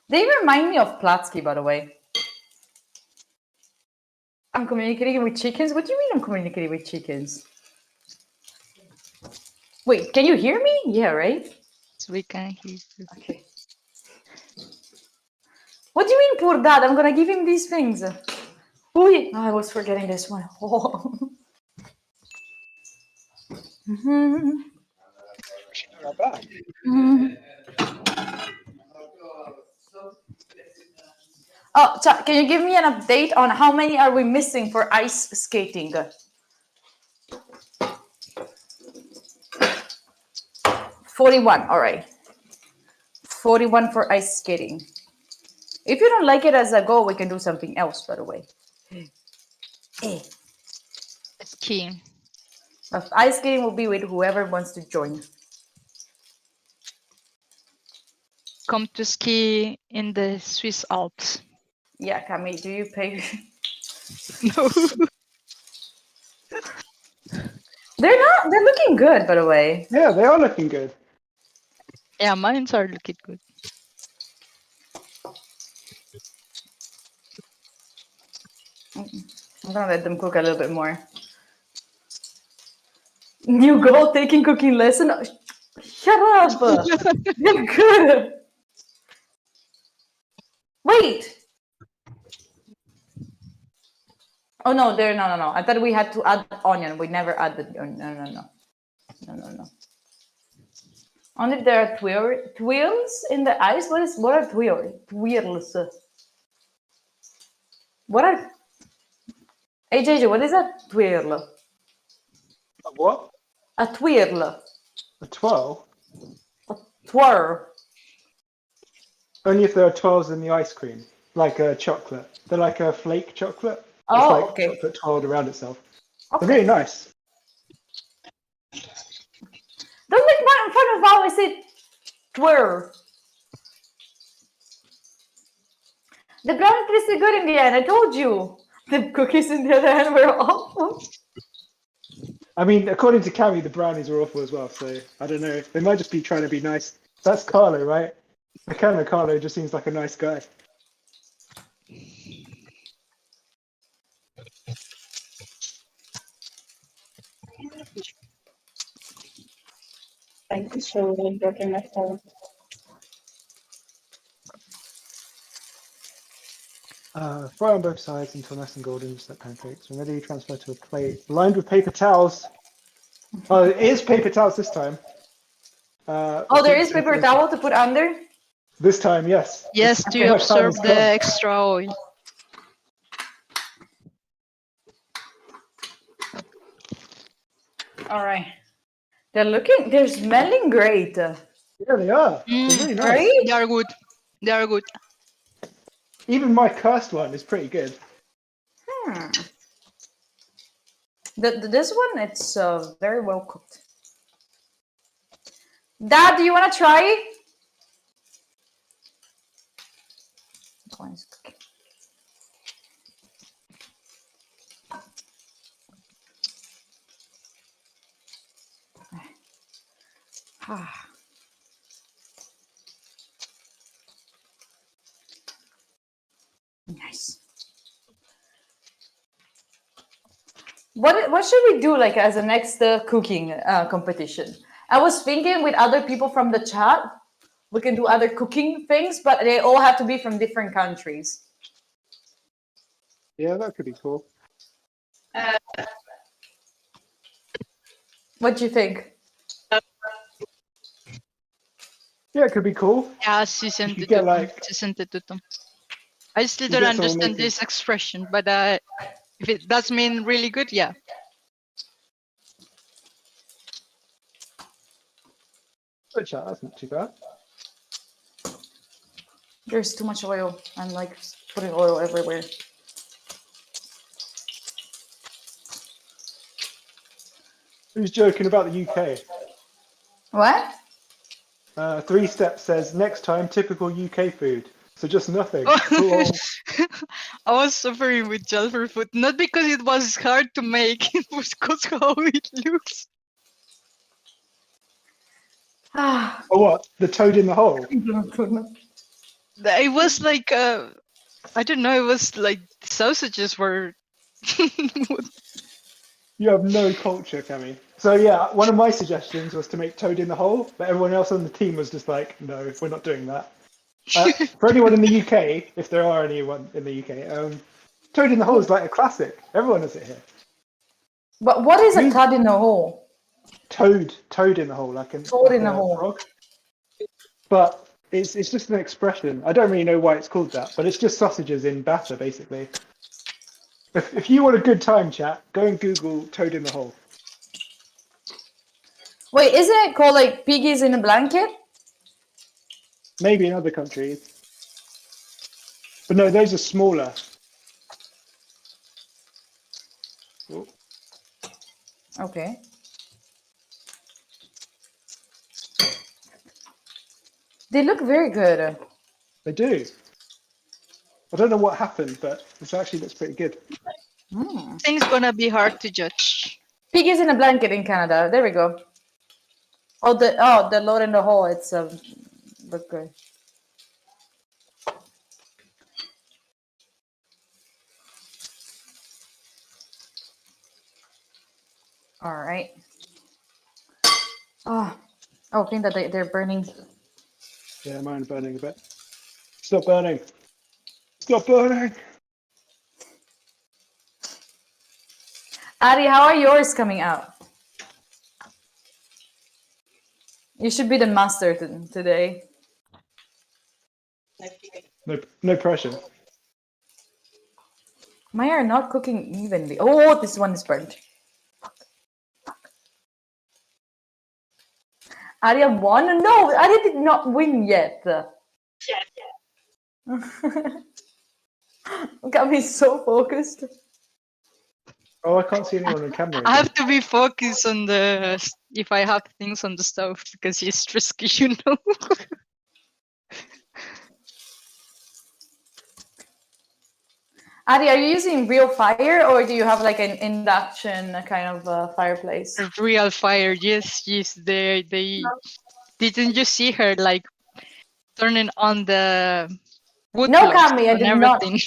They remind me of Platsky, by the way. I'm communicating with chickens? What do you mean I'm communicating with chickens? Wait, can you hear me? Yeah, right? So we can hear you. Okay. What do you mean, poor dad? I'm gonna give him these things. Oh, I was forgetting this one. Oh. Mhm. Not bad. Mhm. Oh, can you give me an update on how many are we missing for ice skating? 41, all right. 41 for ice skating. If you don't like it as a goal, we can do something else, by the way. Skiing. But ice skating will be with whoever wants to join. Come to ski in the Swiss Alps. Yeah, Camille, do you pay? No. They're looking good, by the way. Yeah, they are looking good. Yeah, mines are looking good. I'm gonna let them cook a little bit more. New girl taking cooking lesson. Shut up! They're good. Wait. Oh no, no. I thought we had to add onion. We never added onion. No. Only if there are twirls in the ice. What are twirls? What are? Hey JJ, what is a twirl? A what? A twirl. A 12? A twirl. Only if there are 12s in the ice cream, like a chocolate. They're like a flake chocolate. Oh, it's like okay. chocolate twirled around itself. Okay. They're really nice. Don't make fun of how I say twirl. The brownie tasted good in the end. I told you. The cookies in the other hand were awful. I mean, according to Cammy, the brownies are awful as well. So I don't know. They might just be trying to be nice. That's Carlo, right? McKenna Carlo just seems like a nice guy. Thank you so much for getting my phone. Fry on both sides until nice and golden, just like pancakes. When ready, transfer to a plate lined with paper towels. Oh, it is paper towels this time. Oh, there is paper towel to put under? This time, yes. Yes, This to time absorb is the gone. extra oil. All right. They're smelling great. Yeah, they are. They're really nice. Right? They are good. They are good. Even my cursed one is pretty good. This one, it's very well cooked. Dad, do you want to try? Corn is cooking. Nice. What should we do like as a next cooking competition? I was thinking with other people from the chat, we can do other cooking things, but they all have to be from different countries. Yeah, that could be cool. What do you think? Yeah, it could be cool. Yeah, si sente You get tutto. like- Si sente tutto. I still You don't get someone understand making- this expression, but if it does mean really good, yeah. Good chat, that's not too bad. There's too much oil. I'm like putting oil everywhere. Who's joking about the UK? What? 3 Steps says, next time, typical UK food. So just nothing. Oh. Cool. I was suffering with Jalfur not because it was hard to make, it was because how it looks. Ah, Or what? The toad in the hole? It was like I don't know. It was like sausages were. You have no culture, Cammy. So yeah, one of my suggestions was to make toad in the hole, but everyone else on the team was just like, no, we're not doing that. For anyone in the UK, if there are anyone in the UK, toad in the hole is like a classic. Everyone has it here. but what is a cut in a hole? Toad in the hole, like Toad in a the hole. frog. But it's just an expression. I don't really know why it's called that, but it's just sausages in batter, basically. If you want a good time, chat, go and Google toad in the hole. Wait, isn't it called like piggies in a blanket? Maybe in other countries. But no, those are smaller. Oh, Okay. They look very good. they do. I don't know what happened, but this actually looks pretty good. Things gonna be hard to judge. Piggies in a blanket in Canada. There we go. Oh, the load in the hole. It's look good. All right. Oh, I think that they're burning. Yeah, mine are burning a bit. Stop burning. Stop burning. Ari, how are yours coming out? You should be the master today. No pressure. Mine are not cooking evenly. Oh, this one is burnt. Arya won? No, Arya did not win yet. Got me so focused. Oh, I can't see anyone on camera. I have to be focused on the if I have things on the stove because it's risky, you know. Adi, are you using real fire or do you have like an induction kind of fireplace? Real fire, yes. They didn't you see her like turning on the wood No, logs Cami, I and did not. everything.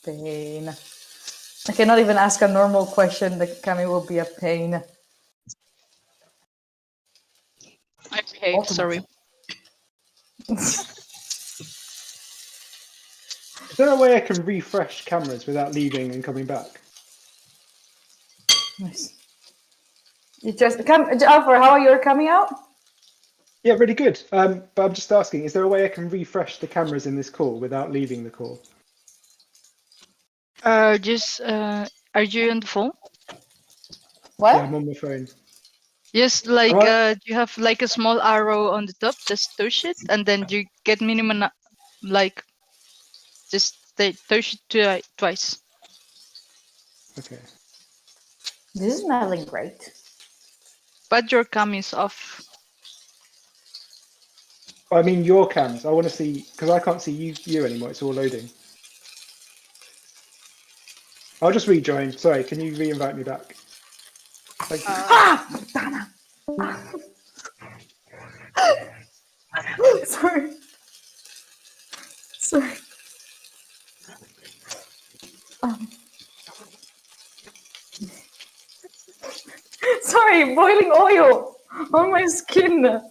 Pain. I cannot even ask a normal question. The Cami will be a pain. I behave, sorry. Is there a way I can refresh cameras without leaving and coming back? Nice. You just come, Alfred. How are you coming out? Yeah, really good. But I'm just asking, is there a way I can refresh the cameras in this call without leaving the call? Are you on the phone? What? Yeah, I'm on my phone. Yes, like Alright. you have like a small arrow on the top, just touch it, and then you get minimum like just touch it twice. Okay. This is smelling great. But your cam is off. I mean your cams. I want to see, because I can't see you anymore. It's all loading. I'll just rejoin. Sorry, can you re-invite me back? Thank you. Sorry. Sorry. Sorry, boiling oil on my skin.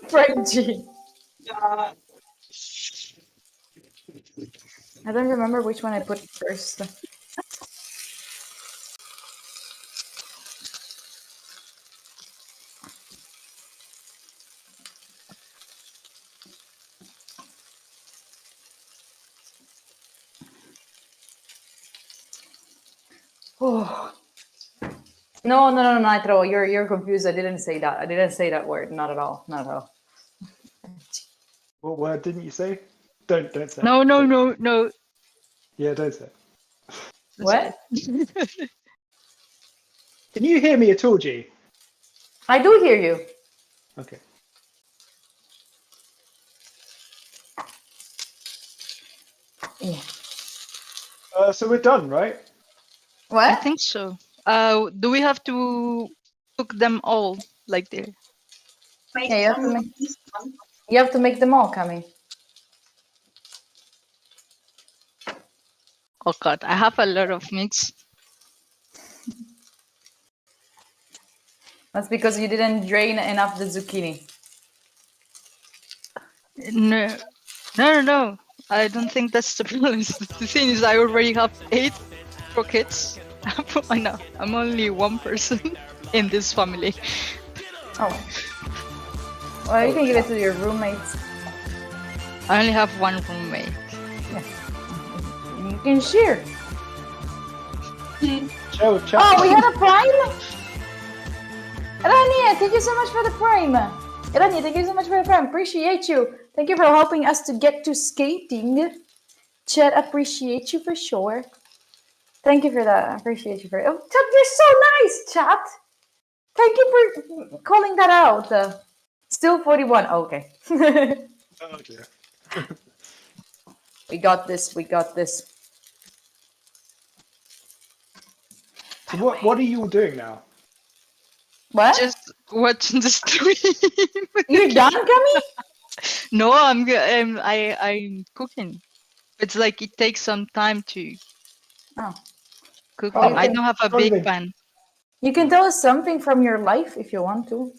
Frenchie. I don't remember which one I put first. Oh. No, Nitro, you're confused. I didn't say that. I didn't say that word. Not at all. Not at all. What word didn't you say? Don't say. No. Yeah, don't say. What? Can you hear me at all, G? I do hear you. Okay. Yeah. So we're done, right? I What? think so. Do we have to cook them all like this? Make Yeah, you have to some make- this one. You have to make them all, Cami. Oh god, I have a lot of mix. That's because you didn't drain enough the zucchini. No, no. I don't think that's the problem. The thing is, I already have 8 croquettes. I know, I'm only one person in this family. Oh. Well, you can give it to your roommates. I only have one roommate. You can share. Ciao, ciao. Oh, we had a prime? Rania, thank you so much for the prime. Rania, thank you so much for the prime. Appreciate you. Thank you for helping us to get to skating. Chat, appreciate you for sure. Thank you for that. I appreciate you for it. Oh, Chat, you're so nice, Chat. Thank you for calling that out. Still 41. Oh, okay. Oh, dear. We got this. We got this. So what are you all doing now? What? Just watching the stream. You're done, Cami? No, I'm cooking. It's like it takes some time to Oh. cook Oh, them. I okay. don't have a Sorry big then. pan. You can tell us something from your life if you want to.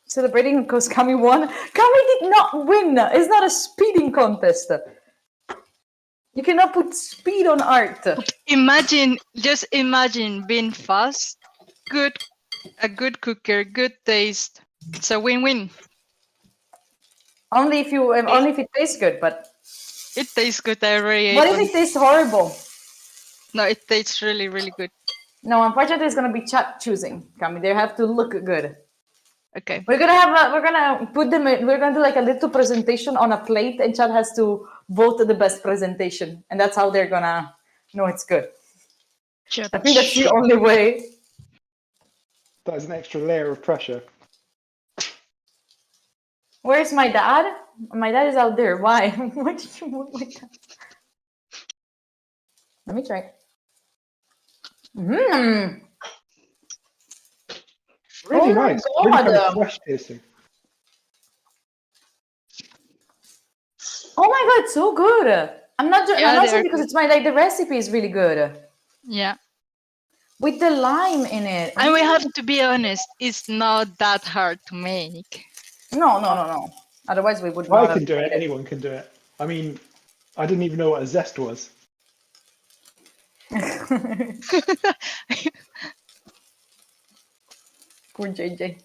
Celebrating because Kami won. Kami did not win. It's not a speeding contest. You cannot put speed on art. Just imagine being fast, a good cooker, good taste. It's a win-win. Only if it tastes good. But It tastes good. I already what ate if one. it tastes horrible? No, it tastes really, really good. No, unfortunately, it's gonna be chat choosing. Kami, they have to look good. Okay. We're gonna put them. We're gonna do like a little presentation on a plate, and chat has to vote the best presentation, and that's how they're gonna know it's good. I think that's the only way. That is an extra layer of pressure. Where's my dad? My dad is out there. Why? Why did you move my dad? Let me try. Mmm. Really Oh my nice. Really kind God. of fresh tasting. Oh my god, it's so good. I'm not Yeah, saying they're because good. it's the recipe is really good. Yeah. With the lime in it. And we have to be honest, it's not that hard to make. No. Otherwise we would If not I have can do it, made anyone can do it. I mean, I didn't even know what a zest was. Poor JJ.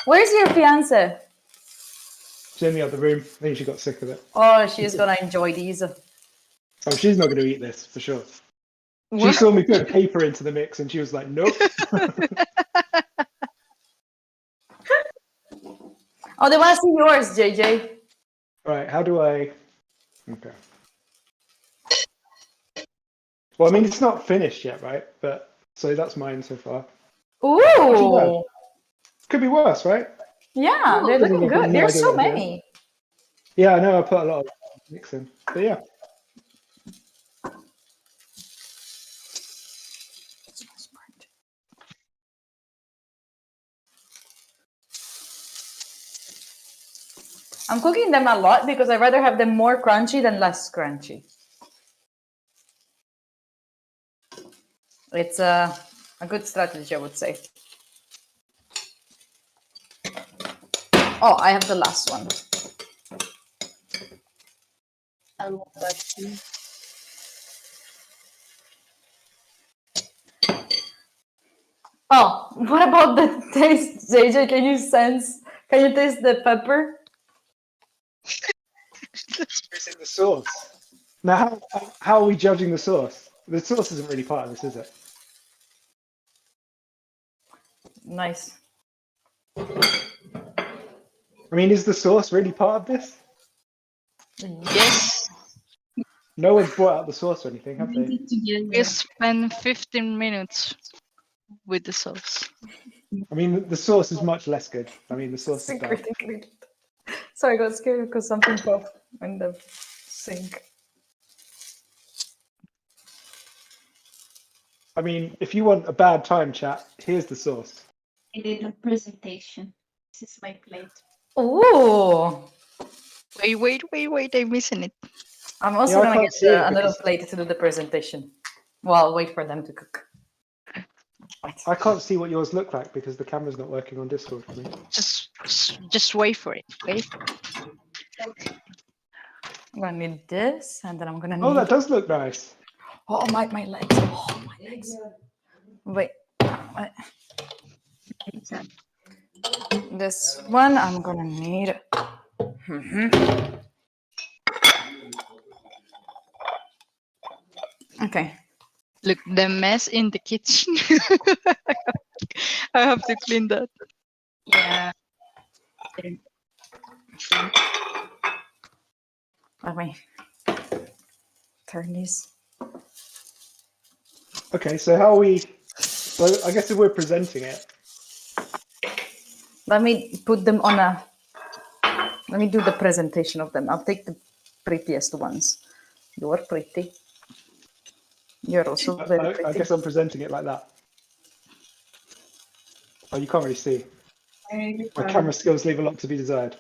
Where's your fiance? She's in the other room. I think she got sick of it. Oh, she's gonna enjoy these. Oh, she's not going to eat this for sure. She What? saw me put paper into the mix and she was like, nope. Oh, they want to see yours, JJ. Right, how do I... Okay. Well, I mean, it's not finished yet, right? But so that's mine so far. Ooh. Could be worse, right? Yeah, they're looking Doesn't good. look any There's idea so what I'm doing. many. Yeah, I know I put a lot of mix in. But yeah. I'm cooking them a lot because I'd rather have them more crunchy than less crunchy. It's a good strategy, I would say. Oh, I have the last one. I love that too. Oh, what about the taste, JJ? Can you taste the pepper? It's in the sauce. Now, how are we judging the sauce? The sauce isn't really part of this, is it? Nice. I mean, is the sauce really part of this? Yes. No one's brought out the sauce or anything, have Blend they? it together. We spent 15 minutes with the sauce. I mean, the sauce is much less good. I mean, the sauce is bad. Secret ingredient. Sorry, I got scared because something popped in the sink. I mean, if you want a bad time, chat, here's the sauce. I did a presentation. This is my plate. Ooh! Wait, I'm missing it. I'm also I gonna can't get see it a little because- plate to do the presentation. Well, I'll wait for them to cook. Wait. I can't see what yours look like because the camera's not working on Discord for me. Just wait for it. Wait. I'm gonna need this, and then I'm gonna need. Oh, that does look nice. Oh my legs! Oh my legs! Wait. This one I'm gonna need. Okay. Look, the mess in the kitchen. I have to clean that. Yeah. Let me turn this. Okay, so how are we? So I guess if we're presenting it, Let me put them on a. Let me do the presentation of them. I'll take the prettiest ones. You're pretty. You're also very pretty. I guess I'm presenting it like that. Oh, you can't really see. My camera skills leave a lot to be desired.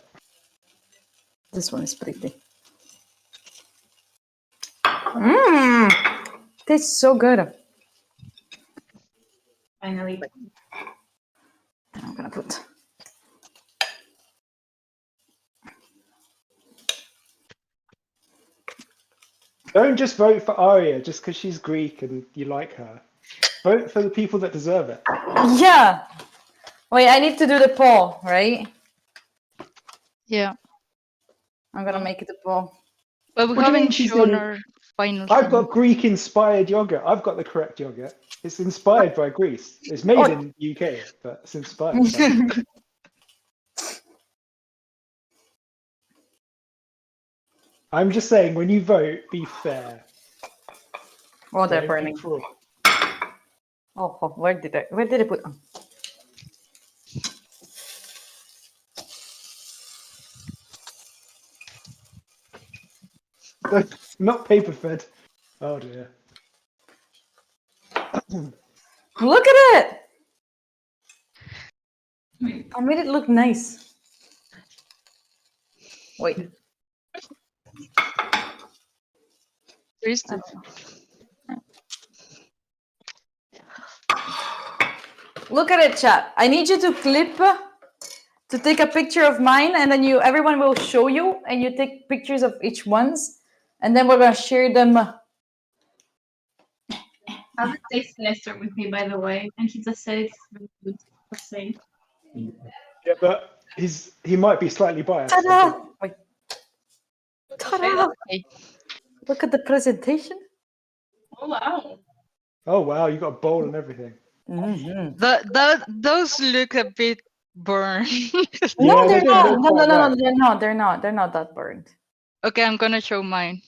This one is pretty. Mmm, tastes so good. Finally. I'm gonna put. Don't just vote for Arya just because she's Greek and you like her. Vote for the people that deserve it. Yeah. Wait, I need to do the poll, right? Yeah. I'm gonna make it a poll. But we What do you mean haven't she's shown in- our final. I've thing. got Greek-inspired yogurt. I've got the correct yogurt. It's inspired by Greece. It's made in UK, but it's inspired. by- I'm just saying, when you vote, be fair. Oh, they're Don't burning. be cruel. Oh, where did I put them? Not paper fed. Oh dear. Look at it! I made it look nice. Wait. Where's the- Look at it, chat. I need you to clip to take a picture of mine, and then everyone will show you, and you take pictures of each ones, and then we're gonna share them. I have a taste tester with me, by the way, and he just said it's very good. Just saying. Yeah, but he might be slightly biased. Ta-da! Wait. Ta-da! Okay. Look at the presentation. Oh wow. Oh wow, you got a bowl and everything. Mm-hmm. Those look a bit burned. No, Yeah, they they're don't not. look No, quite no, right. they're not. They're not. They're not that burned. Okay, I'm gonna show mine.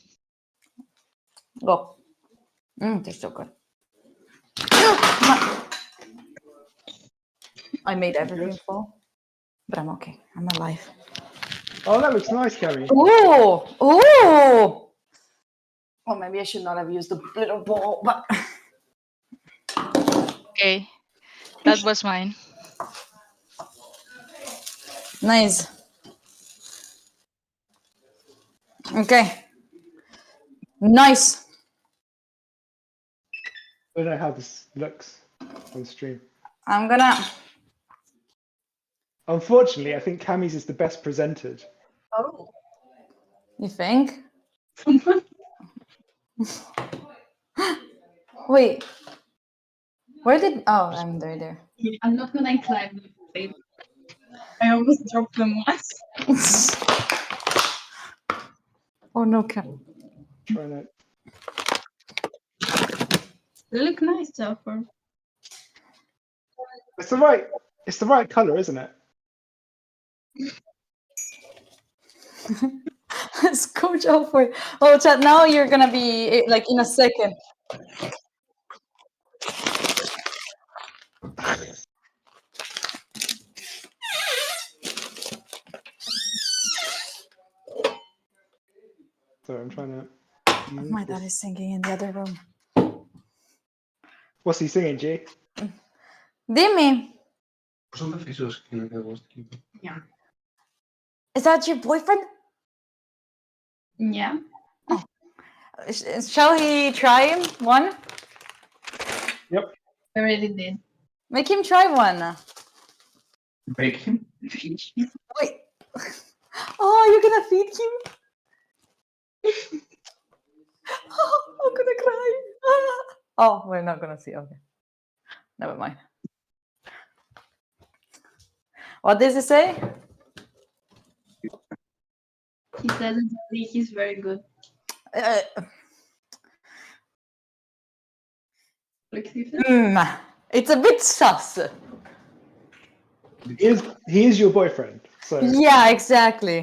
Go. They're so good. I made everything fall, but I'm okay. I'm alive. Oh, that looks nice, Carrie. Ooh! Ooh! Oh, maybe I should not have used the little bowl, but Okay, that was mine. nice. Okay. Nice. I don't know how this looks on stream. I'm gonna. Unfortunately, I think Cammy's is the best presented. Oh. You think? Wait. Where did? Oh, I'm there. I'm not gonna climb the plate. I almost dropped them once. Oh no, Cam. Trying to. They look nice, Telfer. It's the right color, isn't it? Let's Coach Alford. Oh, chat. Now you're gonna be like in a second. So I'm trying to. My dad is singing in the other room. What's he singing, G? Dimmy, Πώς θα τα αφήσω σκηνικά εγώ στο κήπο. is that your boyfriend? Yeah. Shall he try one? Yep. I already did. Make him try one. Break him. Wait. Oh, you're gonna feed him? Oh, I'm gonna cry. Oh, we're not gonna see. Okay. Never mind. What does it say? He says he's very good. It's a bit sus. He is your boyfriend. So Yeah, exactly.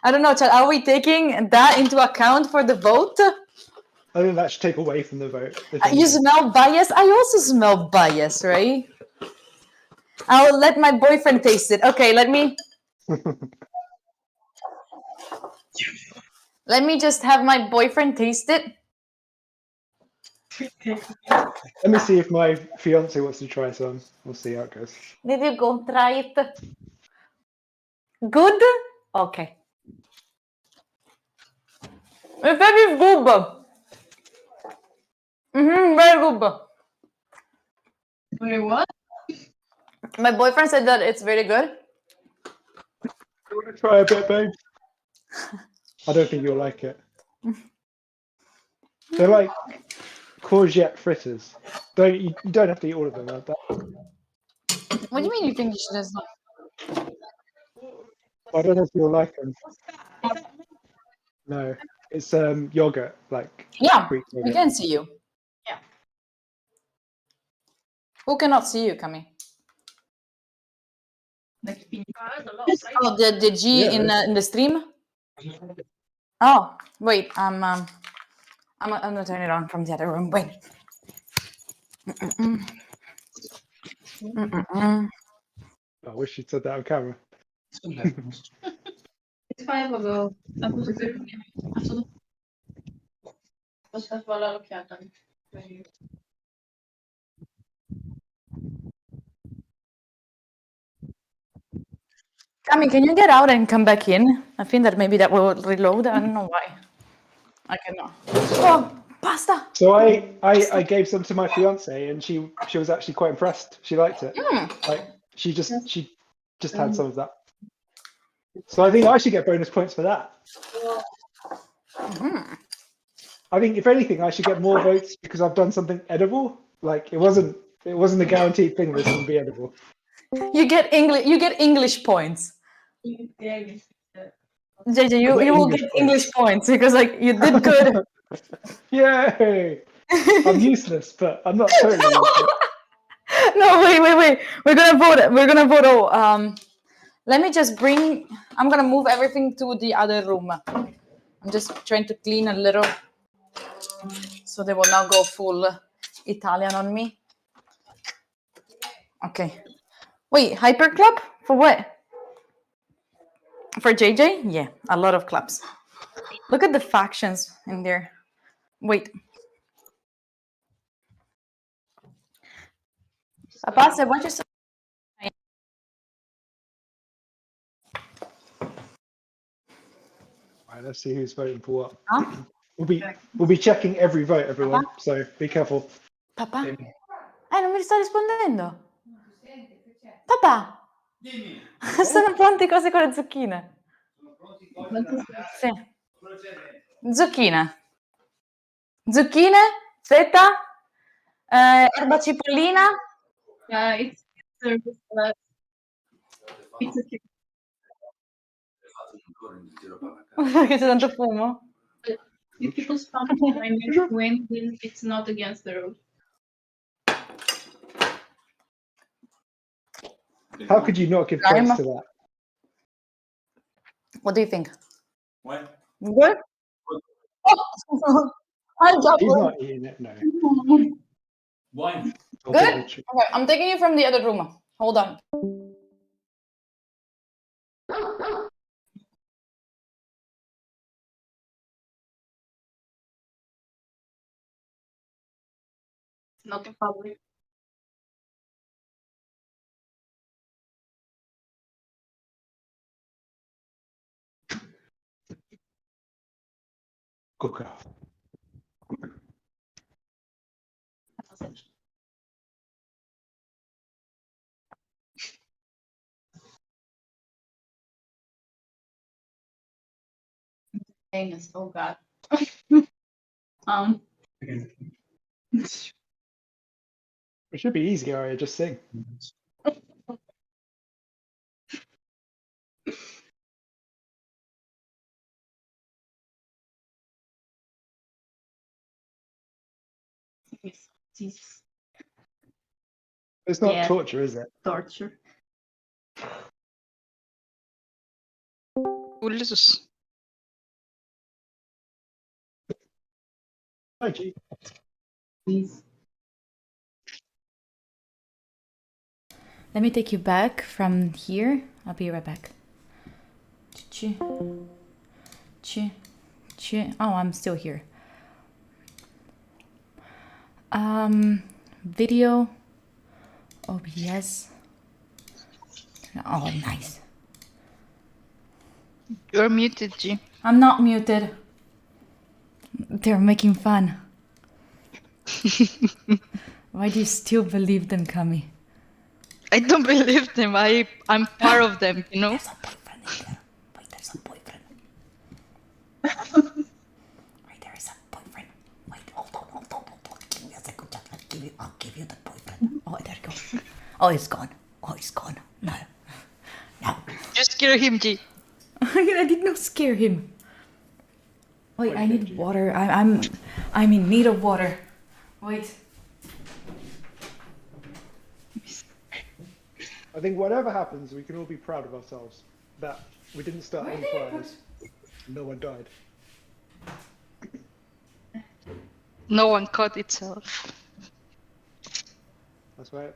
I don't know, Chad, are we taking that into account for the vote? I think that should take away from the vote. You smell bias? I also smell bias, right? I'll let my boyfriend taste it. Okay, let me just have my boyfriend taste it. Let me see if my fiance wants to try some. We'll see how it goes. Did you go try it? Good? Okay. It's very good. Very good. Very what? My boyfriend said that it's very good. You want to try a bit, babe? I don't think you'll like it. They're like courgette fritters. You don't have to eat all of them like that. What do you mean you think you should just not? I don't know if you'll like them. No, it's yogurt, like Yeah, Greek we yogurt. can see you. Yeah. Who cannot see you, Cami? Like Oh, the G Yeah. in the stream. Oh, wait. I'm gonna turn it on from the other room. Wait. I wish you'd said that on camera. It's 5 ago. Alltså, jag ska få alla l'occhiata. Cami, can you get out and come back in? I think that maybe that will reload. I don't know why. I cannot. Oh, pasta. So I gave some to my fiance, and she was actually quite impressed. She liked it. Like she just had some of that. So I think I should get bonus points for that. I think if anything, I should get more votes because I've done something edible. Like it wasn't a guaranteed thing that it would be edible. You get English points. JJ, you will English get points. English points because like you did good. Yay! I'm useless, but I'm not totally useless. No, wait. We're gonna vote. Oh, let me just bring. I'm gonna move everything to the other room. I'm just trying to clean a little, so they will not go full Italian on me. Okay. Wait, hyper club for what? For JJ? Yeah, a lot of clubs. Look at the factions in there. Wait. Papa said, what you say? Right, let's see who's voting for what. Huh? We'll be checking every vote, everyone. So be careful. Papà? Non mi sta rispondendo. Papà? Sono pronte cose con le zucchine. Sì. Zucchine. Zucchine, feta, erba cipollina. It's okay. Perché c'è tanto fumo? If people spam when it's not against the rule. How could you not give points to that? What do you think? What? Good? Oh, I'm He's not eating it, no. Why? Good? Okay, I'm taking you from the other room. Hold on. Not in public. Cooker. Famous. Oh God. um. It should be easy, Aria. Just sing. Jesus. It's not Yeah. torture, is it? Torture. Kuulsus. Oh, gee. Please. Let me take you back from here. I'll be right back. Oh, I'm still here. Video. OBS. Oh, nice. You're muted, G. I'm not muted. They're making fun. Why do you still believe them, Kami? I don't believe them. I'm part of them, you know? There's a boyfriend in there. Wait, there's a boyfriend. Wait, there is a boyfriend. Wait, hold on. Give me a second, chat. I'll give you the boyfriend. Oh, there you go. Oh, he's gone. No. Just scare him, G. I did not scare him. Wait, I need water. I'm in need of water. Wait. I think whatever happens, we can all be proud of ourselves that we didn't start any fires. No one died. No one caught itself. That's right.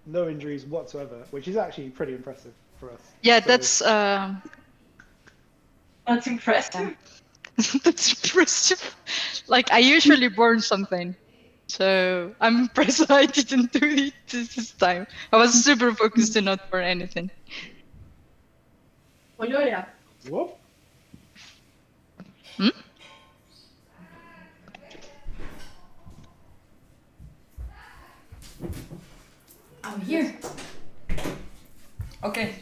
No injuries whatsoever, which is actually pretty impressive for us. Yeah, So- That's impressive. that's impressive. Like, I usually burn something. So I'm impressed that I didn't do it this time. I was super focused to not burn anything. Olha. What? I'm here. Okay.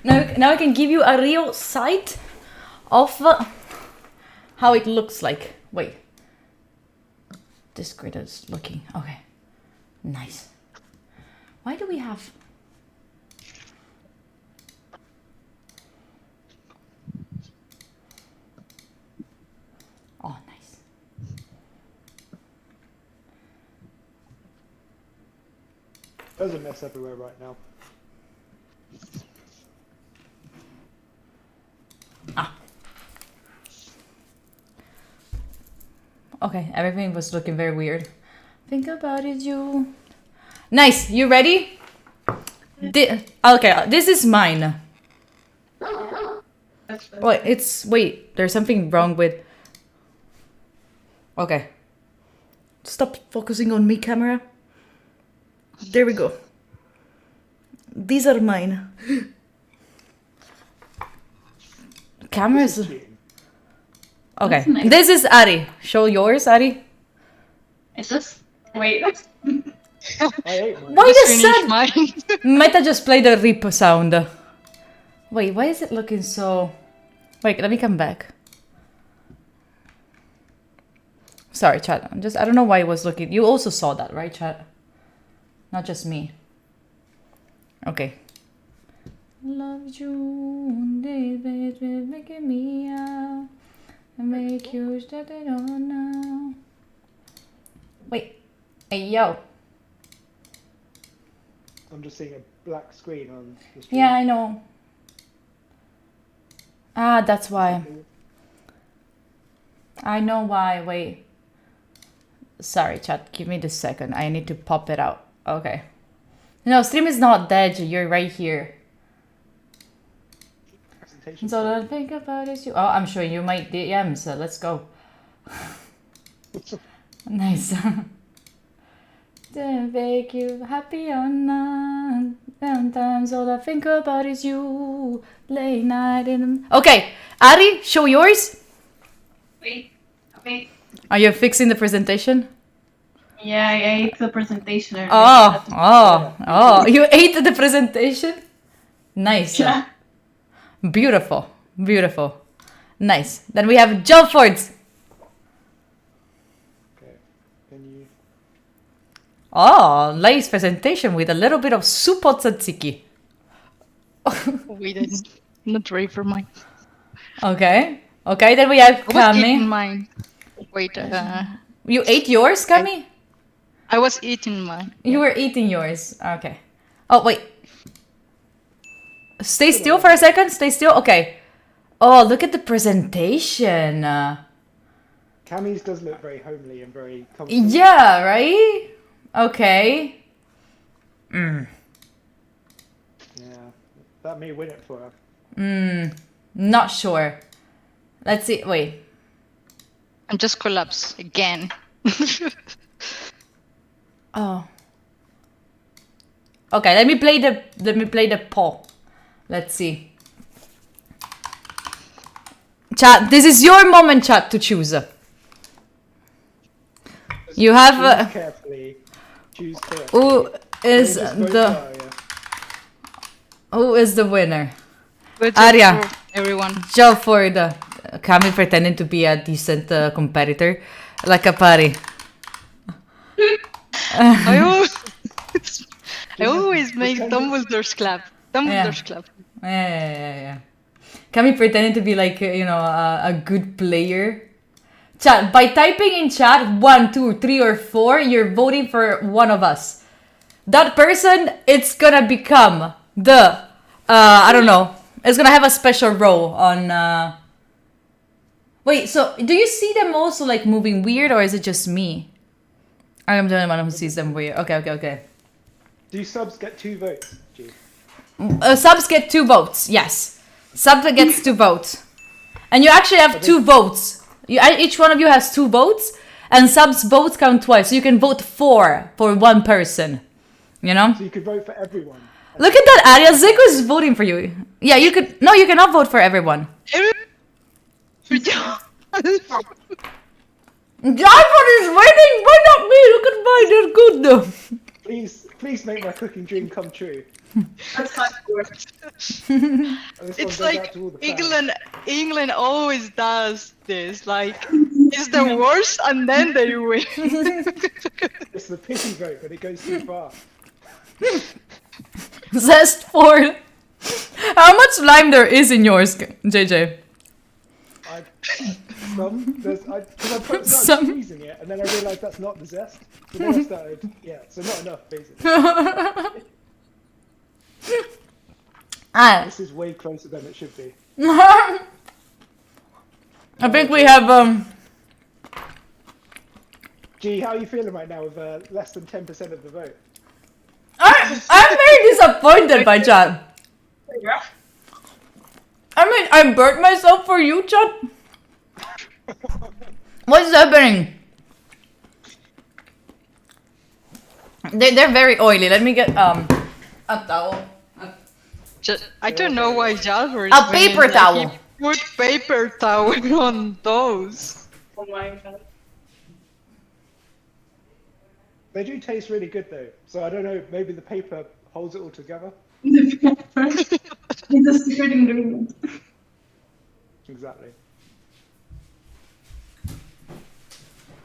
Now I can give you a real sight of how it looks like. Wait. This grid is looking okay. Nice. Why do we have? Oh, nice. There's a mess everywhere right now. Okay, everything was looking very weird. Think about it, you. Nice. You ready? Okay, this is mine. Wait. There's something wrong with. Okay. Stop focusing on me, camera. There we go. These are mine. Cameras. This is cheating. Okay. That's nice. This is Ari. Show yours, Ari. Is this? Wait. I ate mine. Why Just does finish that? mine. Meta just played the rip sound. Wait, why is it looking so... Wait, let me come back. Sorry, chat. I don't know why it was looking... You also saw that, right, chat? Not just me. Okay. Love you, baby, making me out. And make you start it on now. Wait. Hey, yo. I'm just seeing a black screen on the screen. Yeah, I know. Ah, that's why. I know why. Wait. Sorry, chat. Give me this second. I need to pop it out. Okay. No, stream is not dead. You're right here. Presentation. So don't think about it. Oh, I'm showing you my DMs. So let's go. Nice. to make you happy or not. Sometimes all I think about is you. Late night in the... Okay, Ari, show yours. Wait, wait. Are you fixing the presentation? Yeah, I ate the presentation earlier. Oh, you ate the presentation? Nice. Yeah. Beautiful, beautiful. Nice. Then we have Joe Fords. Okay. Can you? Oh, nice presentation with a little bit of suppo tzatziki. Wait, I'm not ready for mine. Okay. Okay, then we have I was eating Kami. mine. Wait, You ate yours, Kami? I was eating mine. You were eating yours. Okay. Oh, wait. Stay still for a second. Stay still. Okay. Oh, look at the presentation. Cammy's does look very homely and very comfortable. Yeah, right? Okay. Yeah, that may win it for her. Not sure. Let's see. Wait. I'm just collapsed again. Oh. Okay, let me play the poll. Let's see. Chat, this is your moment, chat, to choose. You have Choose carefully. Choose carefully. who is Just vote the for her, yeah. who is the winner? But Arya. for everyone. Joe Ford. Kami pretending to be a decent competitor, like a party. I always make Dumbledore's clap. Dumbledore's clap. Yeah. Kami pretending to be like, you know, a good player. Chat, by typing in chat 1, 2, 3, or 4, you're voting for one of us. That person, it's gonna become the, I don't know, it's gonna have a special role on, Wait, so do you see them also like moving weird, or is it just me? I am the only one who sees them weird. Okay. Do subs get 2 votes, G? Subs get 2 votes, yes. Sub gets 2 votes. And you actually have 2 votes. Each one of you has 2 votes, and subs votes count twice. So you can vote for one person. You know? So you could vote for everyone. Look at that, Arya. Zico is voting for you. Yeah, you could. No, you cannot vote for everyone. Jarford is winning! Why not me? Look at mine, they're good though. Please make my cooking dream come true. That's how it works. And this It's one goes out like to all the fans. England always does this. Like, it's the worst and then they win. It's the pity vote, but it goes too far. Zest 4. How much lime there is in yours, JJ? Because I started Some. squeezing it, and then I realised that's not the zest. So then I started, so not enough, basically. Ah. This is way closer than it should be. I think we have G, how are you feeling right now with less than 10% of the vote? I'm very disappointed by chat. I mean, I burnt myself for you, chat. What's happening? They're very oily. Let me get a towel. I don't know why Jalbert A paper towel. Put paper towel on those. Oh my god. They do taste really good though, so I don't know, maybe the paper holds it all together? The pepper is a secret ingredient. Exactly.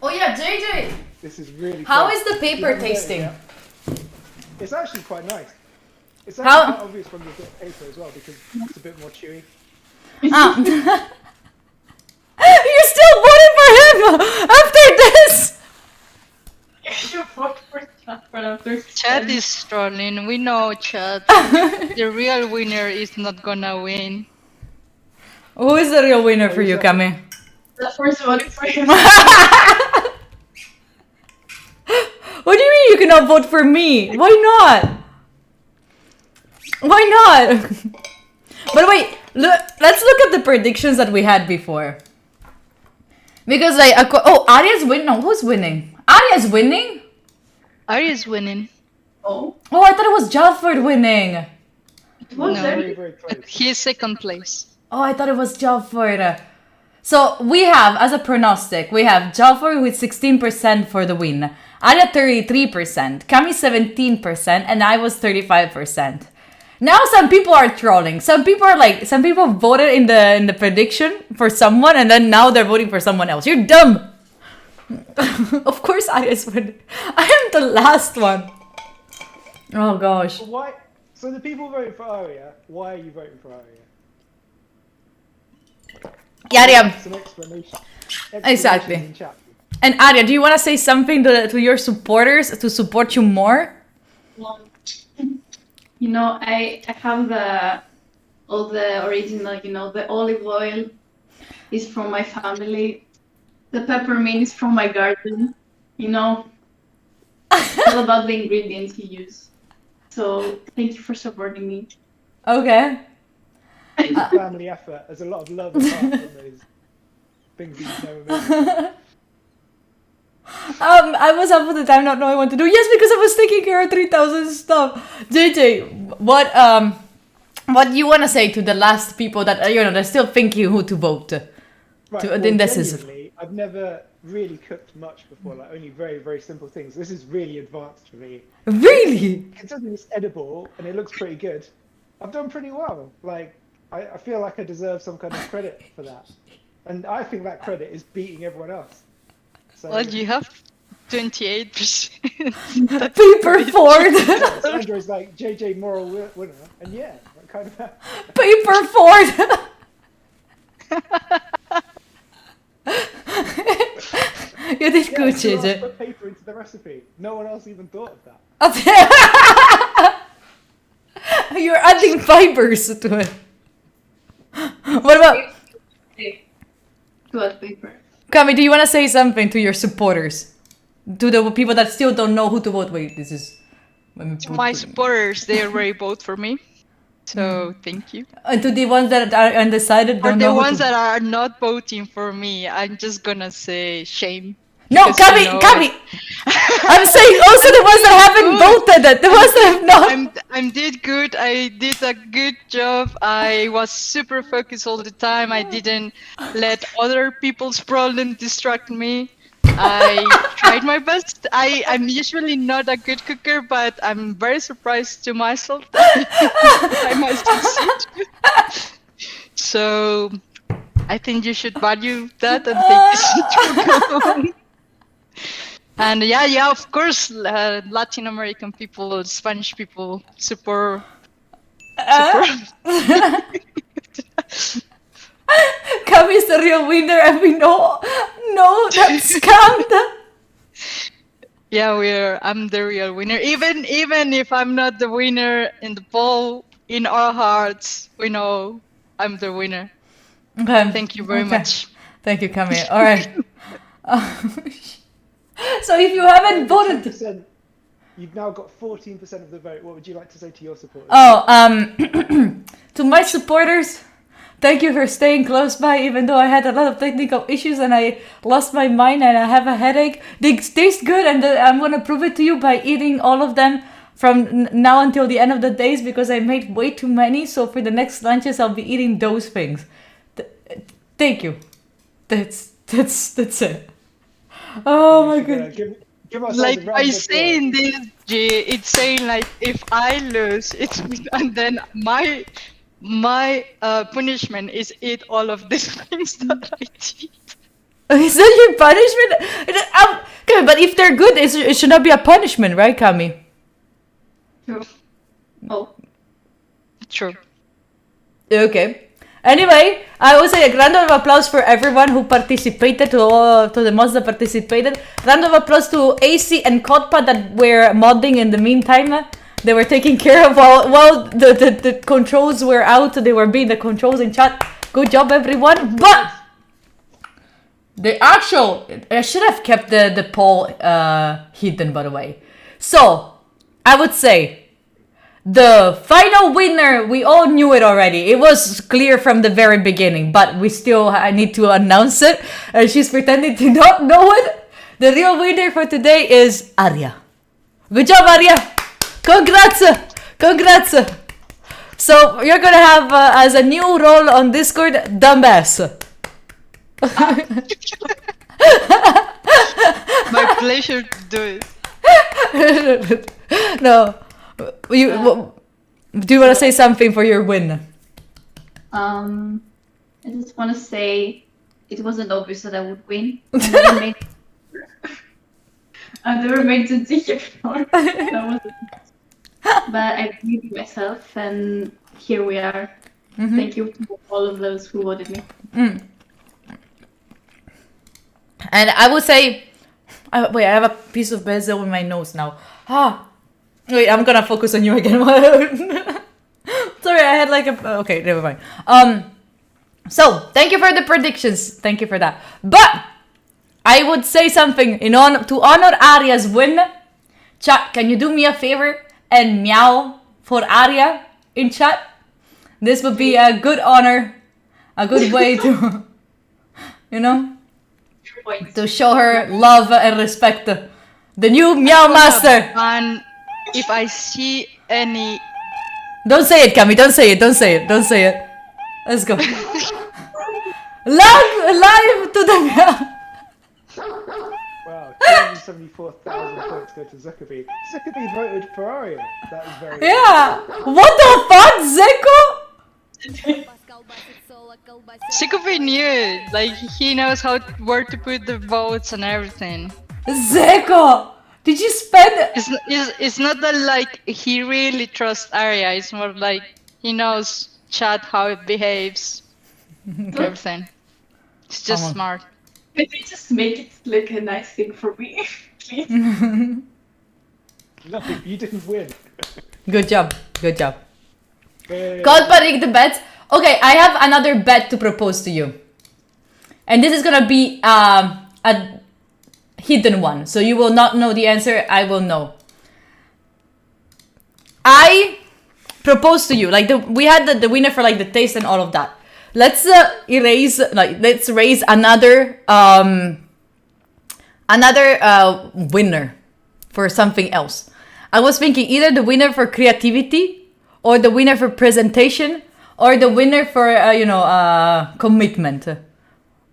Oh yeah, JJ. This is really How fun. is the paper tasting? Yeah. It's actually quite nice. It's How- actually quite obvious when you get paper as well, because it's a bit more chewy. Ah. You're still voting for him after this. You vote for Jasper after Chad is trolling. We know Chad. The real winner is not gonna win. Who is the real winner for you, Kami? Jasper's voting for him. What do you mean you cannot vote for me? Why not? Why not? But wait, let's look at the predictions that we had before. Because like, oh, Arya's winning. No, who's winning? Arya's winning? Ari's winning. Oh, Oh, I thought it was Jalford winning. it was No. early. Very, very close. He's second place. Oh, I thought it was Jalford. So we have, as a prognostic, we have Jalford with 16% for the win, Aria 33%, Cami 17%, and I was 35%. Now some people are trolling. Some people voted in the prediction for someone, and then now they're voting for someone else. You're dumb. Of course, Aria's winning. I am the last one. Oh gosh. But why? So the people voting for Aria, why are you voting for Aria? Yeah, Aria. Some explanation. Exactly. in chat. And Aria, do you want to say something to your supporters to support you more? Well, you know, I have all the original, you know, the olive oil is from my family. The peppermint is from my garden, you know. It's all about the ingredients you use. So thank you for supporting me. Okay. It's a family effort. There's a lot of love and heart in those things that you've never made. I was half of the time not knowing what to do. Yes, because I was taking care of 3,000 stuff. JJ, what you want to say to the last people that they're still thinking who to vote? Right, To- well, then this is- genuinely, I've never really cooked much before, like only very, very simple things. This is really advanced for me. Really? Considering it's edible and it looks pretty good, I've done pretty well. Like, I feel like I deserve some kind of credit for that. And I think that credit is beating everyone else. So, Well, you have 28%. Paper Ford. Sandra is like JJ moral winner, and yeah, that kind of. Paper Ford. You did Yeah, good, who else JJ. put paper into the recipe? No one else even thought of that. You're adding fibers to it. What about Toilet paper. Kami? Do you want to say something to your supporters, to the people that still don't know who to vote? Wait, this is To my supporters, they already vote for me. So thank you. and to the ones that are undecided. For Don't the know who ones to... that are not voting for me, I'm just gonna say shame. No, because, Kami, you know, Kami. I'm saying also the ones that haven't voted. The ones that have not. I did good. I did a good job. I was super focused all the time. I didn't let other people's problems distract me. I tried my best. I'm usually not a good cooker, but I'm very surprised to myself that I might succeed. So I think you should value that and take this into account. And yeah, of course, Latin American people, Spanish people support. Kami's the real winner, and we know that scammed. Yeah, I'm the real winner. Even if I'm not the winner in the poll, in our hearts, we know I'm the winner. Okay. Thank you very Okay. much. Thank you, Kami. All right. So if you haven't voted, 10%, you've now got 14% of the vote. What would you like to say to your supporters? to my supporters, thank you for staying close by, even though I had a lot of technical issues and I lost my mind and I have a headache. They taste good, and I'm gonna prove it to you by eating all of them from now until the end of the days, because I made way too many. So for the next lunches, I'll be eating those things. Thank you. That's it. Oh my god. Give ourselves Like a round by of applause. saying this, G, it's saying like if I lose, it's and then my punishment is eat all of these things that I did. Is that your punishment? Okay, but if they're good, it should not be a punishment, right, Kami? True. Oh, True. Okay. Anyway, I would say a round of applause for everyone who participated, to the mods that participated. Round of applause to AC and Kotpa that were modding in the meantime. They were taking care of while the controls were out. They were being the controls in chat. Good job, everyone. But I should have kept the poll hidden, by the way. So I would say the final winner, we all knew it already. It was clear from the very beginning, but I need to announce it. And she's pretending to not know it. The real winner for today is Aria. Good job, Arya. Congrats. Congrats. So you're gonna have as a new role on Discord, dumbass. My pleasure to do it. No, do you want to say something for your win? I just want to say it wasn't obvious that I would win. I've never made it before. But I believe in myself, and here we are. Thank you to all of those who voted me. And I would say, wait, I have a piece of bezel in my nose now. Wait, I'm gonna focus on you again. Sorry, I had like a. Okay, never mind. So thank you for the predictions. Thank you for that. But I would say something to honor Arya's win. Chat, can you do me a favor and meow for Arya in chat? This would be a good honor, a good way to, to show her love and respect. The new Meow Master. And if I see any... Don't say it, Cami. Don't say it. Don't say it. Don't say it. Let's go. Live to the Meow. Wow, 274,000 points go to Zuckerby. Zuckerby voted for Arya. That was very Yeah. What the fuck, Zeko? Zuckerby knew it. Like, he knows where to put the votes and everything. Zeko, did you spend? It's not that like he really trusts Arya. It's more like he knows chat how it behaves, everything. It's just smart. Maybe just make it like a nice thing for me, please. Nothing, you didn't win. Good job. Good job. Hey. God panic the bet. Okay, I have another bet to propose to you. And this is gonna be a hidden one. So you will not know the answer, I will know. I propose to you, like we had the winner for like the taste and all of that. Let's let's raise another winner for something else. I was thinking either the winner for creativity, or the winner for presentation, or the winner for commitment.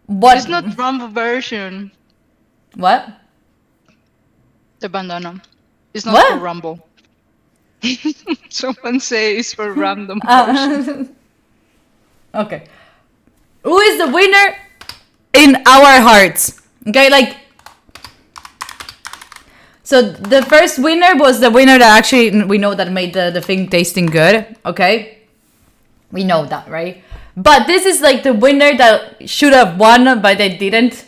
What? It's not Rumble version. What? The bandana. It's not What? for Rumble. Someone say it's for random version. Okay. Who is the winner in our hearts? Okay, like. So the first winner was the winner that actually we know that made the thing tasting good. Okay. We know that, right? But this is like the winner that should have won, but they didn't.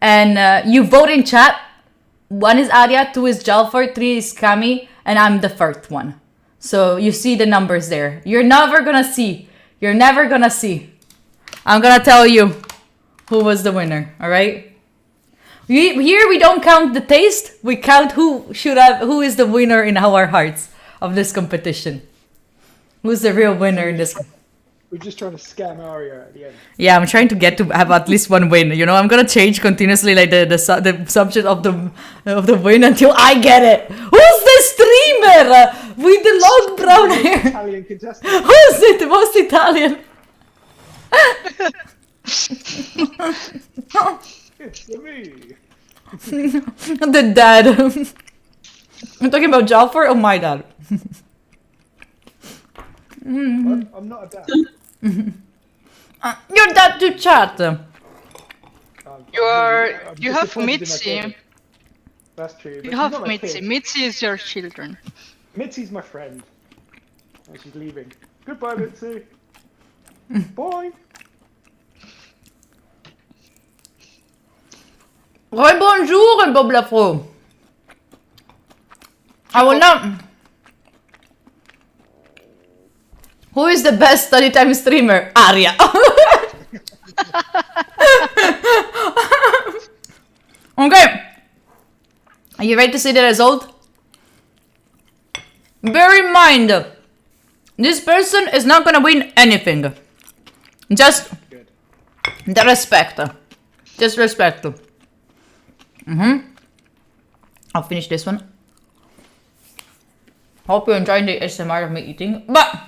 And you vote in chat. 1 is Arya, 2 is Jalfor, 3 is Kami, and I'm the 4th one. So you see the numbers there. You're never gonna see. You're never gonna see. I'm gonna tell you who was the winner, alright? Here we don't count the taste, we count who is the winner in our hearts of this competition. Who's the real winner in this? We're just trying to scam Arya at the end. Yeah, I'm trying to get to have at least one win. I'm gonna change continuously like the subject of the win until I get it. Who's the streamer with the long brown hair? Italian contestant. Who's it? The most Italian? It's me. The dad. I'm talking about Jalfor or my dad? What? I'm not a dad. Your dad to chat. You have disappointed in my Mitzi. kid. That's true. but You she's have not my Mitzi. kid. Mitzi is your children. Mitzi's my friend. And she's leaving. Goodbye, Mitzi. Bye. Right, bonjour, Bob Lafro. I will not. Who is the best study time streamer? Arya. Okay. Are you ready to see the result? Bear in mind, this person is not gonna win anything. Just Good. the respect. Just respect. I'll finish this one. Hope you're enjoying the ASMR of me eating. But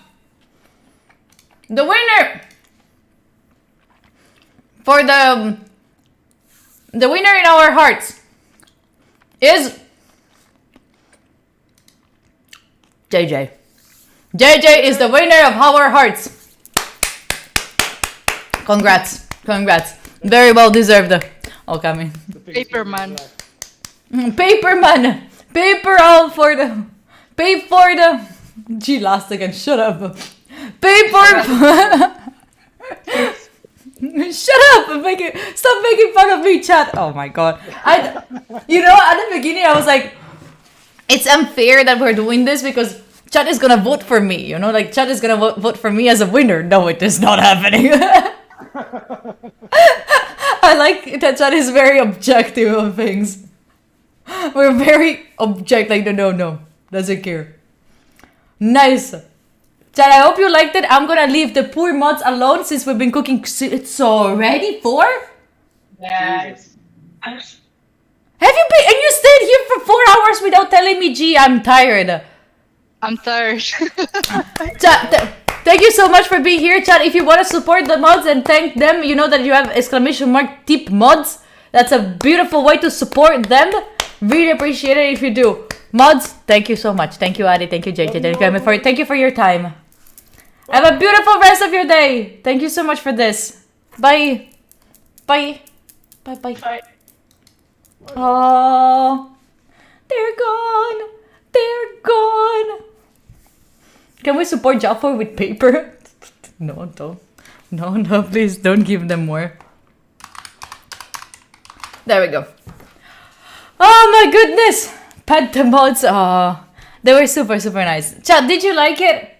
the winner for the winner in our hearts is JJ. JJ is the winner of our hearts. Congrats. Congrats. Very well deserved. Oh, coming. Paperman. Paperman. Paper all for the. Pay for the. Gee, last again. Shut up. Pay for. Shut up! Stop making fun of me, chat. Oh my god. You know, at the beginning I was like, it's unfair that we're doing this because chat is gonna vote for me. You know, like chat is gonna vote for me as a winner. No, it is not happening. I like that chat is very objective on things. We're very object. Like no, doesn't care. Nice. Chat, I hope you liked it. I'm gonna leave the poor mods alone since we've been cooking. It's already 4? Yes. Have you been? And you stayed here for 4 hours without telling me, gee, I'm tired. I'm tired. Chat, thank you so much for being here, chat. If you want to support the mods and thank them, you know that you have !tip mods. That's a beautiful way to support them. Really appreciate it if you do. Mods, thank you so much. Thank you, Adi. Thank you, JJ. Thank you for your time. Have a beautiful rest of your day. Thank you so much for this. Bye. Bye. Bye. Bye. Bye. Oh, they're gone. They're gone. Can we support Jaffa with paper? No, don't. No, please don't give them more. There we go. Oh my goodness. Pet the mods. Oh, they were super nice. Chat, did you like it?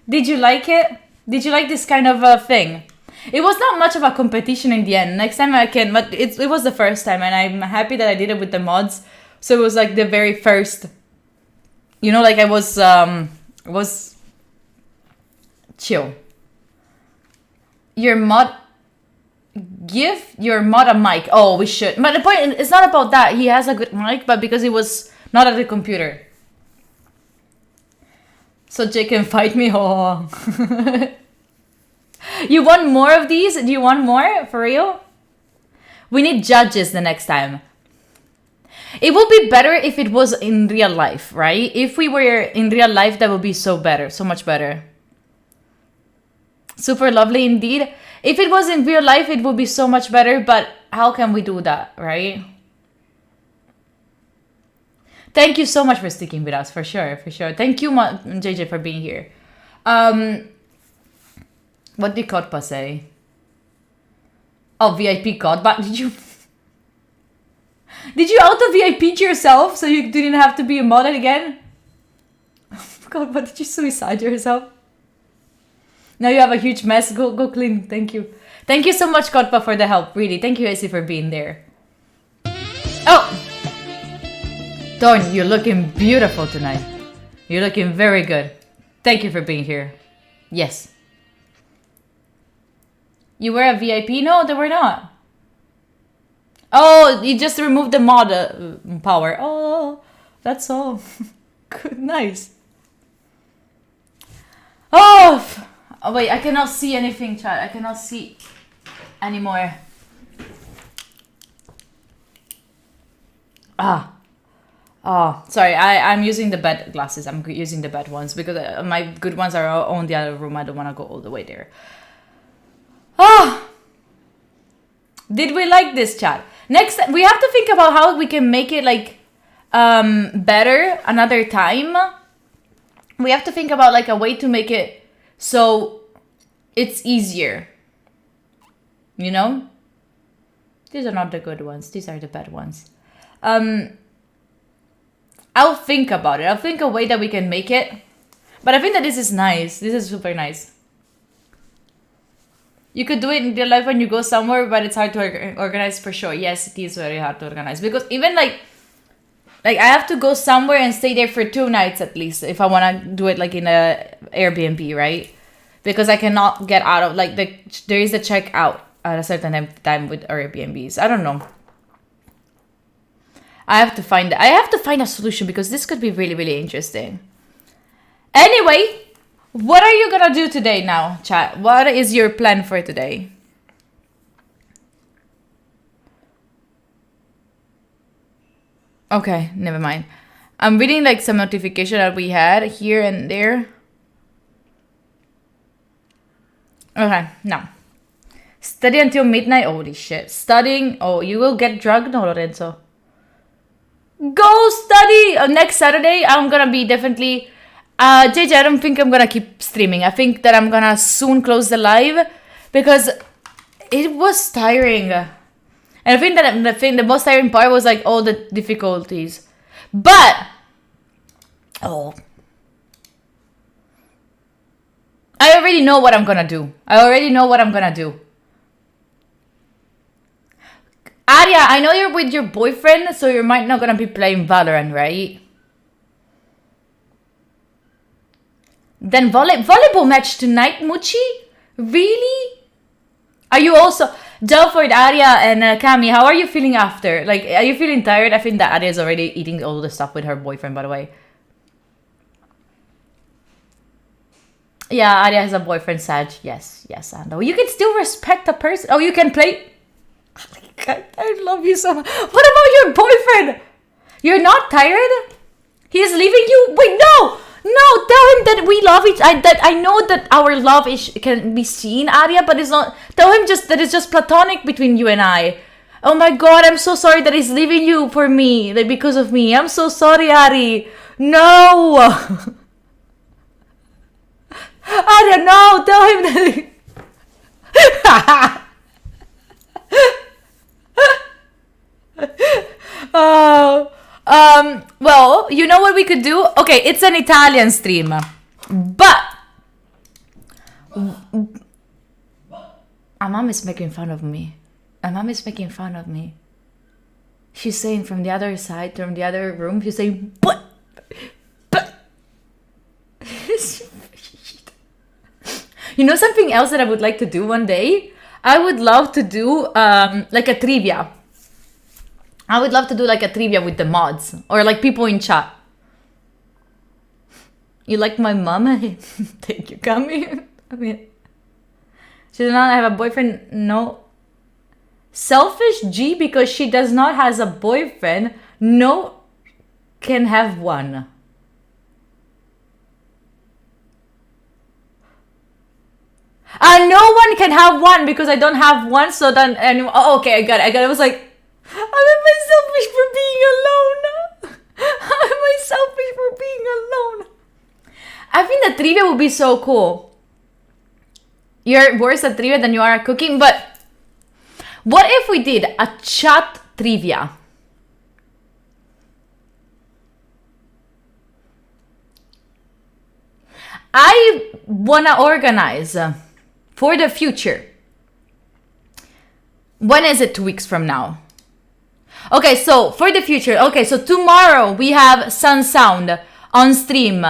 Did you like it? Did you like this kind of thing? It was not much of a competition in the end. Next time I can, but it was the first time and I'm happy that I did it with the mods. So it was like the very first, you know, like I was chill. Give your mod a mic. Oh, we should. But the point, it's not about that. He has a good mic, but because it was not at the computer. So Jay can fight me. Oh. You want more of these? Do you want more? For real? We need judges the next time. It would be better if it was in real life, right? If we were in real life, that would be so much better. Super lovely indeed. If it was in real life, it would be so much better, but how can we do that, right? Thank you so much for sticking with us, for sure. Thank you, JJ, for being here. What did Kotpa say? Oh, VIP code, but did you auto VIP yourself so you didn't have to be a mod again? God, but did you suicide yourself? Now you have a huge mess. Go clean. Thank you. Thank you so much, Kotpa, for the help. Really. Thank you, AC, for being there. Oh! Thorn, you're looking beautiful tonight. You're looking very good. Thank you for being here. Yes. You were a VIP? No, they were not. Oh, you just removed the mod power. Oh, that's all. Good, nice. Oh, wait, I cannot see anything, chat. I cannot see anymore. Oh, sorry. I'm using the bad glasses. I'm using the bad ones because my good ones are on the other room. I don't want to go all the way there. Oh, did we like this, chat? Next, we have to think about how we can make it like better another time. We have to think about like a way to make it so it's easier. You know? These are not the good ones. These are the bad ones. I'll think about it. I'll think a way that we can make it. But I think that this is nice. This is super nice. You could do it in real life when you go somewhere, but it's hard to organize for sure. Yes, it is very hard to organize. Because even like I have to go somewhere and stay there for 2 nights at least if I want to do it like in a Airbnb, right? Because I cannot get out of like there is a checkout at a certain time with Airbnbs. I don't know. I have to find a solution because this could be really, really interesting. Anyway, what are you gonna do today now, chat? What is your plan for today? Okay, never mind. I'm reading like some notification that we had here and there. Okay, now. Study until midnight. Holy shit. Studying. Oh, you will get drugged? No, Lorenzo. Go study! Next Saturday, I'm gonna be definitely... JJ, I don't think I'm gonna keep streaming. I think that I'm gonna soon close the live because it was tiring. And I think that the most tiring part was like all the difficulties. But... Oh... I already know what I'm gonna do. Arya, I know you're with your boyfriend, so you might not gonna be playing Valorant, right? Then volleyball match tonight, Muchi? Really? Are you also... Delford, Arya, and Cami, how are you feeling after? Like, are you feeling tired? I think that Arya is already eating all the stuff with her boyfriend, by the way. Yeah, Arya has a boyfriend, Saj. Yes, I know. You can still respect a person. Oh, you can play... I love you so much. What about your boyfriend? You're not tired? He's leaving you? Wait, no! No, tell him that we love each other. That I know that our love can be seen, Arya, but it's not... Tell him just that it's just platonic between you and I. Oh my god, I'm so sorry that he's leaving you for me. Like, because of me. I'm so sorry, Ari. No! Arya, no! Tell him that... Well, you know what we could do? Okay, it's an Italian stream, but my mom is making fun of me. She's saying from the other side, from the other room, she's saying, but. You know something else that I would like to do one day? I would love to do like a trivia. I would love to do like a trivia with the mods or like people in chat. You like my mom? Thank you, Cami. I mean, she does not have a boyfriend. No. Selfish G because she does not has a boyfriend. No, can have one. No one can have one because I don't have one. So then, oh, okay, I got it. I was like, am I selfish for being alone? Am I selfish for being alone? I think the trivia would be so cool. You're worse at trivia than you are at cooking, but what if we did a chat trivia? I wanna organize for the future. When is it? 2 weeks from now? Okay, so for the future. Okay, so tomorrow we have Sun Sound on stream.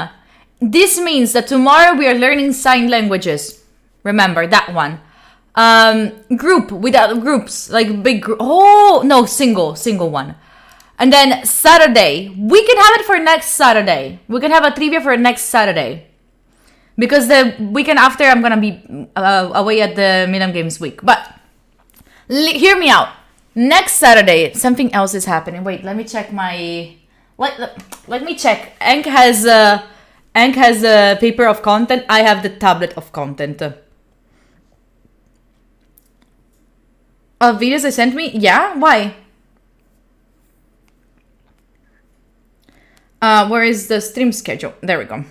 This means that tomorrow we are learning sign languages. Remember that one. Group without groups, like big group. Oh no, single one. And then Saturday, we can have it for next Saturday. We can have a trivia for next Saturday. Because the weekend after, I'm gonna be away at the Milan Games Week. But hear me out. Next Saturday, something else is happening. Wait, let me check my. Let me check. Ank has a paper of content. I have the tablet of content. Videos they sent me. Yeah, why? Where is the stream schedule? There we go.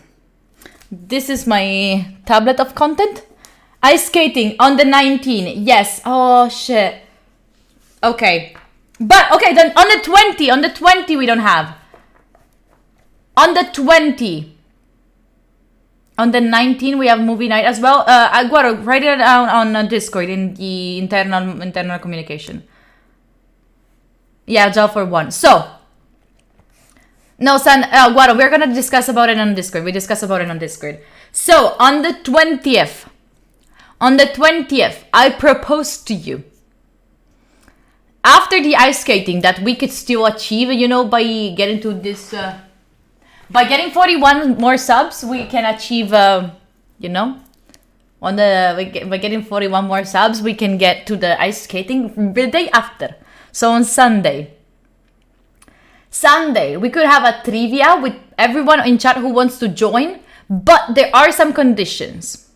This is my tablet of content. Ice skating on the 19th. Yes. Oh, shit. Okay. But, okay, then on the 20 we don't have. On the 20. On the 19th we have movie night as well. Guaro, write it down on Discord in the internal communication. Yeah, Job for one. So, no, San, Guaro, we're gonna discuss about it on Discord. We discuss about it on Discord. So, on the 20th, I propose to you, after the ice skating that we could still achieve, you know, by getting to this, By getting 41 more subs, we can achieve, you know, by getting 41 more subs, we can get to the ice skating the day after. So on Sunday, we could have a trivia with everyone in chat who wants to join, but there are some conditions.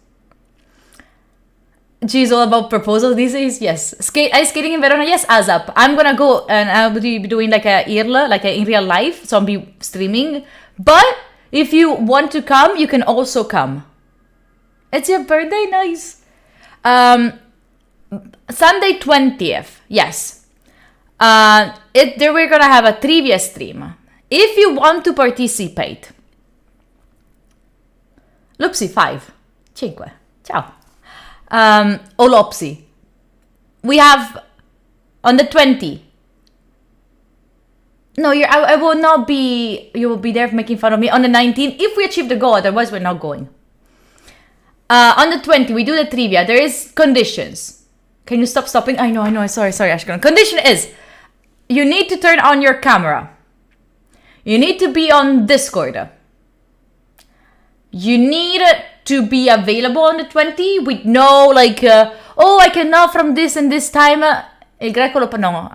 She's all about proposal these days. Yes. Ice skating in Verona. Yes, ASAP. I'm gonna go and I'll be doing like a IRL, like in real life. So I'll be streaming. But if you want to come, you can also come. It's your birthday, nice. Sunday 20th. Yes. There we're gonna have a trivia stream. If you want to participate. Lupsi 5. 5. Ciao. Olopsi. We have on the 20. No, I will not be. You will be there making fun of me on the 19th if we achieve the goal. Otherwise, we're not going. On the 20, we do the trivia. There is conditions. Can you stop stopping? I know. Sorry, Ashkan. Condition is you need to turn on your camera. You need to be on Discord. You need to be available on the 20 with no like, oh, I cannot from this and this time. Il greco lo no,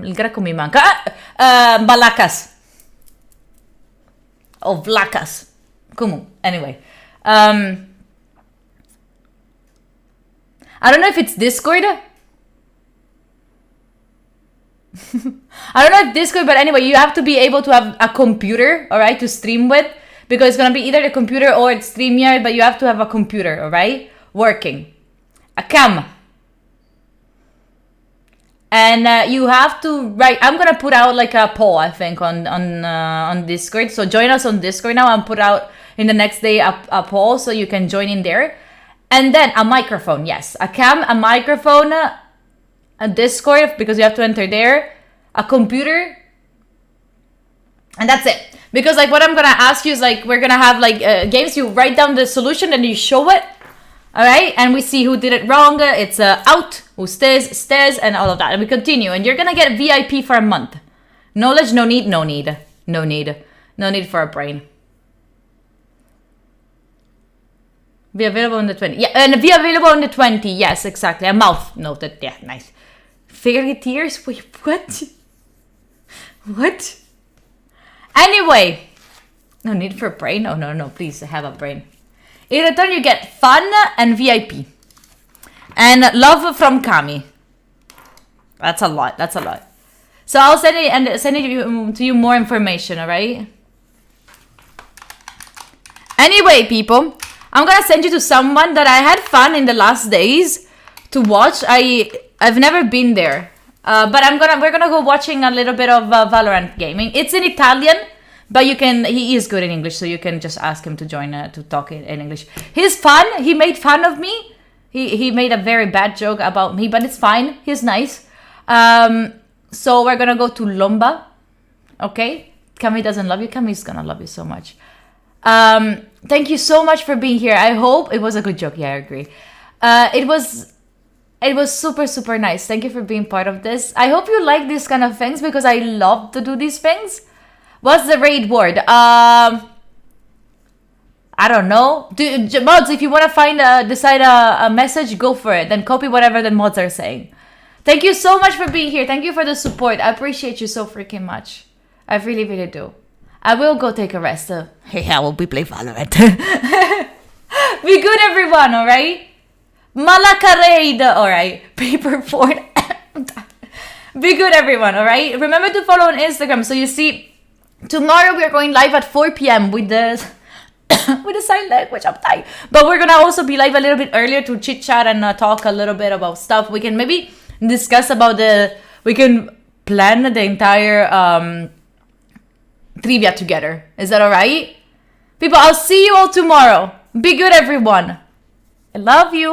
il greco mi manca. Balakas. Oh, vlakas. Kumu. Anyway. I don't know if it's Discord. I don't know if Discord, but anyway, you have to be able to have a computer, alright, to stream with. Because it's going to be either the computer or it's StreamYard, but you have to have a computer, alright? Working. A cam. And you have to write. I'm going to put out like a poll, I think, on Discord. So join us on Discord now and put out in the next day a poll so you can join in there. And then a microphone, yes. A cam, a microphone, a Discord, because you have to enter there. A computer. And that's it. Because like what I'm gonna ask you is like we're gonna have like games. You write down the solution and you show it, all right? And we see who did it wrong. It's out, who stays, and all of that. And we continue. And you're gonna get VIP for a month. Knowledge, no need for a brain. Be available on the 20. Yeah, and be available on the 20. Yes, exactly. A mouth noted. Yeah, nice. Fairy tears. Wait, what? What? Anyway, no need for a brain. Oh, no, please have a brain. In return, you get fun and VIP. And love from Kami. That's a lot. So I'll send it to you more information, alright? Anyway, people, I'm gonna send you to someone that I had fun in the last days to watch. I've never been there. But we're gonna go watching a little bit of Valorant gaming. It's in Italian, but he is good in English, so you can just ask him to join to talk in English. He's fun. He made fun of me. He made a very bad joke about me, but it's fine. He's nice. So we're gonna go to Lomba. Okay? Kami doesn't love you. Kami's gonna love you so much. Thank you so much for being here. I hope it was a good joke. Yeah, I agree. It was super, super nice. Thank you for being part of this. I hope you like these kind of things because I love to do these things. What's the raid word? I don't know. Mods, if you want to decide a message, go for it. Then copy whatever the mods are saying. Thank you so much for being here. Thank you for the support. I appreciate you so freaking much. I really, really do. I will go take a rest. Hey, I will be playing Valorant. Be good, everyone, alright? Malaka raid! Alright. Paper fort. Be good, everyone, alright? Remember to follow on Instagram. So you see, tomorrow we are going live at 4 p.m. with the sign language uptight. But we're gonna also be live a little bit earlier to chit chat and talk a little bit about stuff. We can maybe discuss about we can plan the entire trivia together. Is that alright? People, I'll see you all tomorrow. Be good, everyone. I love you.